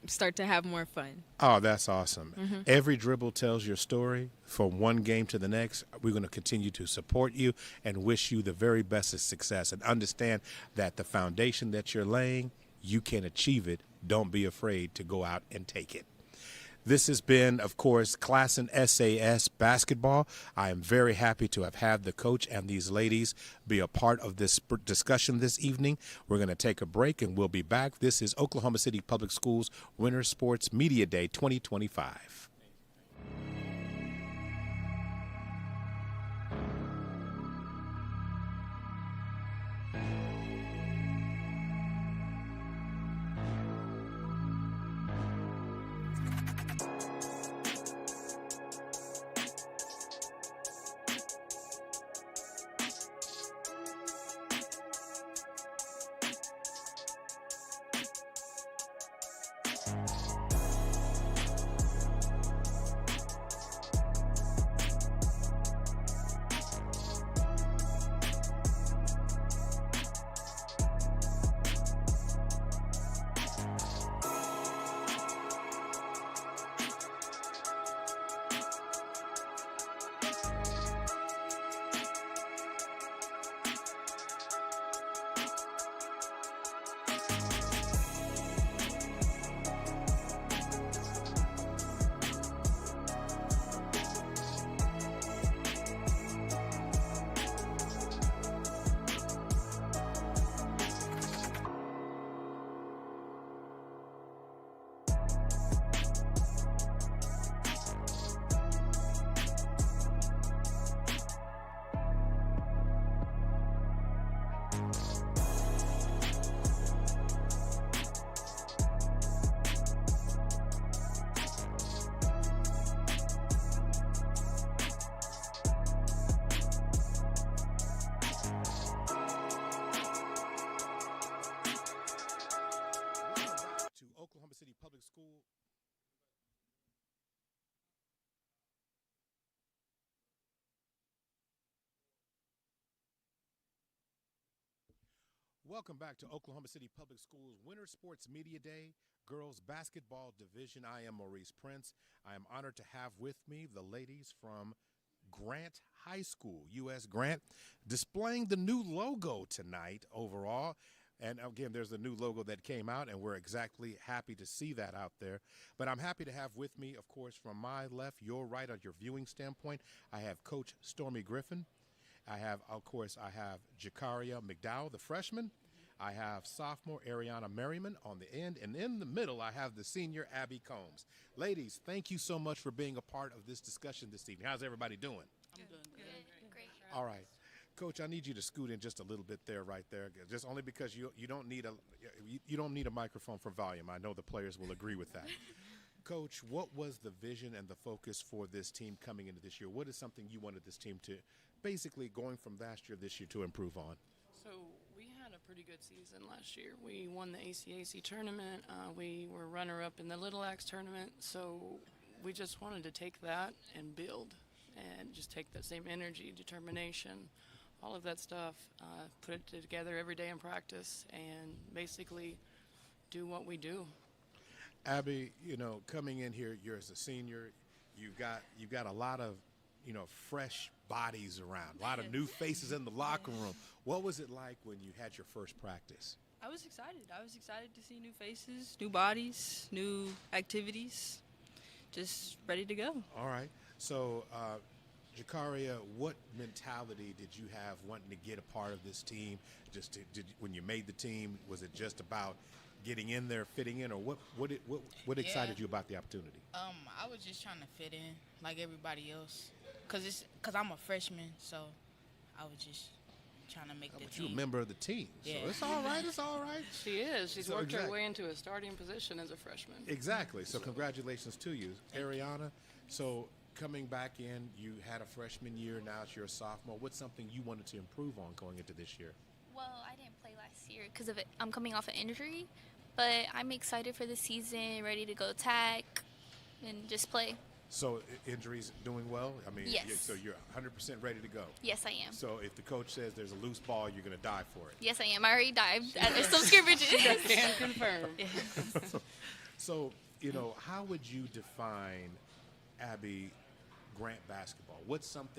S22: start to have more fun.
S2: Oh, that's awesome.
S22: Mm-hmm.
S2: Every dribble tells your story. From one game to the next, we're going to continue to support you and wish you the very best of success, and understand that the foundation that you're laying, you can achieve it. Don't be afraid to go out and take it. This has been, of course, Class and SAS basketball. I am very happy to have had the coach and these ladies be a part of this discussion this evening. We're going to take a break and we'll be back. This is Oklahoma City Public Schools Winter Sports Media Day 2025. Welcome back to Oklahoma City Public Schools Winter Sports Media Day, Girls Basketball Division. I am Maurice Prince. I am honored to have with me the ladies from Grant High School, U.S. Grant, displaying the new logo tonight overall. And again, there's a new logo that came out, and we're exactly happy to see that out there. But I'm happy to have with me, of course, from my left, your right, on your viewing standpoint, I have Coach Stormy Griffin. I have Jakaria McDowell, the freshman. I have sophomore Ariana Merriman on the end, and in the middle, I have the senior Abby Combs. Ladies, thank you so much for being a part of this discussion this evening. How's everybody doing?
S7: I'm doing good.
S3: Great.
S2: All right. Coach, I need you to scoot in just a little bit there, right there, just only because you don't need a microphone for volume. I know the players will agree with that. Coach, what was the vision and the focus for this team coming into this year? What is something you wanted this team to, basically going from last year this year, to improve on?
S7: So we had a pretty good season last year. We won the ACAC tournament. We were runner-up in the Little Axe tournament. So we just wanted to take that and build and just take that same energy, determination, all of that stuff, put it together every day in practice and basically do what we do.
S2: Abby, coming in here, you're as a senior, you've got a lot of, fresh bodies around, a lot of new faces in the locker room. What was it like when you had your first practice?
S22: I was excited. I was excited to see new faces, new bodies, new activities, just ready to go.
S2: All right. So, Jakaria, what mentality did you have wanting to get a part of this team? When you made the team, was it just about getting in there, fitting in, or what excited you about the opportunity?
S8: I was just trying to fit in like everybody else, cause I'm a freshman, so I was just trying to make the
S2: But
S8: team.
S2: you're a member of the team,
S8: Yeah.
S2: so it's all right. It's all right.
S7: She is. She's
S2: So
S7: worked her
S2: exact-
S7: way into a starting position as a freshman.
S2: Exactly. So congratulations to you, Ariana. So coming back in, you had a freshman year. Now you're a sophomore. What's something you wanted to improve on going into this year?
S23: Well, I didn't play last year because of it. I'm coming off an injury, but I'm excited for the season, ready to go tack and just play.
S2: So injuries doing well? I mean,
S23: Yes.
S2: so you're 100% ready to go?
S23: Yes, I am.
S2: So if the coach says there's a loose ball, you're going to die for it?
S23: Yes, I am. I already dived at some scrimmages.
S7: Can confirm.
S2: So, how would you define Abby Grant basketball?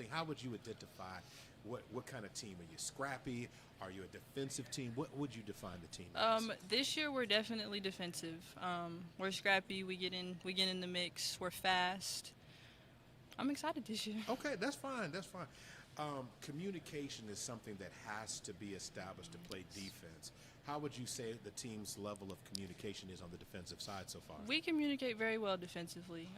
S2: How would you identify what kind of team? Are you scrappy? Are you a defensive team? What would you define the team as?
S22: This year we're definitely defensive. We're scrappy. We get in the mix. We're fast. I'm excited this year.
S2: Okay, that's fine. That's fine. Communication is something that has to be established to play defense. How would you say the team's level of communication is on the defensive side so far?
S22: We communicate very well defensively.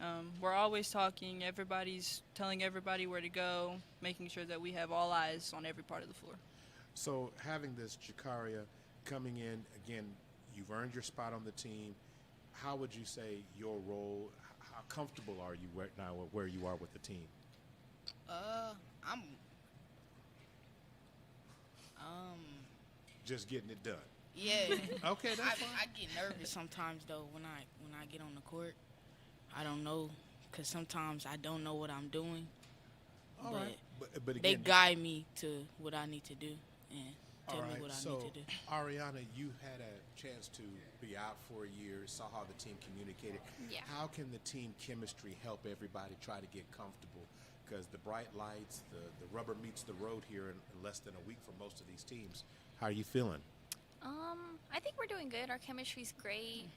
S22: We're always talking. Everybody's telling everybody where to go, making sure that we have all eyes on every part of the floor.
S2: So having this Jakaria coming in, again, you've earned your spot on the team. How would you say your role, how comfortable are you right now where you are with the team? Just getting it done.
S8: Yeah.
S2: Okay, that's fine.
S8: I get nervous sometimes though when I get on the court. I don't know, cause sometimes I don't know what I'm doing.
S2: All right. But again,
S8: they guide me to what I need to do and tell me what I need to do.
S2: Ariana, you had a chance to be out for a year, saw how the team communicated.
S23: Yeah.
S2: How can the team chemistry help everybody try to get comfortable? Because the bright lights, the rubber meets the road here in less than a week for most of these teams. How are you feeling?
S23: I think we're doing good. Our chemistry's great.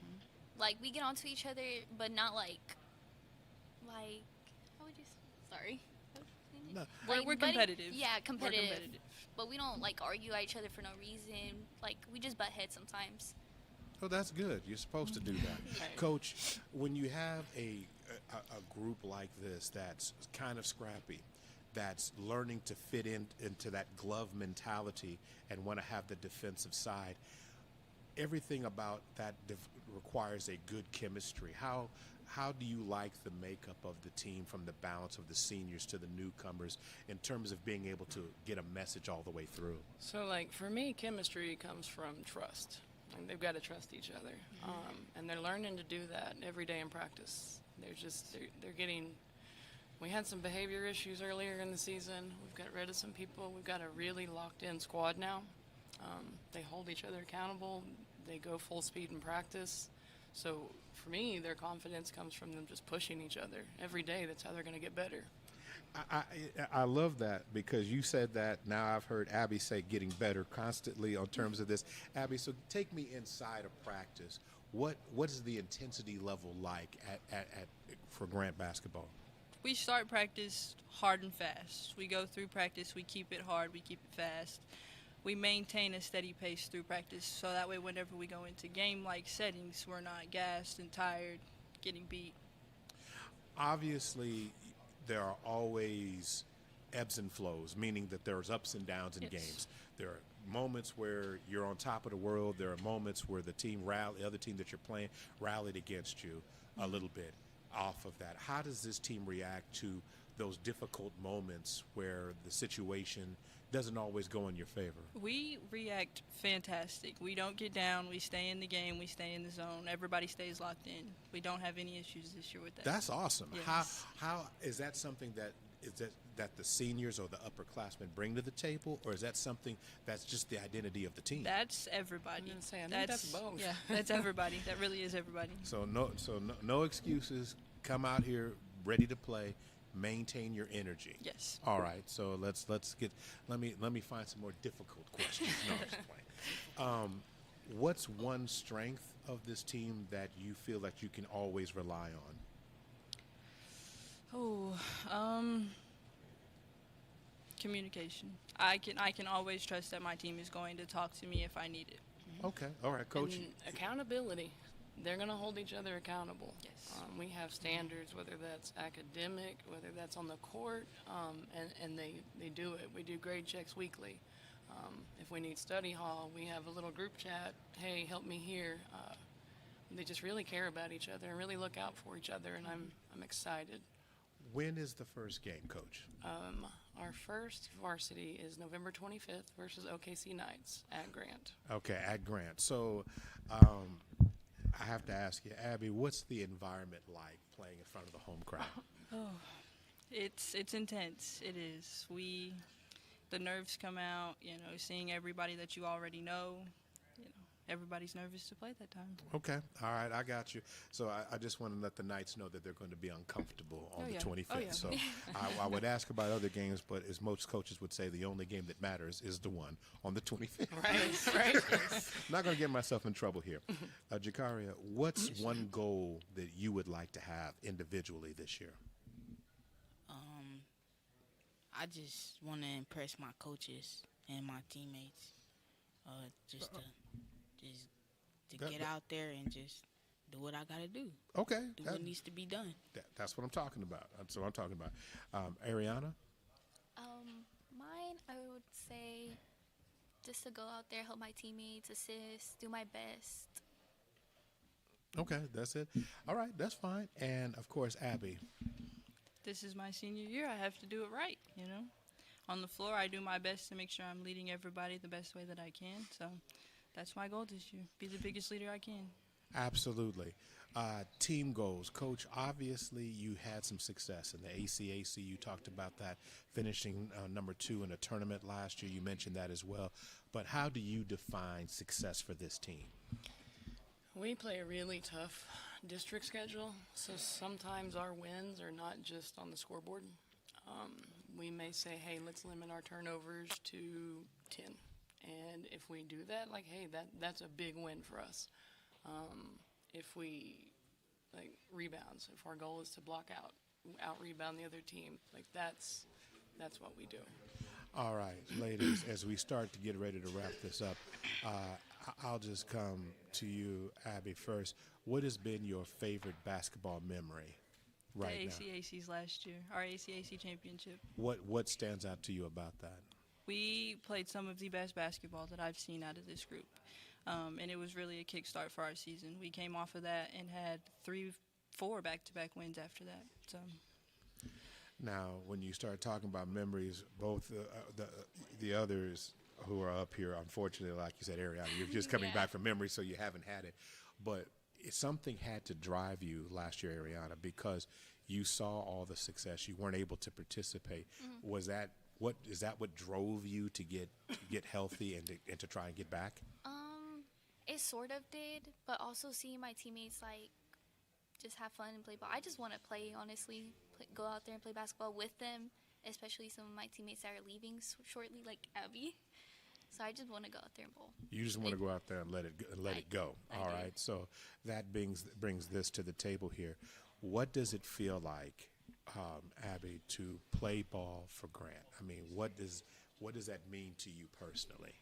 S23: Like, we get onto each other, but not like, how would you say? Sorry.
S2: No.
S22: We're competitive.
S23: Yeah, competitive.
S22: We're competitive.
S23: But we don't, argue at each other for no reason. We just butt heads sometimes.
S2: Oh, that's good. You're supposed to do that. Coach, when you have a group like this that's kind of scrappy, that's learning to fit into that glove mentality and want to have the defensive side, everything about that requires a good chemistry. How do you like the makeup of the team, from the balance of the seniors to the newcomers, in terms of being able to get a message all the way through?
S7: So, for me, chemistry comes from trust. They've got to trust each other. And they're learning to do that every day in practice. They're getting... We had some behavior issues earlier in the season. We've got rid of some people. We've got a really locked-in squad now. They hold each other accountable. They go full speed in practice. So for me, their confidence comes from them just pushing each other every day. That's how they're going to get better.
S2: I love that, because you said that. Now I've heard Abby say getting better constantly on terms of this. Abby, so take me inside of practice. What is the intensity level like for Grant basketball?
S22: We start practice hard and fast. We go through practice. We keep it hard. We keep it fast.
S7: we maintain a steady pace through practice, so that way whenever we go into game-like settings, we're not gassed and tired, getting beat.
S2: Obviously, there are always ebbs and flows, meaning that there's ups and downs in
S7: Yes.
S2: games. There are moments where you're on top of the world. There are moments where the other team that you're playing, rallied against you a little bit off of that. How does this team react to those difficult moments where the situation doesn't always go in your favor?
S7: We react fantastic. We don't get down. We stay in the game. We stay in the zone. Everybody stays locked in. We don't have any issues this year with that.
S2: That's awesome.
S7: Yes.
S2: How is that something that the seniors or the upperclassmen bring to the table, or is that something that's just the identity of the team?
S7: That's everybody. I That's think that's both. Yeah, that's everybody. That really is everybody.
S2: So no excuses. Come out here ready to play. Maintain your energy.
S7: Yes.
S2: All right. So let's get. Let me find some more difficult questions. No, I'm just playing. What's one strength of this team that you feel that you can always rely on?
S7: Communication. I can always trust that my team is going to talk to me if I need it.
S2: Okay. All right, Coach.
S7: Mm-hmm.
S2: Mm.
S7: And
S1: Accountability. They're going to hold each other accountable.
S7: Yes.
S1: We have standards, whether that's academic, whether that's on the court, and they do it. We do grade checks weekly. If we need study hall, we have a little group chat. Hey, help me here. They just really care about each other and really look out for each other, and I'm excited.
S2: When is the first game, Coach?
S1: Our first varsity is November 25th versus OKC Knights at Grant.
S2: Okay, at Grant. So I have to ask you, Abby, what's the environment like playing in front of the home crowd?
S7: It's intense. It is. The nerves come out. Seeing everybody that you already know. Everybody's nervous to play that time.
S2: Okay. All right. I got you. So I just want to let the Knights know that they're going to be uncomfortable on the 25th.
S7: Oh, yeah.
S2: So I would ask about other games, but as most coaches would say, the only game that matters is the one on the 25th.
S1: Right.
S2: Not going to get myself in trouble here. Jakaria, what's one goal that you would like to have individually this year?
S8: I just want to impress my coaches and my teammates. To get out there and just do what I got to do.
S2: Okay.
S8: Do what needs to be done.
S2: That's what I'm talking about. That's what I'm talking about. Ariana?
S23: Mine, I would say just to go out there, help my teammates, assist, do my best.
S2: Okay, that's it. All right, that's fine. And, of course, Abby.
S7: This is my senior year. I have to do it right, On the floor, I do my best to make sure I'm leading everybody the best way that I can. So that's my goal this year, be the biggest leader I can.
S2: Absolutely. Team goals. Coach, obviously you had some success in the ACAC. You talked about that, finishing number 2 in a tournament last year. You mentioned that as well. But how do you define success for this team?
S1: We play a really tough district schedule, so sometimes our wins are not just on the scoreboard. We may say, hey, let's limit our turnovers to 10. And if we do that, that's a big win for us. If we, rebounds, if our goal is to block out rebound the other team, that's what we do.
S2: All right, ladies, as we start to get ready to wrap this up, I'll just come to you, Abby, first. What has been your favorite basketball memory right now?
S7: The ACACs last year, our ACAC championship.
S2: What stands out to you about that?
S7: We played some of the best basketball that I've seen out of this group, and it was really a kickstart for our season. We came off of that and had 3-4 back-to-back wins after that. So.
S2: Now, when you start talking about memories, both the others who are up here, unfortunately, like you said, Ariana, you're just coming back from memory, so you haven't had it. But something had to drive you last year, Ariana, because you saw all the success. You weren't able to participate.
S23: Mm-hmm.
S2: Is that what drove you to get healthy and to try and get back?
S23: It sort of did, but also seeing my teammates just have fun and play ball. I just want to play, honestly, go out there and play basketball with them, especially some of my teammates that are leaving shortly, like Abby. So I just want to go out there and bowl.
S2: You just want to go out there and let it go. All right. So that brings this to the table here. What does it feel like, Abby, to play ball for Grant? I mean, what does that mean to you personally?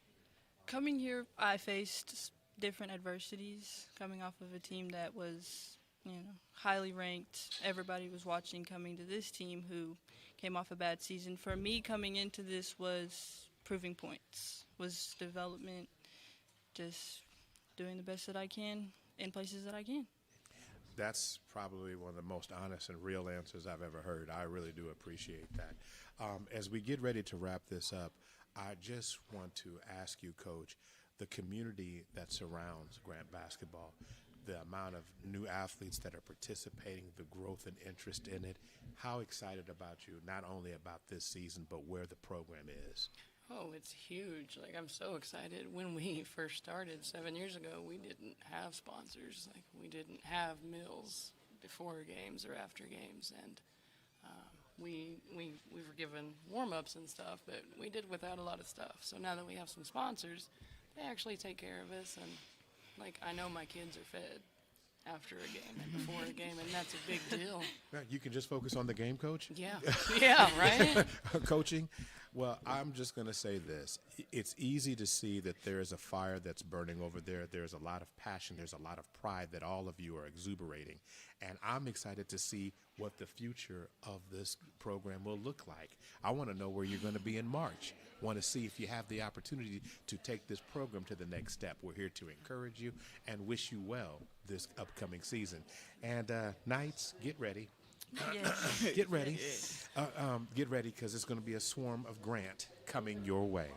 S6: Coming here, I faced different adversities. Coming off of a team that was, highly ranked, everybody was watching. Coming to this team who came off a bad season. For me, coming into this was proving points, was development, just doing the best that I can in places that I can.
S2: That's probably one of the most honest and real answers I've ever heard. I really do appreciate that. As we get ready to wrap this up, I just want to ask you, Coach, the community that surrounds Grant basketball, the amount of new athletes that are participating, the growth and interest in it, how excited about you, not only about this season, but where the program is?
S1: Oh, it's huge. Like, I'm so excited. When we first started 7 years ago, we didn't have sponsors. Like, we didn't have meals before games or after games. And we were given warm-ups and stuff, but we did without a lot of stuff. So now that we have some sponsors, they actually take care of us. And, like, I know my kids are fed after a game and before a game, and that's a big deal.
S2: You can just focus on the game, Coach?
S1: Yeah. Yeah, right?
S2: Coaching? Well, I'm just going to say this. It's easy to see that there is a fire that's burning over there. There's a lot of passion. There's a lot of pride that all of you are exuberating. And I'm excited to see what the future of this program will look like. I want to know where you're going to be in March. Want to see if you have the opportunity to take this program to the next step. We're here to encourage you and wish you well this upcoming season. And Knights, get ready. Get ready. Get ready, because it's going to be a swarm of Grant coming your way.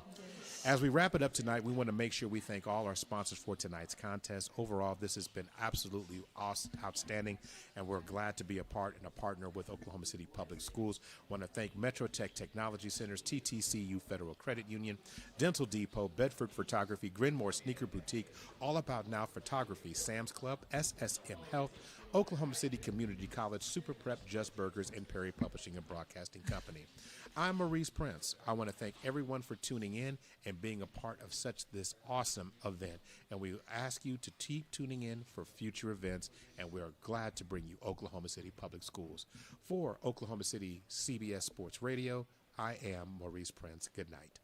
S2: As we wrap it up tonight, we want to make sure we thank all our sponsors for tonight's contest. Overall, this has been absolutely outstanding, and we're glad to be a part and a partner with Oklahoma City Public Schools. Want to thank Metro Tech Technology Centers, TTCU Federal Credit Union, Dental Depot, Bedford Photography, Grinmore Sneaker Boutique, All About Now Photography, Sam's Club, SSM Health, Oklahoma City Community College, Super Prep, Just Burgers, and Perry Publishing and Broadcasting Company. I'm Maurice Prince. I want to thank everyone for tuning in and being a part of this awesome event. And we ask you to keep tuning in for future events, and we are glad to bring you Oklahoma City Public Schools. For Oklahoma City CBS Sports Radio, I am Maurice Prince. Good night.